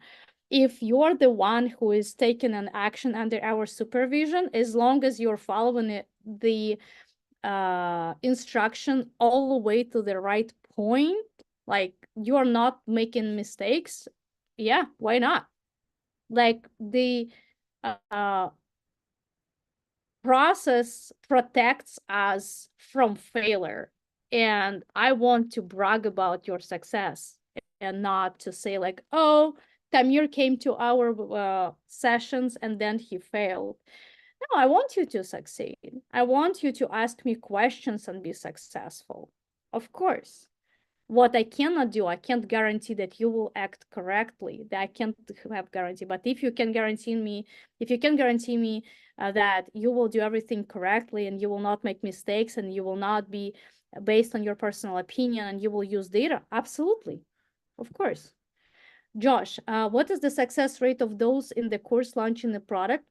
If you're the one who is taking an action under our supervision, as long as you're following the instruction all the way to the right point, like you're not making mistakes, yeah, why not? Like the process protects us from failure, and I want to brag about your success and not to say like, oh, Tamir came to our sessions and then he failed. No, I want you to succeed. I want you to ask me questions and be successful. Of course. What I cannot do, I can't guarantee that you will act correctly. That I can't have guarantee. But if you can guarantee me, that you will do everything correctly and you will not make mistakes and you will not be based on your personal opinion and you will use data, absolutely, of course. Josh, what is the success rate of those in the course launching the product?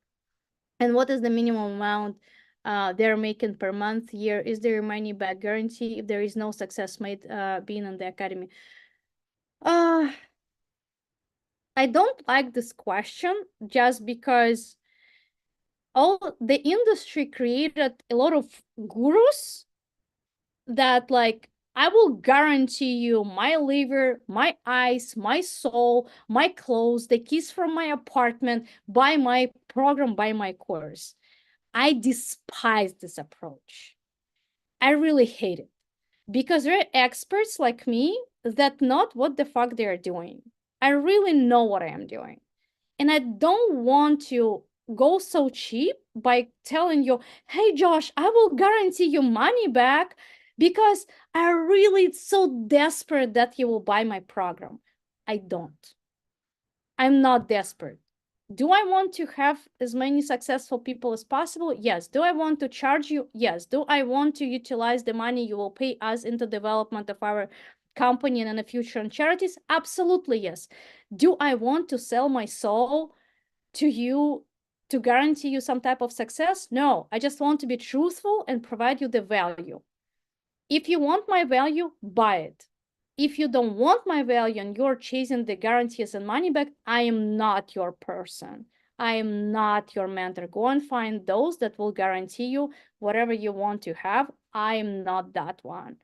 And what is the minimum amount they're making per month, year? Is there a money back guarantee if there is no success made being in the academy? I don't like this question just because all the industry created a lot of gurus that like, I will guarantee you my liver, my eyes, my soul, my clothes, the keys from my apartment, buy my program, buy my course. I despise this approach. I really hate it because there are experts like me that know what the fuck they're doing. I really know what I am doing. And I don't want to go so cheap by telling you, hey, Josh, I will guarantee you money back because I really so desperate that you will buy my program. I don't. I'm not desperate. Do I want to have as many successful people as possible? Yes. Do I want to charge you? Yes. Do I want to utilize the money you will pay us into development of our company and in the future and charities? Absolutely, yes. Do I want to sell my soul to you to guarantee you some type of success? No. I just want to be truthful and provide you the value. If you want my value, buy it. if you don't want my value and you're chasing the guarantees and money back, I am not your person. I am not your mentor. Go and find those that will guarantee you whatever you want to have. I am not that one.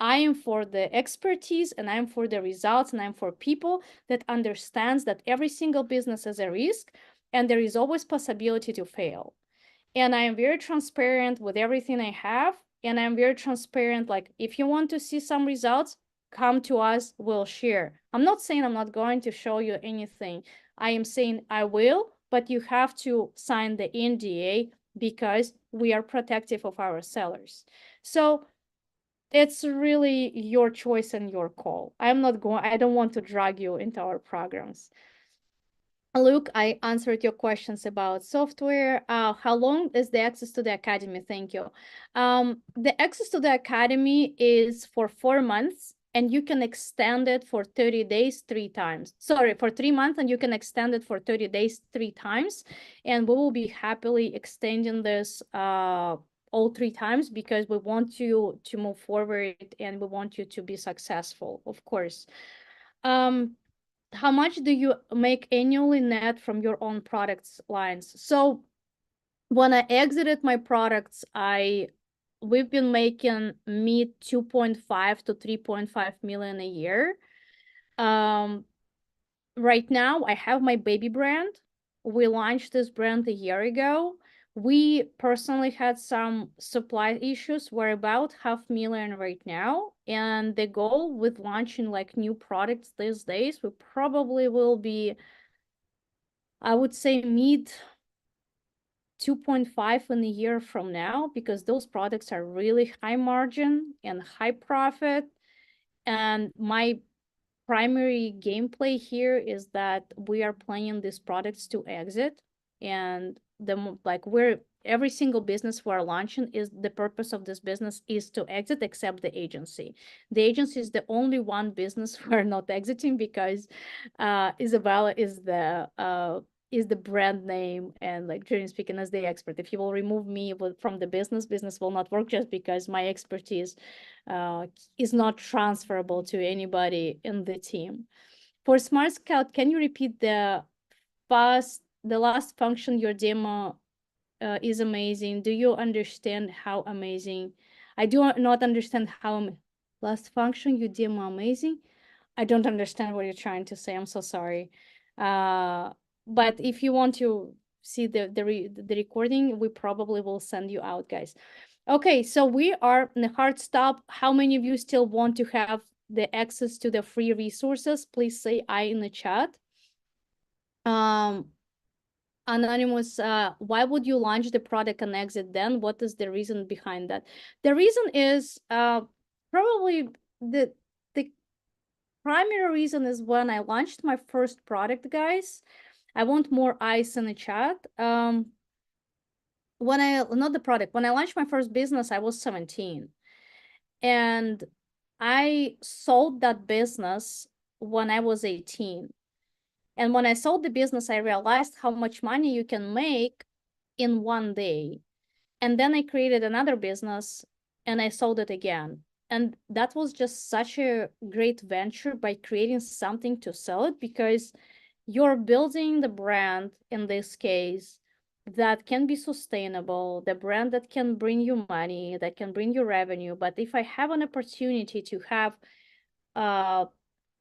I am for the expertise, and I'm for the results, and I'm for people that understands that every single business is a risk and there is always possibility to fail. And I am very transparent with everything I have. And I'm very transparent. Like, if you want to see some results, come to us, we'll share. I'm not saying I'm not going to show you anything. I am saying I will, but you have to sign the NDA because we are protective of our sellers. So it's really your choice and your call. I don't want to drag you into our programs. Luke, I answered your questions about software. How long is the access to the academy? Thank you. The access to the academy is for 4 months, and you can extend it for 30 days 3 times. Sorry, for 3 months, and you can extend it for 30 days 3 times. And we will be happily extending this all 3 times because we want you to move forward and we want you to be successful, of course. How much do you make annually net from your own products lines? So when I exited my products, we've been making mid 2.5 to 3.5 million a year. Right now I have my baby brand. We launched this brand a year ago. We personally had some supply issues. We're about 500,000 right now. And the goal with launching like new products these days, we probably will be, I would say, mid 2.5 in a year from now, because those products are really high margin and high profit. And my primary gameplay here is that we are planning these products to exit, and every single business we're launching, is the purpose of this business is to exit, except the agency. The agency is the only one business we're not exiting because Isabella is the brand name, and like generally speaking, as the expert. If you will remove me from the business will not work, just because my expertise is not transferable to anybody in the team. For Smart Scout, can you repeat the last function? Your demo is amazing. Do you understand how amazing? I do not understand how last function you demo amazing. I don't understand what you're trying to say. I'm so sorry. But if you want to see the recording, we probably will send you out, guys. Okay, so we are in a hard stop. How many of you still want to have the access to the free resources? Please say I in the chat. Anonymous, why would you launch the product and exit then? What is the reason behind that? The reason is probably the primary reason is when I launched my first product, guys. I want more eyes in the chat. When I launched my first business, I was 17. And I sold that business when I was 18. And when I sold the business, I realized how much money you can make in one day. And then I created another business and I sold it again. And that was just such a great venture by creating something to sell it, because you're building the brand in this case that can be sustainable, the brand that can bring you money, that can bring you revenue. But if I have an opportunity to have,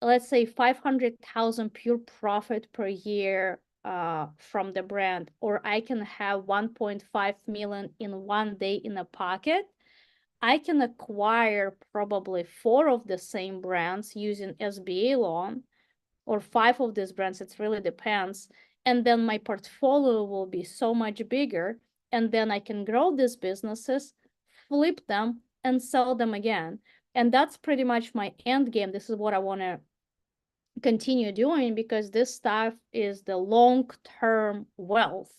let's say 500,000 pure profit per year from the brand, or I can have 1.5 million in one day in a pocket, I can acquire probably 4 of the same brands using SBA loan, or 5 of these brands. It really depends. And then my portfolio will be so much bigger. And then I can grow these businesses, flip them, and sell them again. And that's pretty much my end game. This is what I want to continue doing, because this stuff is the long-term wealth.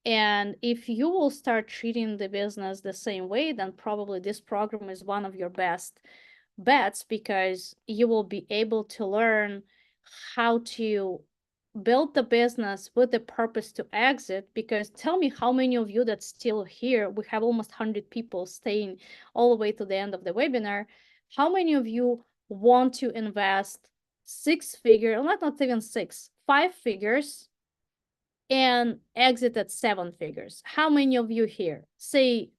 And if you will start treating the business the same way, then probably this program is one of your best bets, because you will be able to learn how to build the business with the purpose to exit. Because tell me, how many of you that's still here? We have almost 100 people staying all the way to the end of the webinar. how many of you want to invest 6 figure, not even 6, 5 figures and exit at 7 figures? How many of you here say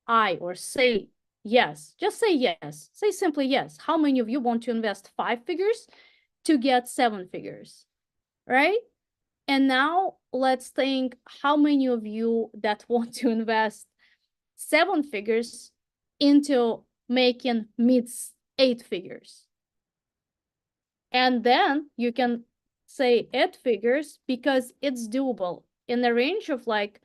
I or say yes? Just say yes. Say simply yes. How many of you want to invest 5 figures to get 7 figures, right? And now let's think how many of you that want to invest 7 figures into making mid 8 figures. And then you can say 8 figures because it's doable in the range of like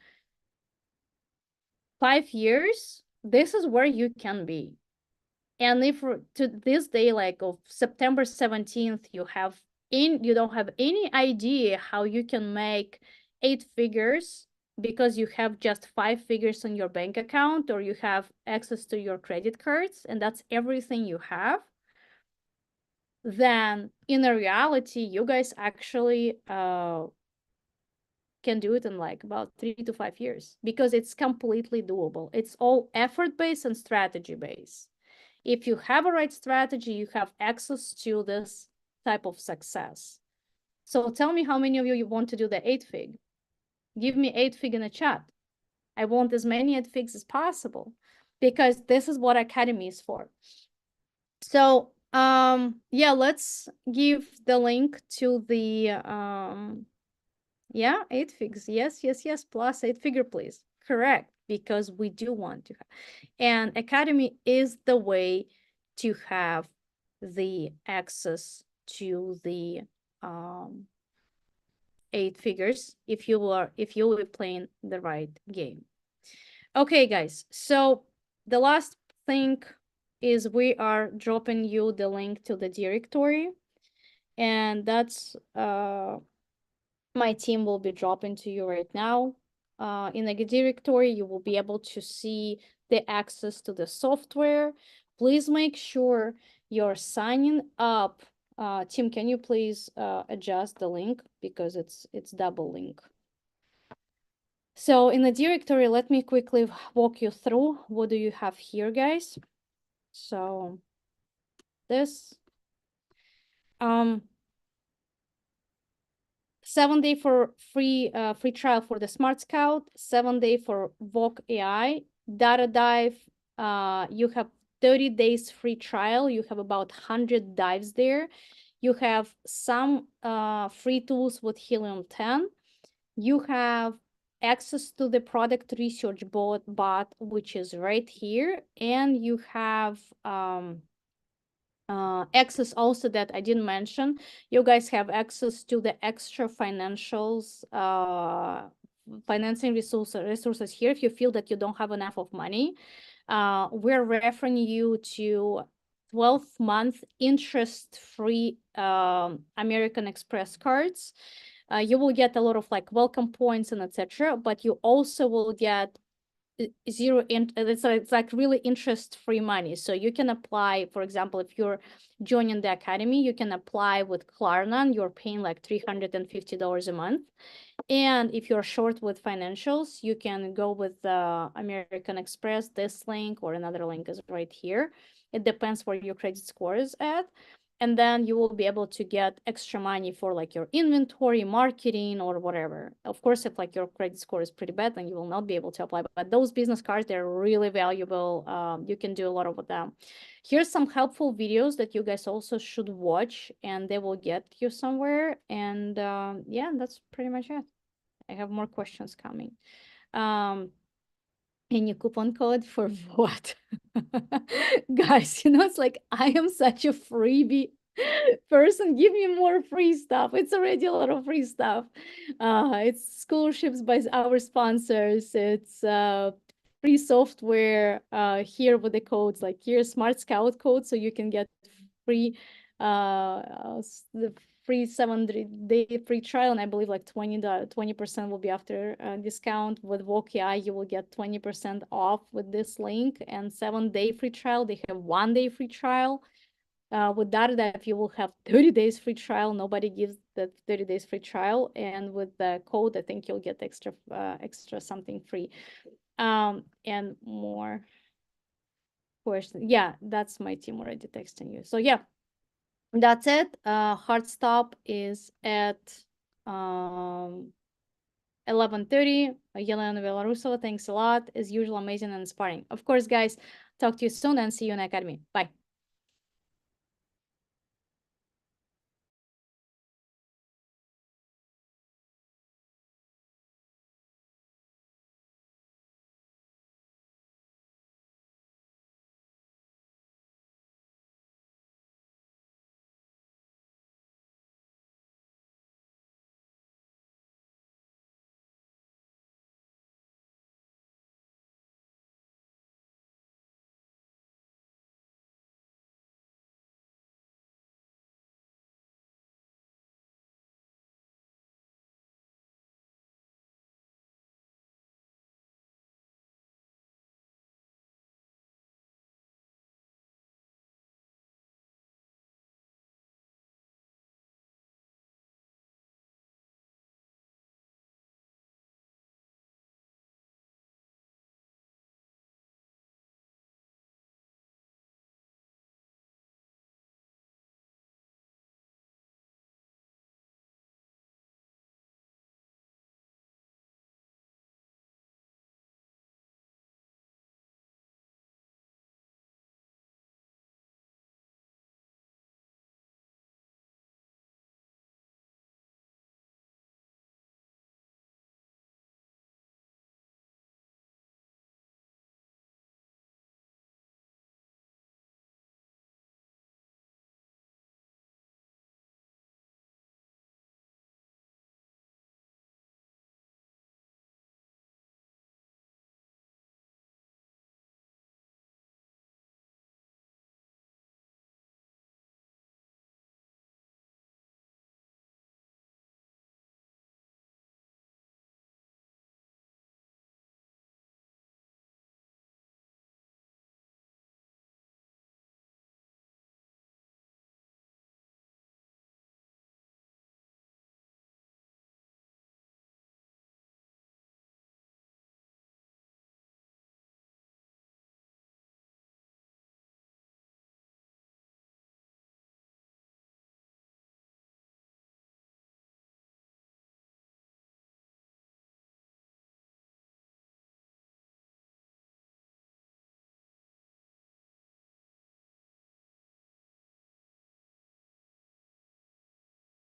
5 years. This is where you can be. And if to this day, like of September 17th, you don't have any idea how you can make 8 figures because you have just 5 figures on your bank account or you have access to your credit cards and that's everything you have, then in a reality, you guys actually can do it in like about 3 to 5 years because it's completely doable. It's all effort-based and strategy-based. If you have a right strategy, you have access to this type of success. So tell me how many of you want to do the 8 fig. Give me 8 fig in the chat. I want as many 8 figs as possible because this is what Academy is for. So yeah, let's give the link to the yeah, 8 figs. Yes, plus 8 figure, please. Correct, because we do want to have. And Academy is the way to have the access to the 8 figures if you will be playing the right game. Okay, guys. So the last thing is we are dropping you the link to the directory, and that's my team will be dropping to you right now. In the directory, you will be able to see the access to the software. Please make sure you're signing up. Tim, can you please adjust the link because it's double link. So in the directory, let me quickly walk you through what do you have here, guys. So this 7-day for free trial for the Smart Scout, 7-day for Voc AI, Data Dive. You have 30 days free trial. You have about 100 dives there. You have some free tools with Helium 10. You have access to the product research bot, which is right here. And you have access also that I didn't mention. You guys have access to the extra financials, financing resources here. If you feel that you don't have enough of money, we're referring you to 12-month interest-free American Express cards. You will get a lot of like welcome points and etc. But you also will get it's like really interest-free money. So you can apply, for example, if you're joining the Academy, you can apply with Klarna. You're paying like $350 a month. And if you're short with financials, you can go with the American Express. This link or another link is right here. It depends where your credit score is at. And then you will be able to get extra money for like your inventory, marketing, or whatever. Of course, if like your credit score is pretty bad, then you will not be able to apply. But those business cards, they're really valuable. You can do a lot of them. Here's some helpful videos that you guys also should watch, and they will get you somewhere. And yeah, that's pretty much it. I have more questions coming. Any coupon code for what? Guys, it's like I am such a freebie person. Give me more free stuff. It's already a lot of free stuff. It's scholarships by our sponsors. It's free software here with the codes. Like here's Smart Scout code, so you can get free the free 7-day free trial, and I believe like 20% will be after discount. With Voc AI, you will get 20% off with this link, and 7-day free trial. They have 1-day free trial. With Data, you will have 30 days free trial. Nobody gives the 30 days free trial, and with the code, I think you'll get extra something free. And more question. Yeah, that's my team already texting you. So yeah, that's it. Hard stop is at 11:30. Yelena Belarusova, thanks a lot. As usual, amazing and inspiring. Of course, guys, talk to you soon and see you in Academy. Bye.